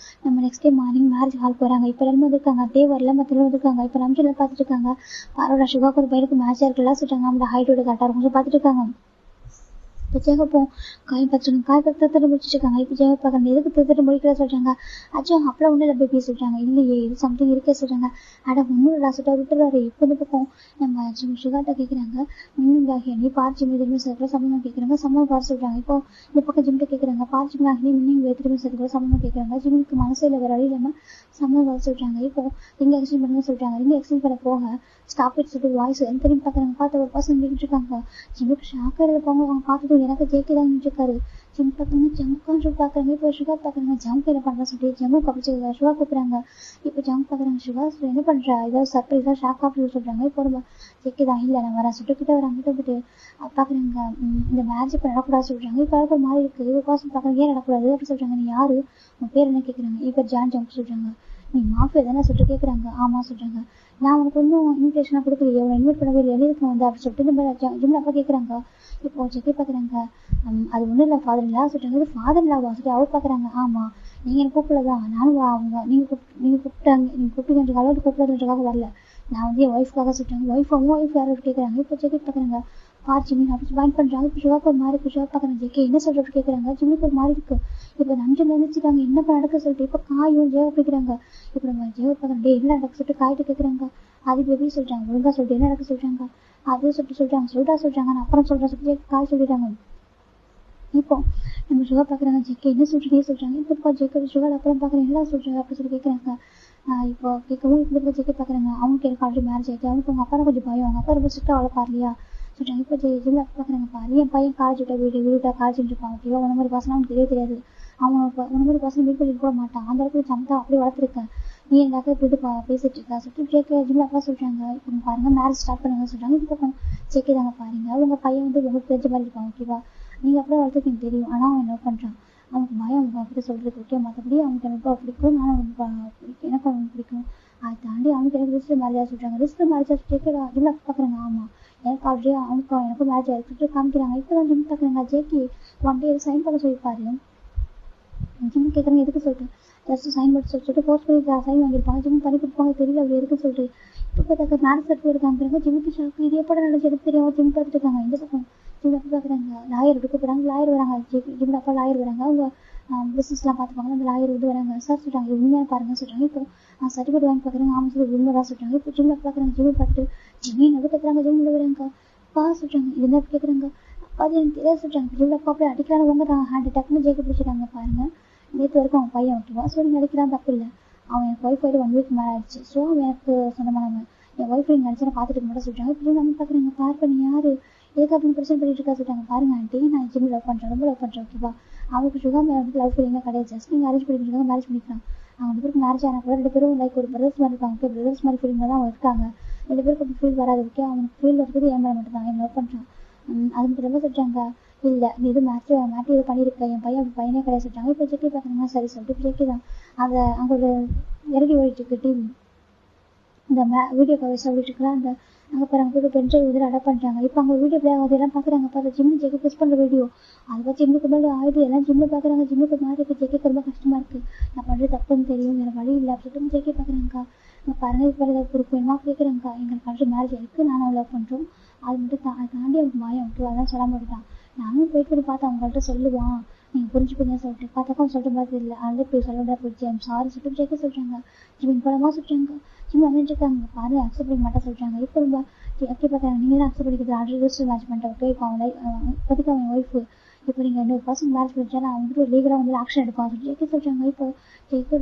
நம்ம next day morning marriage hall போறாங்க. இப்ப எல்லாரும் வந்திருக்காங்க, தேவர்ல மத்த வந்திருக்காங்க. இப்ப ரம்ஜில பாத்துட்டு இருக்காங்க. பாரோட சுகாக்கு ஒரு பையனுக்கு மேட்சா இருக்குல்ல சொல்றாங்க. அவங்களோட ஹைட்டோட கரெக்டா இருக்கும் பாத்துட்டு இருக்காங்க. இப்போ ஜெகப்போம் காய் பச்சிருக்காங்க, காய் பத்திரத்தை முடிச்சுட்டு இருக்காங்க. இப்போ ஜெகப் பார்க்கறது எதுக்கு திருத்திட்டு முடிக்கிற சொல்றாங்க. அச்சோ அப்பெல்லாம் ஒண்ணு இல்லை பேபி சொல்றாங்க. இல்லையே இது சம்திங் இருக்கே சொல்றாங்க. அட ஒன்னும் ராசிட்டா விட்டுறாரு. இப்போ இந்த பக்கம் நம்ம சுகாட்டா கேட்கறாங்க, நீ பார்த்து திரும்பி சேர்க்கிற சம்பளம் கேட்கறாங்க. சம்பளம் பார்த்து சொல்றாங்க. இப்போ இந்த பக்கம் ஜிம்கிட்ட கேட்கறாங்க, பார்த்து நீங்க திரும்பி சேர்க்கிற சம்பளம் கேட்கறாங்க. ஜிம்முக்கு மனசுல வேற வழி இல்லாம சம்பளம் பார்த்து சொல்றாங்க. இப்போ ரிங்க எக்ஸ்டெண்ட் பண்ணுங்க சொல்றாங்க. ரிங்க எக்ஸ்டெண்ட் பண்ண போக ஸ்டாப் இட் சொல்லிட்டு வாய்ஸ் திரும்பி பார்க்கறாங்க. பார்த்து ஒரு பர்சன் நின்றுட்டு இருக்காங்க. ஜிம்முக்கு ஷாக்கா இருப்பாங்க. அவங்க பார்த்தது எனக்கு ஜேக்கே இருக்காரு. ஜிம் பார்க்கறாங்க, ஜம்கான்னு சொல்லி பார்க்கறாங்க. இப்போ சுகா பார்க்கறாங்க, ஜம்ப் என்ன பண்றா சொல்லி ஜம்மு கப்பிச்சு சுகா கூப்பிடுறாங்க. இப்போ ஜம்ப் பார்க்கறாங்க, சுகா என்ன பண்றா ஏதாவது சர்ப்ரைஸா ஷாக் ஆஃப் சொல்றாங்க. இப்போ நம்ம ஜேக்கே தான் இல்ல நான் வரேன் சுட்டு கிட்ட வராங்க. வந்துட்டு பாக்குறாங்க இந்த மேரேஜ் இப்ப நடக்கூடாது சொல்றாங்க. இப்ப நடக்கிற மாதிரி இருக்கு. இது காசு பாக்குறாங்க, ஏன் நடக்கூடாது அப்படி சொல்றாங்க. நீ யாரு, உன் பேர் என்ன கேட்கறாங்க. இப்ப ஜான் ஜம்ப் சொல்றாங்க. நீ மாஃபியா தானே சொல்லிட்டு கேட்கறாங்க. ஆமா சொல்றாங்க. நான் உனக்கு ஒன்றும் இன்விடேஷனா கொடுக்கலையே, உன்னை இன்வைட் பண்ணவே இல்லை, எதுக்கு வந்து அப்படி சொல்லிட்டு நம்ம ஜிம்ல அப்பா கேட்கறாங்க. இப்போ ஜெக்கி பாக்குறாங்க, அது ஒண்ணும் இல்ல ஃபாதர் இல்லா சொல்றாங்க. இது ஃபாதர் இல்லாவா சொல்லி அவர் பாக்குறாங்க. ஆமா நீங்க எனக்கு கூப்பிடலதான், நானும் அவங்க நீங்க கூப்பிட்டாங்க, நீங்க கூப்பிட்டு அளவுக்கு கூப்பிடுறதுக்காக வரல, நான் வந்து என் ஒய்ஃப்காக சொல்றாங்க. ஒய்ஃப் யாரும் கேட்கறாங்க. இப்போ ஜெக்கி பாக்குறாங்க, ஜிம்மி அப்படி ஜாயின் பண்றாங்க. இப்போ ஷுவாக்கு ஒரு மாதிரி இருக்கு. ஷுவா பாக்குறாங்க, ஜெக்கி என்ன சொல்றது கேட்கறாங்க. ஜிம்மிக்கு ஒரு மாதிரி இருக்கு. இப்போ நஞ்சு நினைச்சிட்டாங்க என்ன நடக்க சொல்லிட்டு இப்போ காயும் ஜெய பிடிக்கிறாங்க. இப்போ நம்ம ஜெய பாக்குறோம், டே என்ன நடக்க சொல்லிட்டு காயிட்டு கேட்கறாங்க. அது எப்படி சொல்றாங்க, ஒழுங்கா சொல்லிட்டு என்ன நடக்க சொல்றாங்க. அது சொல்றாங்க சொல்றாங்க. நான் அப்புறம் சொல்றேன் சொல்லி காய் சொல்லிட்டாங்க. இப்போ நம்ம சுகா பாக்குறாங்க, ஜெக்கே என்ன சொல்றீங்க சொல்றாங்க. இப்போ ஜெக்கே சுகா அப்புறம் பாக்குறேன் என்ன சொல்றாங்க அப்படி சொல்லி கேட்கறாங்க. இப்போ கேட்கவும் இப்போ ஜெக்கே பாக்குறாங்க, அவனுக்கு எனக்கு ஆல்ரெடி மேரேஜ் ஆயிடுச்சு, அவனுக்கு அவங்க அப்பா கொஞ்சம் பயம், அவங்க அப்பா ரொம்ப ஸ்ட்ரிக்டா வளர்ப்பார் இல்லையா சொல்றாங்க. இப்போ ஜிம்ல பாக்குறாங்க, பாரு என் பையன் காலேஜ் விட்டா வீட்டா காலேஜ் இருப்பான். ஓகேவா, உன மாதிரி பசங்க அவனுக்கு தெரியாது. அவன் உன மாதிரி பசங்க வீட்டு பண்ணிட்டு கூட மாட்டான். அந்த அளவுக்கு சமத்தா அப்படியே வளர்த்துருக்கேன். நீ எனக்கு இப்படி பேசிட்டு இருக்கா சொல்லிட்டு ஜேக்கே ஜிம்ல அப்பா சொல்றாங்க. இப்போ பாருங்க மேரேஜ் ஸ்டார்ட் பண்ணுங்க சொல்றாங்க. இப்போ ஜேக்கே தாங்க பாருங்க, உங்க பையன் வந்து உங்களுக்கு தெரிஞ்ச மாதிரி இருப்பான். ஓகேவா, நீங்க அப்படியே வளர்த்துக்கு எனக்கு தெரியும். ஆனா அவன் என்ன பண்றான், அவனுக்கு பயம் அவங்க அப்படி சொல்றது. ஓகே, மற்றபடி அவனுக்கு எனக்கு பிடிக்கும், எனக்கு அவனுக்கு பிடிக்கும். அதை தாண்டி அவனுக்கு எனக்கு ரிஜிஸ்டர் மேரேஜா சொல்றாங்க. ரிஜிஸ்டர் மேரேஜா ஜேக்கே ஜிம்ல பாக்குறாங்க. ஆமா எனக்கு ஆல்ரெடி எனக்கும் மேரேஜ் ஆயிடுச்சு காமிக்கிறாங்க. இப்பதான் ஜிம் பாக்குறாங்க, ஜேக்கே ஒன் டே சைன் பண்ண சொல்லிப்பாரு. ஜிம் கேட்கறாங்க எதுக்கு சொல்லிட்டு, ஜஸ்ட் சைன் பண்ணி சொல்லிட்டு ஃபோர்ஸ் பண்ணி சைன் வாங்கியிருப்பாங்க. ஜிம் பண்ணி கொடுப்பாங்க, தெரியல அப்படி எதுக்கு சொல்லிட்டு. இப்போ பார்த்தாக்க மேரேஜ் சர்டிஃபிகேட் காமிக்கிறாங்க. ஜிம்முக்கு ஷாக்கு, இது எப்பட நடந்துச்சு எனக்கு தெரியாம ஜிம் பார்த்துட்டு இருக்காங்க. இந்த பக்கம் ஜிம் அப்பா பாக்குறாங்க, லாயர் கூப்பிடுறாங்க. லாயர் வராங்க, ஜிம் அப்பா லாயர் வராங்க. அவங்க பிசினஸ் எல்லாம் பாத்துப்பாங்க. அந்த லாயர் வந்து வராங்க. சார் சொல்றாங்க உண்மையான பாருங்க சொல்றாங்க. இப்போ சர்டிஃபிகேட் வாங்கி பாக்குறாங்க. ஆமா சொல்லி உண்மைதான் சொல்றாங்க. இப்போ ஜிம்ல பாக்குறாங்க, ஜிம் பார்த்துட்டு ஜிம்மி நடு கத்துறாங்க. ஜிம்ல வராங்க அப்பா சொல்றாங்க, இது என்ன கேட்கறாங்க. அப்பா அது எனக்கு தெரியாது சொல்றாங்க. ஜிம்ல அப்பா அப்படியே அடிக்கிறாங்க. உங்க ஹேண்ட் டக்குன்னு ஜெயிக்க பிடிச்சிட்டாங்க. பாருங்க நேற்று வரைக்கும் அவன் பையன் ஓகேவா, ஸோ நீங்க நடிக்கிறான் தப்பு இல்லை. அவன் எனக்கு ஒய்ஃப் ஆயிட்டு 1 வீக் மேலே ஆயிடுச்சு. ஸோ அவன் எனக்கு சொந்தமானவன். என் ஒய்ஃப் நீங்க நினைச்சா பார்த்துட்டு மட்டும் சொல்றாங்க. இப்போ நம்ம பாக்குறாங்க, பார் பண்ணி யாரு எதுக்கு அப்படின்னு பிரச்சனை பண்ணிட்டு இருக்கா சொல்றாங்க. பாருங்க ஆண்டி, நான் ஜிம் லவ் பண்றேன், ரொம்ப லவ் பண்றேன். ஓகேவா, அவனுக்கு சுகா மேல வந்து லவ் ஃபீலிங்காக கிடையாது. ஜஸ்ட் நீங்க அரேஞ்ச் பண்ணிருக்காங்க, மேரேஜ் பண்ணிக்கலாம். அவங்க 2 பேருக்கு மேரேஜ் ஆனா கூட 2 பேரும் லைக் ஒரு பிரதர்ஸ் மாதிரி இருக்காங்க. ஓகே, பிரதர்ஸ் மாதிரி ஃபீலிங்ல தான் அவங்க இருக்காங்க. 2 பேருக்கு அப்படி ஃபீல் வராது. ஓகே, அவனுக்கு ஃபீல் வருது என் மேல மட்டும் தான், என் லவ் பண்றான். அது மட்டும் ரொம்ப சொல்றாங்க. இல்ல நீ இது மாட்டி இது பண்ணிருக்க, என் பையன் அப்படி பையனே கிடையாது சொல்றாங்க. இப்போ ஜெக்கி பாக்குறாங்க, சரி சொல்லிட்டு ஜெக்கி தான் அதை அங்க ஒரு இறங்கி ஓடிட்டு இருக்கு டிவி. இந்த வீடியோ கவர்ஸ் ஓடிட்டு இருக்கலாம். அந்த அங்க பாருங்க பென்ட்ரைவ் வந்து அடாப்ட் பண்றாங்க. இப்போ அங்க வீடியோ பிளே ஆகுது எல்லாம் பாக்குறாங்க. பார்த்து ஜிம்மு ஜெக்கி ப்ரெஸ் பண்ற வீடியோ அதை பார்த்து ஜிம்முக்கு மேலே ஆயுது எல்லாம் ஜிம்ல பாக்குறாங்க. ஜிம்முக்கு மாதிரி இருக்கு. ஜெக்கிக்கு ரொம்ப கஷ்டமா இருக்கு. நான் பண்றது தப்புன்னு தெரியும், வேற வழி இல்லை அப்படின்னு ஜெக்கி பாக்குறாங்க. பாருங்க இப்போ ஏதாவது குறுக்கு வேணுமா கேட்குறாங்க. எங்களுக்கு ஆல்ரெடி மேரேஜ் ஆயிருக்கு, நானும் லவ் பண்றோம். அது மட்டும் அதை தாண்டி அவனுக்கு பயம் விட்டு அதான் சொல்லாம விட்டான். நானும் போயிட்டு பண்ணி பார்த்தா அவங்கள்ட்ட சொல்லுவான், நீங்க புரிஞ்சுப்பீங்க சொல்லிட்டு பார்த்தாக்கா சொல்ற மாதிரி இல்லை. அதனால போய் சொல்ல போயிடுச்சு, ஐம் சாரி சொல்லிட்டு ஜெக்கி சொல்றாங்க. ஜிம் படமா சொல்றாங்க. ஜிம் அமைஞ்சிருக்காங்க. பாரு அக்செப்ட் பண்ணிக்க மாட்டா சொல்றாங்க. இப்போ ரொம்ப எப்படி பார்த்தாங்க, நீங்க தான் அக்செப்ட் பண்ணிக்கிறது, ஆல்ரெடி ரிஜிஸ்டர் மேட்ச் பண்ணிட்டேன். ஓகே, இப்போ அவன் இப்போதைக்கு அவன் ஒய்ஃப். இப்போ நீங்க இன்னொரு பர்சன் மேரேஜ் பண்ணிச்சா நான் வந்துட்டு ஒரு லீகலா வந்து ஆக்ஷன் எடுப்பான் சொல்லி ஜெக்கி சொல்றாங்க. இப்போ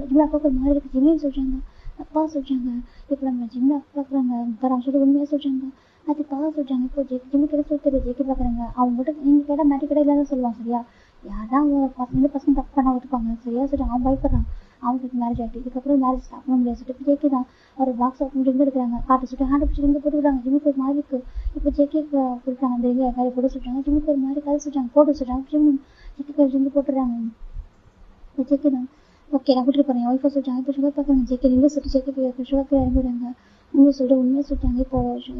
ஜிம்ல அப்பாவுக்கு ஒரு மாதிரி இருக்கு. ஜிம்மின்னு சொல்றாங்க. அப்பா சொல்றாங்க. இப்போ நம்ம ஜிம்ல பாக்குறாங்க அவங்க சொல்லி உண்மையா சொல்றாங்க. அது பா சொல்றாங்க. இப்போ ஜிம்மு கிட்ட சொல்லி ஜெக்கி பாக்குறாங்க. அவங்க கிட்ட நீங்க கேட்டா மேட்டி கடை இல்லைன்னு சொல்லுவாங்க. சரியா, யாராவது அவங்க பசங்க தப்பு பண்ண ஒத்துப்பாங்க. சரியா சொல்றாங்க. அவன் பயப்படுறான். அவங்களுக்கு மேரேஜ் ஆகிட்டு இதுக்கப்புறம் மேரேஜ் ஸ்டார்ட் பண்ண முடியாது சொல்லிட்டு ஜெக்கி தான் ஒரு பாக்ஸ் ஓப்பன் ரிங் எடுக்கிறாங்க. காட்டு சொல்லிட்டு ஹேண்ட் பிடிச்சி ரிங்க போட்டுக்கிறாங்க. ஜிம்முக்கு ஒரு மாதிரி இருக்கு. இப்போ ஜெக்கி கொடுக்குறாங்க. அந்த ரிங்க கதை போட்டு சொல்றாங்க. ஜிம்முக்கு ஒரு மாதிரி கதை சொல்றாங்க, போட்டு சொல்றாங்க. ஜெக்கி ரிங்க போட்டுறாங்க. ஜெக்கி தான் ஓகே நான் கூட்டிட்டு போறேன் ஒய்ஃபை சொல்றாங்க. இப்போ சுகர் பாக்குறாங்க. ஜெக்கி இல்லை சொல்லிட்டு ஜெக்கி சுகர் இறங்குறாங்க. உண்மையை சொல்லிட்டு உண்மையை சொல்லிட்டாங்க. இப்போ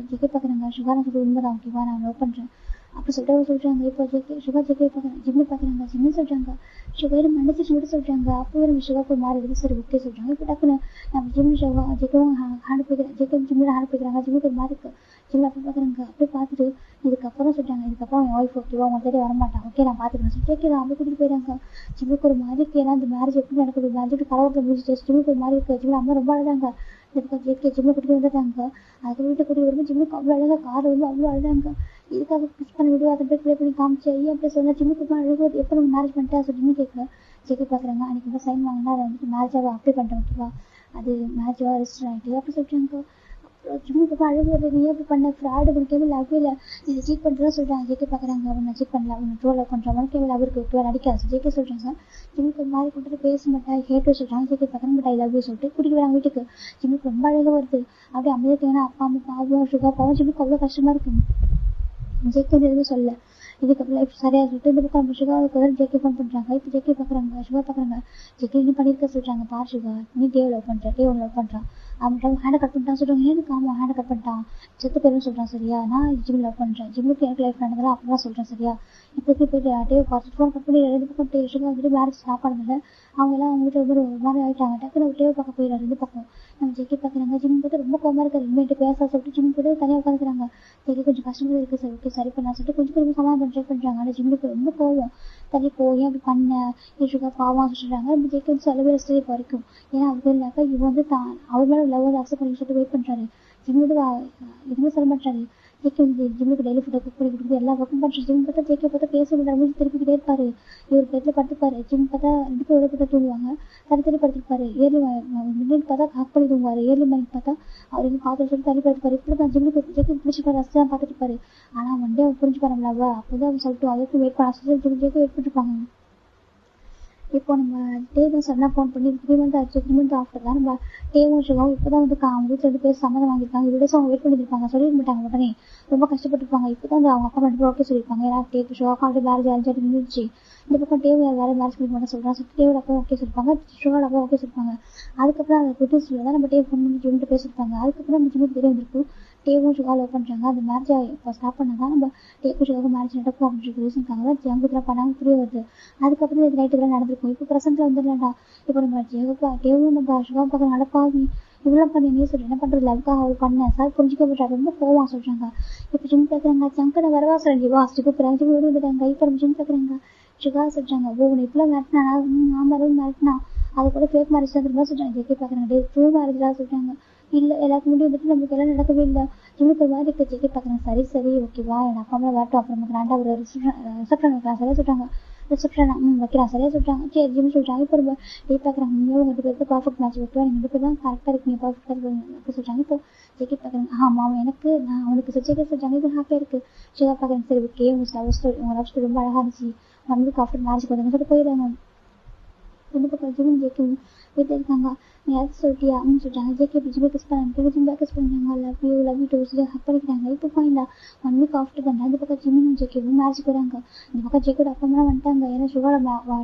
ஜெக்கி பாக்குறாங்க. சுகாரம் சொல்லிட்டு உண்மைதான். ஓகேவா, நான் லவ் பண்றேன். அப்போ சொல்றாங்க. இப்போ சுகா ஜெகே ஜிம்மு பாக்குறாங்க. ஜிம்மு சொல்றாங்க சுகர் மன்னிச்சு மட்டும் சொல்றாங்க. அப்போ நம்ம சுகாக்கு ஒரு மாதிரி இருக்குது. சரி ஓகே சொல்றாங்க. இப்போ டக்குன்னு நம்ம ஜிம்மு சுகா ஜெகவும் ஹேண்ட் போய்க்கிறாங்க. ஜெகம் ஜிம்மில் ஹேண்ட் போய்க்கிறாங்க. ஜிம்முக்கு ஒரு மாதிரி இருக்கு. ஜிம்மு அப்போ பாக்குறாங்க. அப்படியே பார்த்துட்டு இதுக்கப்புறம் சொல்றாங்க இதுக்கப்புறம் என் ஒய்ஃப் ஓகேவா உங்க தேடி வரமாட்டான். ஓகே நான் பாத்துக்கிறேன் சொல்லி ஓகே அப்படி கூட்டிட்டு போயிடாங்க. ஜிம்முக்கு ஒரு மாதிரி இருக்கு. ஏன்னா இந்த மேரேஜ் எப்படி நடக்குது மேரேஜ் கலவரத்தில் முடிச்சுட்டு ஜிம்முக்கு ஒரு மாதிரி இருக்கு. ஜிம்மு அம்மா ரொம்ப அழுதாங்க. ஜெகே ஜிம்மு கூட்டிட்டு வந்துட்டாங்க. அதுக்கு வீட்டை கூட்டிட்டு வரும்போது ஜிம்முக்கு அவ்வளோ அழகா கார் வந்து அவ்வளோ அழுதாங்க. இதுக்காக கிஸ் பண்ணி விடுவா அதை போய் ப்ளே பண்ணி காமிச்சு ஐயா அப்படி சொன்னா ஜிம்முக்கு அழுகு எப்போ நம்ம மேரேஜ் பண்ணிட்டா சொல்லி கேட்க ஜெகே பாக்குறாங்க. அன்னைக்கு வந்து சைன் வாங்கினா அதை வந்துட்டு மேரேஜாக அப்ளை பண்ணிட்டேன் ஓகேவா அது மேரேஜாக ரெஜிஸ்டர் ஆகிட்டு அப்படி சொல்றாங்க. ஜிம்முக்கு அழுகு வருது. நீ எப்படி பண்ண ஃப்ராடு உனக்கு கேபிள் லவ் இல்லை இதை சீட் பண்ணுறதா சொல்றாங்க. ஜெகே பாக்குறாங்க. அவனை சீட் பண்ணல அவனை ட்ரோல் பண்ற மாதிரி கேபிள் லவ் இருக்கு ஓகேவா நடிக்காது ஜெகே சொல்றாங்க. ஜிம்முக்கு ஒரு மாதிரி கூட்டிட்டு பேச மாட்டேன் ஹேட்டு சொல்றாங்க. ஜெகே பாக்குறாங்க பட் ஐ லவ் யூ சொல்லிட்டு கூட்டிட்டு வராங்க வீட்டுக்கு. ஜிம்முக்கு ரொம்ப அழகாக வருது. அப்படியே அமைதியாக ஏன்னா அப்பா அம்மா பாவம் சுகா பாவம் ஜிம்முக்கு அவ்வளோ கஷ்டமா இருக்கு. ஜெகே வந்து எதுவும் சொல்ல இதுக்கப்புறம் லைஃப் சரியா சொல்லிட்டு இந்த பக்கம் சுகாவுக்கு வந்து ஜெகே ஃபோன் பண்றாங்க. இப்போ ஜெகே பாக்குறாங்க. சுகா பாக்குறாங்க. ஜெகே இன்னும் பண்ணிருக்க சொல்றாங்க. பார் சுகா நீ டேவ் லவ் பண்ற டேவ் லவ் பண்றான் அவன் ஹேண்டை கட் பண்ணிட்டான் சொல்றாங்க. எனக்கு ஆமா ஹேண்டை கட் பண்ணிட்டான் செத்து பேரும் சொல்றான். சரியா நான் ஜிம் லவ் பண்றேன். ஜிம்முக்கு எனக்கு லைஃப் நடந்ததா அப்படிதான் சொல்றேன். சரியா இப்போதைக்கு போயிட்டு டேவ் பார்த்து ஃபோன் கட் பண்ணி ரெண்டு பக்கம் சுகா வந்துட்டு மேரேஜ் ஸ்டாப் பண்ணதில்ல அவங்க எல்லாம் அவங்க வீட்டில் ஒரு மாதிரி ஆயிட்டாங்க. டக்குனு டேவ் பார்க்க போயிடறாரு. ரெண்டு பக்கம் நம்ம ஜெகே பாக்குறாங்க. ஜிம் போட்டு ரொம்ப கோமா இருக்காரு. இனிமேட்டு பேச சொல்லிட்டு ஜிம் போட்டு தனியாக உட்காந்துக்கிறாங்க. ஜெகே கொஞ்சம் கஷ்டமா இருக்கு சார் ஓகே சரி பண்ணலாம் சொல்லிட்டு கொஞ்சம் கொஞ்சம் சமாதானம் ட்ரை பண்றாங்க. ஆனால் ஜிம்முக்கு ரொம்ப கோவம் தள்ளி போய் அப்படி பண்ண சுகா பாவம் சொல்றாங்க. நம்ம ஜெகே வந்து சொல்லவே ஸ்டேஜ் வரைக்கும் ஏன்னா அவருக்கு இல்லாக்கா இவன் வந்து தான் அவர் மேலே லவ் வந்து அக்செப்ட் பண்ணி சொல்லிட்டு வெயிட் பண்றாரு. ஜிம் வந்து எதுவுமே சொல்ல மாட்டாரு. ஜெகே வந்து ஜிம்முக்கு டெய்லி ஃபுட்டை குக் பண்ணி கொடுக்குறது எல்லா ஒர்க்கும் பண்றாரு. ஜிம் பார்த்தா ஜெகே பார்த்தா பேச முடியாத திருப்பிக்கிட்டே இருப்பாரு. இவர் பெட்ல படுத்துப்பாரு. ஜிம் பார்த்தா ரெண்டு பேர் ஒரே படுத்தா தூங்குவாங்க. தனி படுத்துருப்பாரு. ஏர்லி மிட் பார்த்தா ஹாக் பண்ணி தூங்குவாரு. ஏர்லி மார்னிங் பார்த்தா அவர் வந்து பார்த்து சொல்லி தனி படுத்துப்பாரு. இப்படி தான் ஜிம்முக்கு ஜெகே பிடிச்சிருப்பாரு. ரசிச்சு தான் பார்த்துட்டு இருப்பாரு. ஆனா வந்து அவன் புரிஞ்சுப்பாரு நம்மளவா அப்போதான் அவன் சொல்லிட்டு அதுக்கு வெயிட் பண்ண சொல்லி ஜெகே வெயிட் பண்ணிருப்பாங்க. இப்போ நம்ம டேவும் சொன்னா ஃபோன் பண்ணி 3 months ஆச்சு. 3 months ஆஃப்டர் தான் நம்ம டேவும் சுகாவும் இப்போதான் வந்து அவங்க வீட்டில் இருந்து பேர் சம்மதம் வாங்கியிருக்காங்க. இவ்வளோ அவங்க வெயிட் பண்ணியிருப்பாங்க சொல்லிட மாட்டாங்க உடனே ரொம்ப கஷ்டப்பட்டுருப்பாங்க. இப்போதான் அவங்க அப்பா ரெண்டு பேரும் ஓகே சொல்லியிருப்பாங்க. ஏன்னா டேக்கு சுகாவுக்கு ஆல்ரெடி மேரேஜ் ஆரம்பிச்சு நின்றுச்சு. இந்த பக்கம் டேவு வேறு மேரேஜ் பண்ணி மட்டும் சொல்கிறான். டேவோட அப்பா ஓகே சொல்லியிருப்பாங்க. சுகாவோட அப்பா ஓகே சொல்லியிருப்பாங்க. அதுக்கப்புறம் அந்த குட்டி சொல்லி தான் நம்ம டேவ் ஃபோன் பண்ணி ஜிம்மிட்டு பேசியிருப்பாங்க. அதுக்கப்புறம் நம்ம ஜிம்முக்கு தெரிய வந்திருக்கும் டேவும் சுகா லவ் பண்ணுறாங்க. அந்த மேரேஜை இப்போ ஸ்டாப் பண்ணாதான் நம்ம டேக்கும் சுகாவுக்கு மேரேஜ் நடக்கும் அப்படின்ற ரீசனுக்காக தான் ஜங்குத்ரா பண்ணாங்க புரிய வருது. அதுக்கப்புறம் இது நைட்டு தான் நடந்திருக்கும். இப்போ ப்ரெசென்ட்ல வந்துடலாம்டா. இப்போ நம்ம டேவும் நம்ம சுகா பார்க்க நடப்பாவி இவ்வளோ பண்ணி நீ சொல்ற என்ன பண்றது லவ்க்காக அவள் பண்ணேன் சார் புரிஞ்சுக்க போட்டாரு. ரொம்ப கோவமா சொல்றாங்க. இப்போ ஜிம் கேட்குறாங்க ஜங்கனை வரவா சொல்றீங்க வா கூப்பிடுறாங்க. ஜிம் விட வந்துட்டாங்க. இப்போ நம்ம ஜிம் கேட்குறாங்க. சுகா சொல்றாங்க ஓ உன்னை இப்பெல்லாம் மிரட்டினா ஆமாம் மிரட்டினா அது கூட ஃபேக் மேரேஜ் தான் சொல்றாங்க. ஜெகே பார்க்குறாங்க டே ட்ரூ மேரேஜ்லாம் சொல்றாங்க. இல்லை எல்லாத்துக்கு முன்னாடி வந்துட்டு நமக்கு எல்லாம் நடக்கவே இல்லை. ஜிம்முக்கு ஒரு மாதிரி இருக்கு. ஜெகே பார்க்குறாங்க. சரி ஓகேவா என் அப்பா அம்மா வரட்டும் அப்புறம் நமக்கு ரெண்டா ஒரு ரிசப்ஷன் வைக்கலாம் சரியா சொல்றாங்க. ரிசப்ஷன் வைக்கலாம் சரியா சொல்றாங்க. சரி ஜிம் சொல்றாங்க. இப்போ ரொம்ப டே பார்க்குறாங்க. உங்க 2 பேருக்கு பர்ஃபெக்ட் மேட்ச் வைக்கலாம். நீங்கள் 2 பேர் தான் கரெக்டாக இருக்கீங்க பர்ஃபெக்டாக சொல்றாங்க. இப்போ ஜெகே பார்க்குறாங்க. ஆமாம் எனக்கு நான் அவனுக்கு ஜெகே சொல்றாங்க. இது ஹாப்பியாக இருக்கு. சுகா பார்க்குறாங்க. சரி ஓகே உங்கள் லவ் ஸ்டோரி ரொம்ப அழகாக இருந்துச்சு. 1 week ஆஃப்டர் மேரேஜ் வந்துன்னு சொல்லிட்டு போயிடுறாங்க. ரெண்டு பக்கம் ஜிம் ஜேக்கும் வீட்டில் இருக்காங்க. நீ யாராவது சொல்லிட்டியா அப்படின்னு சொல்றாங்க. ஜேகே ஜிம் கிஸ் பண்ணாங்க. ஜிம் பேக்கஸ் பண்ணுறாங்க. லவ் யூ டூ ஹக் பண்ணிக்கிறாங்க. இப்போ ஃபைனா 1 week ஆஃப்டர் தான் இந்த பக்கம் ஜிம்மும் ஜேகேவும் மேரேஜுக்கு வராங்க. இந்த பக்கம் ஜேக்கோட அப்பா அம்மா வந்துட்டாங்க. ஏன்னா சுகாவோட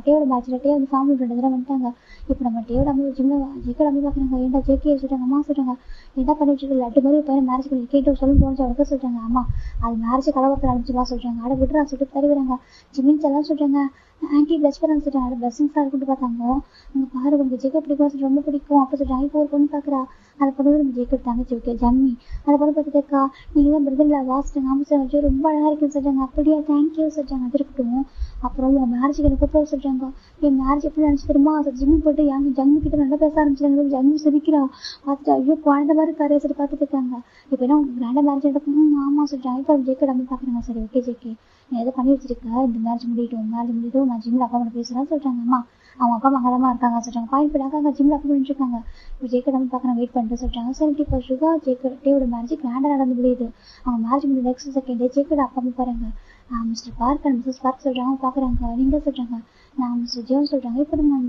டேவோட மேட்ச்ல டே வந்து ஃபேமிலி 2 தடவை வந்துட்டாங்க. இப்போ நம்ம டேவோட அம்மா ஜிம்ல ஜேக்கோட அம்மா பார்க்குறாங்க. ஏன்டா ஜேகே சொல்றாங்க. அம்மா சொல்றாங்க என்ன பண்ணிட்டு இருக்கு லட்டு மாதிரி பையன் மேரேஜ் பண்ணி கேட்டு சொல்லி போச்சு அவருக்கு சொல்றாங்க. அம்மா அது மேரேஜ் கலவரத்தில் அனுப்பிச்சுவா சொல்றாங்க. அட விடுறா சொல்லிட்டு தருவாங்க. ஜிம்மின் எல்லாம் சொல்றாங்க ஆன்டி பிளஸ் பண்ண சொல்றாங்க. பிளஸிங்ஸாக இருக்குன்னு பார்த்தாங்க. அங்கே பாரு உங்களுக்கு ஜேக்கப் பிடிக்கும் ரொம்ப பிடிக்கும் அப்போ சொல்றாங்க. இப்போ ஒரு பொண்ணு பார்க்குறா அதை பொண்ணு நம்ம ஜேக்கப் தங்கச்சி ஓகே ஜம்மி அதை பொண்ணு பார்த்துட்டேக்கா நீங்கள் தான் பிரதர்ல வாசிட்டாங்க. ஆமாம் சார் ரொம்ப அழகாக இருக்குன்னு சொல்றாங்க. அப்படியா தேங்க்யூ சொல்றாங்க. அது இருக்கட்டும் அப்புறம் உன் மேரேஜுக்கு எனக்கு கூப்பிட சொல்றாங்க. என் மேரேஜ் எப்படி நினச்சி தெரியுமா ஜிம்மி போட்டு என் ஜம்மி கிட்ட நல்லா பேச ஆரம்பிச்சாங்க. ஜம்மி சிரிக்கிறா பார்த்துட்டு ஐயோ குழந்த மாதிரி கரையை சரி பார்த்துட்டு இருக்காங்க. இப்போ என்ன கிராண்டா மேரேஜ் நடக்கும். ஆமாம் சொல்றாங்க. இப்போ ஜேக்கப் நம்ம பார்க்குறாங்க. சரி ஓகே ஜேகே நீ எதை பண்ணி வச்சிருக்க இந்த மேரேஜ் முடியட்டும் நான் ஜிம்ல அப்பா பண்ண பேசுறேன்னு சொல்றாங்க. அம்மா அவங்க அப்பா மகளமா இருக்காங்க சொல்றாங்க. பாயிண்ட் போயிட்டாங்க ஜிம்ல அப்பா பண்ணிட்டு இருக்காங்க. இப்போ ஜேக்கப் நம்ம பார்க்கணும் வெயிட் பண்ணிட்டு சொல்றாங்க. சரி இப்போ சுகா ஜேக்கப் டேவோட மேரேஜ் கிராண்டா நடந்து முடியுது. அவங்க மேரேஜ் முடிஞ்ச நெக்ஸ்ட் செகண்ட் ஜேக்கோட அப்பா அம்மா பாருங்க. Mr Park and Mrs Park சொல்றாங்க. பார்க்குறாங்க. நீங்க சொல்றாங்க நான் மிஸ்டர் ஜோன் சொல்றாங்க. இப்போ நம்ம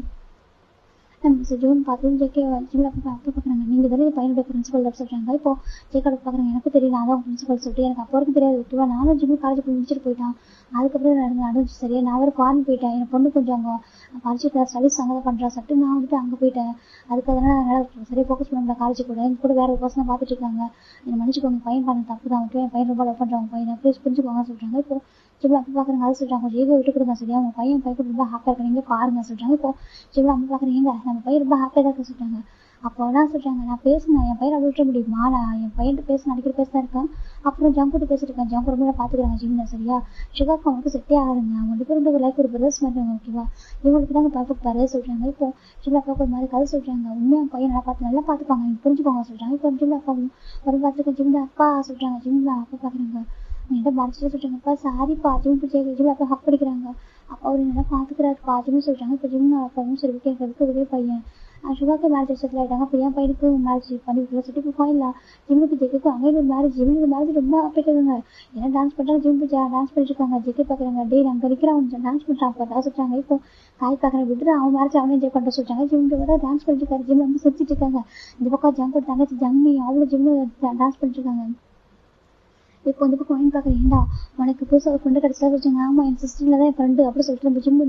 நம்ம ஜூன் பார்த்து ஜேகே ஜிம்ல அப்பா பார்க்குறாங்க. நீங்கள் தானே பையனுடைய பிரின்சிபல் தான் சொல்கிறாங்க. இப்போ ஜேக்கோட பார்க்குறாங்க. எனக்கு தெரியல, அதான் பிரின்சிபல் சொல்லிட்டு எனக்கு அப்போ வரைக்கும் தெரியாது. விட்டுவா நானும் ஜிம்மு காலேஜ் போய் முடிச்சுட்டு போயிட்டான். அதுக்கப்புறம் நடந்துச்சு சரியா. நான் ஒரு ஃபாரின் போயிட்டேன். என் பொண்ணு கொஞ்சம் அங்கே படிச்சுட்டு ஸ்டடிஸ் அங்கே தான் பண்ணுறா சொல்லிட்டு நான் வந்துட்டு அங்கே போயிட்டேன். அதுக்கு அதனால் என்னால் சரியாக ஃபோக்கஸ் பண்ண முடியல காலேஜ் கூட. என் கூட வேறு ஒரு பர்சனை பார்த்துட்டு இருக்காங்க. என்னை மன்னிச்சுக்கோங்க, பையன் பண்ண தப்பு தான். விட்டு என் பையன் ரொம்ப லவ் பண்ணுறவங்க பையனை ப்ளீஸ் புரிஞ்சுக்கோங்க சொல்கிறாங்க. இப்போ ஜிம்ல அப்போ பார்க்குறாங்க. அது சொல்கிறாங்க கொஞ்சம் ஏகோ விட்டு கொடுங்க சரியா. உங்கள் பையன் கூட ரொம்ப ஹாப்பியாக இருக்கிறீங்க பாருங்க சொல்கிறாங்க. இப்போ ஜிம்ல அப்போ பார்க்குறீங்க நம்ம பையன் ரொம்ப ஹாப்பியாக தான் இருக்க சொல்கிறாங்க. அப்போ என்ன சொல்கிறாங்க, நான் பேசுனேன் என் பையனை விட்டுற முடியுமா, நான் என் பையன்ட்டு பேச அடிக்கடி பேச தான் இருக்கேன். அப்புறம் ஜங்குட்டு பேசிட்டு இருக்கேன். ஜங்கு ரொம்ப பார்த்துக்கிறாங்க ஜிம்ல சரியா. ஷுகாக்கு அவனுக்கு செட்டே ஆகாதுங்க. அவங்க ரெண்டு பேரும் ஒரு லைஃப் ஒரு பிரதர்ஸ் மாதிரி ஓகேவா. இவங்களுக்கு தாங்க பர்ஃபெக்ட் பாரு சொல்கிறாங்க. இப்போ ஜிம்ல அப்பா ஒரு மாதிரி கதை சொல்கிறாங்க. உண்மையாக பையன் நல்லா பார்த்துப்பாங்க, நீங்கள் புரிஞ்சுக்கோங்க சொல்கிறாங்க. இப்போ ஜிம்ல அப்பா ஒரு பார்த்துருக்கேன். ஜிம்ல அப்பா சொல்கிறாங்க. ஜிம்ல அப்பா பார்க்குறாங்க. என்கிட்ட மறைச்சிட்டு சொல்கிறாங்க. அப்பா சாரிப்பா ஜிம் ஜிம்ல அப்பா ஹக் படிக்கிறாங்க. அப்பா அவர் நல்லா பார்த்துக்கிறாருப்பா ஜிம்னு சொல்கிறாங்க. இப்போ ஜிம்ல அப்பாவும் சரி ஓகே எனக்கு ஒரே பையன் ஷுகாக்கு மேரேஜ் செட்டில் ஆகிட்டாங்க. அப்போ என் பையனுக்கு மேரேஜ் பண்ணி விட்டுருவோம் சொல்லிட்டு இப்போ இல்லை ஜிம்முக்கு ஜெக்குக்கும் அங்கே ஒரு மேரேஜ். ஜிம்முக்கு மேரேஜ் ரொம்ப போயிட்டுருங்க. ஏன்னா டான்ஸ் பண்ணுறாங்க. ஜிம்முக்கு டான்ஸ் பண்ணிட்டு இருக்காங்க. ஜெக்கே பார்க்குறாங்க. டே நாங்கள் நிற்கிறேன் அவன் டான்ஸ் பண்ணுறான் அப்போ சொல்கிறாங்க. இப்போ காய் பார்க்குறேன் விட்டுட்டு அவன் மேரேஜ் அவனே என்ஜாய் பண்ணுற சொல்கிறாங்க. ஜிம்முக்கு வர டான்ஸ் பண்ணிட்டு இருக்காரு. ஜிம் வந்து சிரிச்சிட்டு இருக்காங்க. இந்த பக்கம் ஜங்கு தங்கச்சி ஜம்மி அவ்வளோ ஜிம்மு டான்ஸ் பண்ணிட்டு இருக்காங்க. இப்போ வந்து இப்போ கோயின் பார்க்குறீங்களா உனக்கு புதுசாக ஒரு ஃப்ரெண்டு கிடச்சா சொல்லிட்டாங்க. ஆமாம் என் சிஸ்டரில் தான் என் ஃப்ரெண்டு அப்படி சொல்லிட்டு நம்ம ஜிம்மு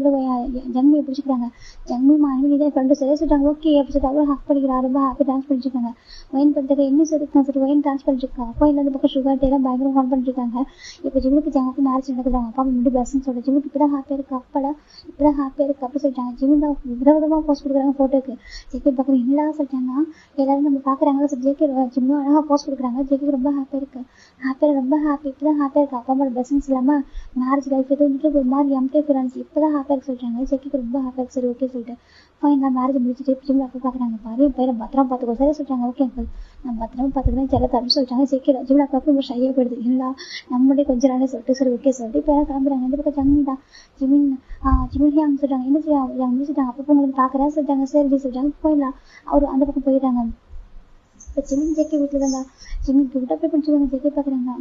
ஜன்மியை பிடிச்சிக்கிறாங்க. ஜன்மிமா அனுமதி தான் என் ஃப்ரெண்டு சரியா சொல்லிட்டாங்க. ஓகே அப்படி சொல்லிட்டு அவ்வளோ ஹாக் பண்ணிக்கிறா. ரொம்ப ஹாப்பி டான்ஸ் பண்ணிட்டுருக்காங்க. ஒயின் பண்ணிட்டு என்ன சொல்லிருக்காங்க சரி ஒயின் டான்ஸ் பண்ணிட்டுருக்கா. அப்போ இந்த பக்கம் சுகர் டேலாம் பயங்கரம் ஃபன் பண்ணிட்டுருக்காங்க. இப்போ ஜிம்முக்கு ஜங்குக்கு மேரேஜ் நடக்குறாங்க. அப்பா முன்னாடி பிளஸ்ன்னு சொல்லிட்டு ஜிம்முக்கு இப்போ தான் ஹாப்பியாக இருக்குது. அப்படா இப்போ தான் ஹாப்பியாக இருக்குது அப்படி சொல்லிட்டாங்க. ஜிம்மு தான் விதவிதமாக போஸ்ட் கொடுக்குறாங்க ஃபோட்டோக்கு. ஜேகே பார்க்குறேன் என்னடா சொல்லிட்டாங்கன்னா எல்லாரும் நம்ம பார்க்குறாங்க. ஜேகே ஜிம்மு அழகாக போஸ்ட் கொடுக்குறாங்க. ஜேகே ரொம்ப ஹாப்பியாக இருக்குது. ஹாப்பியாக ரொம்ப ஹாப்பி இப்போ தான் ஹாப்பியாக இருக்குது. அப்பா அம்மா பிளஸிங்ஸ் இல்லாமல் மேரேஜ் லைஃப் எதுவும் வந்துட்டு ஒரு மாதிரி எம்டே ஃபிரான்ஸ் இப்போ தான் ஹாப்பியாக இருக்கு சொல்லிட்டாங்க. ஜேகேக்கு ரொம்ப ஹாப்பியாக இருக்கு சரி ஓகே சொல்லிட்டு ஃபைன் நான் மேரேஜ் முடிச்சுட்டு ஜிம்ல அப்போ பார்க்குறாங்க. பாரு என் பையனை பத்திரமா பார்த்துக்கோ சரி சொல்லிட்டாங்க. ஓகே அங்கிள் நான் பத்திரமா பார்த்துக்கிறேன் செல்ல தரேன்னு சொல்லிட்டாங்க. ஜேகே ஜிம்ல அப்போ ரொம்ப ஷையாக போயிடுது. இல்லை நம்மளே கொஞ்சம் நாளே சொல்லிட்டு சரி ஓகே சொல்லிட்டு இப்போ கிளம்புறாங்க. இந்த பக்கம் ஜம்மி தான் ஜிமின் சொல்லிட்டாங்க. என்ன செய்ய முடிச்சுட்டாங்க. அப்போ உங்களுக்கு பார்க்குறேன் சொல்லிட்டாங்க. சரி சொல்லிட்டாங்க. போயிடலாம் அவர் அந்த பக்கம் போயிட்டாங்க. இப்போ ஜிமின் ஜேகே வீட்டில் தாங்க ஜிமிக்கு விட்டு ப்ளே பண்ணிட்டு ஜேகே பார்க்குறாங்க.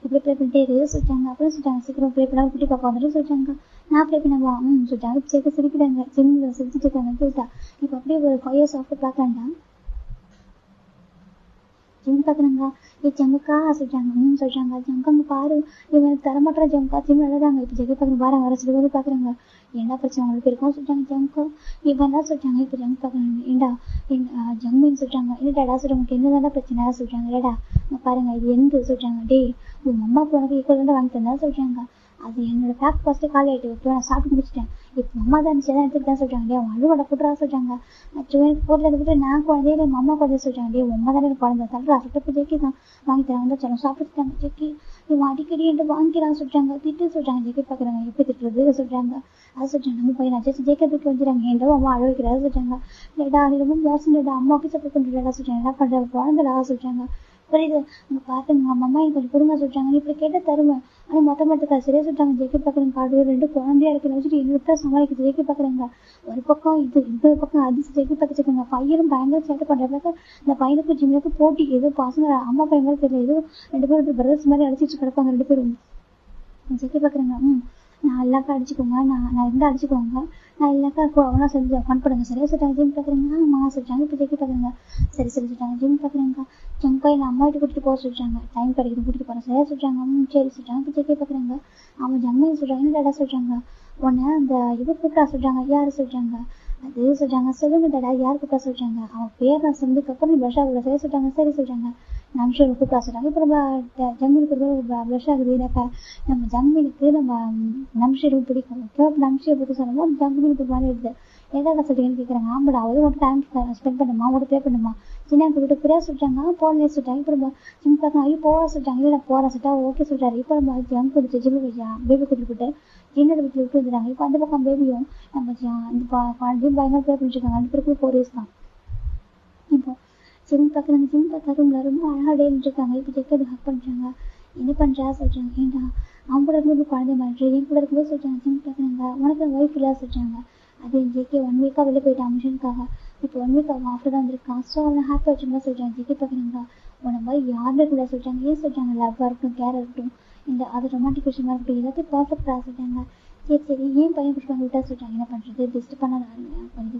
இப்படி ப்ளே பண்ணிட்டே இரு சொல்லிட்டாங்க. அப்புறம் சொல்லிட்டாங்க சீக்கிரம் ப்ளே பண்ணா குட்டி பாப்பா வந்துட்டு சொல்லிட்டாங்க. நான் ப்ளே பண்ணவா சொல்லிட்டாங்க. ஜேகே சிரிக்கிறாங்க. ஜிம்மில் சிரிச்சிட்டு இருக்காங்க. போயிட்டா இப்போ அப்படியே ஒரு 5 years ஆஃப்டர் பார்க்கலாண்டா ஜிம் பார்க்குறாங்க. ஜங்குக்கா சொல்லிட்டாங்க. சொல்லிட்டாங்க ஜங்காங்க பாரு இவன் எனக்கு தரமாட்டா ஜங்கா ஜிம் நல்லதாங்க. இப்போ ஜெகே பார்க்குறேன் பாரு வர சொல்லி வந்து பார்க்குறாங்க. என்ன பிரச்சனை உங்களுக்கு இருக்கும் சொல்லிட்டாங்க. ஜங்கா இவன் தான் சொல்லிட்டாங்க. இப்போ ஜங்கு பார்க்குறாங்க. ஏண்டா ஜங்குன்னு சொல்லிட்டாங்க. இல்லைடா சொல்லிட்டு என்னதான் பிரச்சனை சொல்லிட்டாங்க. இல்லடா பாருங்க இது எந்த சொல்லிட்டாங்க. டே உன் அம்மா அப்பா உனக்கு ஈக்குவல் தான் வாங்கி தந்தா சொல்லிட்டாங்க. அது என்னோட பேக் ஃபர்ஸ்ட்டு காலி ஆகிட்டு இப்போ நான் சாப்பிட்டு முடிச்சிட்டேன். இப்போ அம்மா தான் இருந்துச்சு தான் எடுத்துட்டு தான் சொல்லிட்டாங்க. டே அவன் அழுவடா போட்டுறா சொல்லிட்டாங்க. எனக்கு போட்டில் விட்டு நான் குழந்தையே இல்லை அம்மா குழந்தைய சொல்லிட்டாங்க. டே அம்மா தானே எனக்கு குழந்தை தள்ளுறா சொல்லிட்டு ஜெக்கி தான் வாங்கி தராங்க தான் சொல்லுவோம் சாப்பிட்டுட்டாங்க. ஜெக்கி இவன் அடிக்கடி என்று வாங்கிக்கிறான்னு சொல்லிட்டாங்க. திட்டு சொல்லிட்டாங்க. ஜெக்கி பார்க்குறாங்க. எப்படி திட்டுறது சொல்லிட்டாங்க. அது சொல்லிட்டாங்க. நம்ம பையன் ஆச்சு ஜெக்கி தூக்கி வந்துடுறாங்க. என் அம்மா அழ வைக்கிறாரு சொல்லிட்டாங்க. இல்லடா நீ ரொம்ப மோசம் இல்லடா அம்மாவுக்கு சப்போர்ட் பண்ணுறா சொல்லிட்டாங்க. என்ன பண்ணுற குழந்தைடா சொல்லிட்டாங்க. புரியுது உங்க பார்த்துங்க அம்மா எனக்கு கொஞ்சம் கொடுங்க சொல்லிட்டாங்க. நீ இப்படி கேட்ட தருவேன் ஆனால் மொத்தமாக சரியா சொல்லிட்டாங்க. ஜெக்கி பார்க்குறேன் காடு 2 குழந்தையா இருக்குன்னு வச்சுட்டு என்னோட சமாளிக்குது. ஜெக்கி பார்க்குறாங்க. ஒரு பக்கம் இந்த பக்கம் அதிர்ச்சி ஜெக்கி பார்த்துருக்காங்க. பையனும் பயங்கர சேட்டை பண்ணுறப்ப இந்த பையனுக்கும் ஜிம்முக்கு போட்டி ஏதோ பசங்க அம்மா பையன் மாதிரி தெரியல ஏதோ 2 பேரும் பிரதர்ஸ் மாதிரி அடிச்சிட்டு கிடப்பாங்க 2 பேரும். ஜெக்கி பார்க்குறாங்க. நான் எல்லாக்கா அடிச்சுக்கோங்க நான் இருந்தால் அடிச்சுக்கோங்க நான் எல்லாக்கா அவனா செஞ்சு ஃபன் பண்ணுங்க சரியா சொல்லிட்டாங்க. ஜிம் பார்க்குறேங்க அம்மா சொல்லிட்டாங்க. இப்போ ஜெக்கி பார்க்குறாங்க. சரி சொல்லிட்டாங்க. ஜிம் பார்க்குறாங்க. ஜங்கா என் அம்மா வீட்டு கூட்டிட்டு போக சொல்லிட்டாங்க. டைம் கிடைக்குது கூட்டிட்டு போகிறேன் சரியா சொல்லிட்டாங்க. சரி சொல்லிட்டாங்க. இப்போ ஜெக்கி பார்க்குறாங்க. அவன் ஜம்மையை சொல்கிறாங்க. என்ன டேடா சொல்கிறாங்க. உடனே அந்த இது கூப்பிட்டா சொல்கிறாங்க. யார் சொல்கிறாங்க அது சொல்கிறாங்க. சொல்லுங்க டேடா யார் கூப்பிட்டா சொல்கிறாங்க. அவன் பேர் நான் சொன்னதுக்கப்புறம் நீ ப்ளஷ் ஆகுது சரியா சொல்லிட்டாங்க. சரி சொல்கிறாங்க. நம்ஷியை கூப்பிட்டா சொல்கிறாங்க. இப்போ நம்ம ஜம்மினுக்கு ப்ளஷ் ஆகுது. எனக்கு நம்ம ஜம்மினுக்கு நம்ம நம்ஷியும் பிடிக்கும். ஓகே நம்ஷியை பற்றி சொன்னோம் ஜம்மினுக்கு மாதிரி இருக்குது. எதாவது சொல்லிட்டீங்கன்னு கேட்குறாங்க. ஆமாடா அவரு மட்டும் டைம் ஸ்பெண்ட் பண்ணுமா அவங்கள்ட்ட ப்ளே பண்ணுமா சின்ன விட்டு பிரியா சொல்லிட்டாங்க. போகலன்னு சொல்லிட்டாங்க. இப்போ நம்ம ஜிம் பார்க்கலாம். ஐயோ போக சொல்லிட்டாங்க. இல்லை நான் போகிறேன் சொல்லிட்டா ஓகே சொல்லிட்டாரு. இப்போ நம்ம ஜங்க் கொடுத்து ஜிம்மு பேபி கூட்டிட்டு போட்டு ஜின்னோட வீட்டில் விட்டு வந்துட்டாங்க. இப்போ அந்த பக்கம் பேபியும் நம்ம ஜிம் பயங்கர ப்ளே பண்ணிட்டுருக்காங்க. 2 பேருக்கும் 4 years தான். இப்போ ஜிம் பார்க்குறாங்க. ஜிம் பார்த்தா ரூம்ல ரொம்ப அழகாக டேன்ட்டுருக்காங்க. இப்போ ஜெக்கி அது ஹக் பண்ணுறாங்க. என்ன பண்ணுறா சொல்லிட்டாங்க. ஏண்டா அவங்க கூட இருக்கும்போது குழந்தை மாதிரி என் கூட இருக்கும்போது சொல்லிட்டாங்க. ஜிம் பார்க்குறாங்க. உனக்கு ஒய்ஃப் இல்லை சொல்லிட்டாங்க. அது ஜெக்கி 1 week வெளில போயிட்டான் மிஷனுக்காக. இப்போ 1 week ஆஃப்டர் தான் வந்திருக்கான். ஸோ அவனை ஹாப்பியாக வச்சுருந்தா சொல்லிட்டாங்க. ஜெக்கி பார்க்குறாங்க. உன மாதிரி யாருமே கூட சொல்லிட்டாங்க. ஏன் சொல்லிட்டாங்க லவ்வாக இருக்கட்டும் கேராக இருக்கட்டும் இந்த அது ரொமான்டிக் விஷயமா இருக்கட்டும் எல்லாத்தையும் பர்ஃபெக்டாக சொல்லிட்டாங்க. சரி சரி ஏன் பையன் கொடுப்பாங்க விட்டா சொல்றாங்க என்ன பண்றது டிஸ்டர்ப் பண்ணலாம் கொஞ்சம்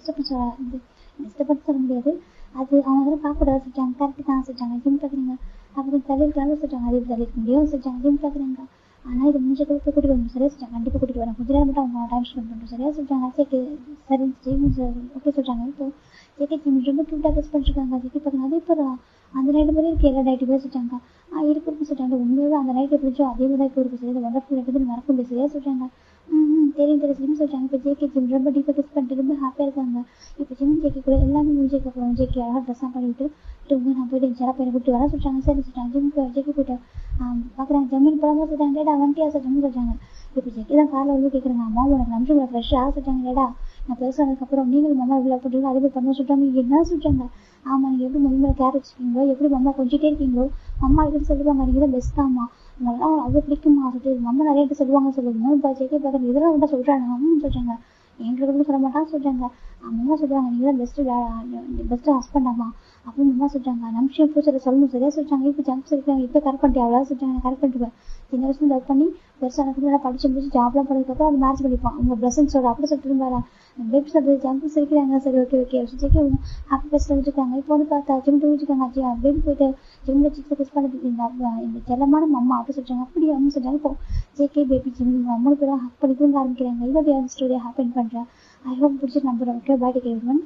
டிஸ்டர்ப் பண்ண சொல்ல முடியாது அது அவங்க வந்து பார்க்க கூடாது சொல்லிட்டாங்க கரெக்ட் தான் சொல்லிட்டாங்க ஜிம் பாக்குறீங்க அப்புறம் தள்ளிருக்கலாம்னு சொல்லிட்டாங்க அது தள்ளிருக்க முடியும் சொல்லிட்டாங்க ஜிம் பாக்குறீங்க ஆனா இது முடிஞ்ச அளவுக்கு கூட்டிட்டு வரணும் சரியா சொல்லிட்டாங்க கண்டிப்பா கூட்டிட்டு வரேன் கொஞ்ச நேரம் மட்டும் அவங்க டைம் ஸ்பெண்ட் பண்ணுறோம் சரியா சொல்லிட்டாங்க சரி சரி ஜிம் ஓகே சொல்லிட்டாங்க இப்போ ஜேகே ஜிம் ரொம்ப கியூட்டா ட்ரெஸ் பண்ணிருக்காங்க ஜேகே பாக்குறாங்க அதே இப்போ அந்த நைட்டு மாதிரி இருக்கு எல்லா நைட்டு பேர் சொல்லிட்டாங்க இருக்குன்னு சொல்லிட்டாங்க உண்மையாவே அந்த நைட்டு பிடிச்சோ அதே மாதிரி இப்போ இருக்கு சரி ஒண்டர்ஃபுல் நைட்டு மறக்க முடியாது சரியா சொல்லிட்டாங்க தெரியும் தெரியும் சொல்லிட்டாங்க இப்போ ஜேகே ஜிம் ரொம்ப டீப்பாக கிஸ் பண்ணிட்டு ரொம்ப ஹாப்பியாக இருக்காங்க இப்போ ஜிம் ஜேகே கூட எல்லாமே முடிஞ்சதுக்கு அப்புறம் ஜேகே அழகாக ட்ரெஸ்ஸாக பண்ணிட்டு நான் போயிட்டு சில பையனை கூப்பிட்டு வரேன் சொல்லிட்டாங்க சரி சொல்லிட்டாங்க ஜிம் ஜேகே போயிட்டு பார்க்குறாங்க ஜமீன் போடாமல் சொல்லிட்டாங்க டேடா வண்டியா சொல்லிட்டாங்க சொல்லிட்டாங்க இப்போ ஜேகே தான் காரில் வந்து கேட்குறாங்க அம்மா உனக்கு நம்பிக்கை உங்களை ஃப்ரெஷ்ஷாக சொல்லிட்டாங்க டேடா நான் பேசுனதுக்கப்புறம் நீங்கள் மாமா இவ்வளோ போட்டுருக்கோம் அதே மாதிரி பண்ண சொல்லிட்டாங்க என்ன சொல்லிட்டாங்க ஆமாம் நீங்கள் எப்படி மம்மி மேலே கேர் வச்சுருக்கீங்களோ எப்படி மம்மா கொஞ்சிட்டே இருக்கீங்களோ அம்மா எப்படி சொல்லுவாங்க நீங்கள் தான் பெஸ்ட் தான்மா நல்லா அவ்வளோ பிடிக்குமா சொல்லிட்டு மம்மா நிறைய பேர் சொல்லுவாங்க சொல்லுங்க இப்போ ஜேகே பார்க்குறது இதெல்லாம் வந்து சொல்கிறாங்க அம்மா சொல்கிறாங்க எங்களுக்கு கூட சொல்ல மாட்டான்னு சொல்கிறாங்க அம்மா சொல்கிறாங்க நீங்கள் தான் பெஸ்ட்டு ஹஸ்பண்டாமா அப்படின்னு அம்மா சொல்கிறாங்க நிமிஷம் ஃபியூச்சரில் சொல்லணும் சரியா சொல்லிட்டாங்க இப்போ ஜம்ப் சொல்லிட்டாங்க இப்போ கரெக்ட் பண்ணிட்டு அவ்வளோ சொல்லிட்டாங்க கரெக்ட் பண்ணிட்டு சின்ன வயசுல லவ் பண்ணி பெருசாக கூட படிச்சு முடிச்சு ஜாப்லாம் பண்ணதுக்கப்புறம் அது மேரேஜ் பண்ணிப்பான் உங்கள் பிளஸன்ஸோட அப்படி சொல்லிட்டு இருந்தாரா பேபி சொல்றது ஜம்ப் சிரிக்கிறாங்க சரி ஓகே ஓகே ஜேகே ஹாப்பி பேஸ்ல வச்சுருக்காங்க இப்போ வந்து பார்த்தா ஜிம் வச்சுருக்காங்க பேபி போயிட்டு ஜிம்ல சிக்ஸ் கிஸ் பண்ணிட்டு இந்த செல்லமான அம்மா அப்படி சொல்றாங்க அப்படி அம்மா சொல்றாங்க இப்போ ஜேகே பேபி ஜிம் 3 பேரும் ஹக் பண்ணி தூங்க ஆரம்பிக்கிறாங்க இதோட ஸ்டோரியை ஹேப்பன் பண்றேன் ஐ ஹோப் பிடிச்சி நம்புறேன் ஓகே பை டேக் எவ்ரிவன்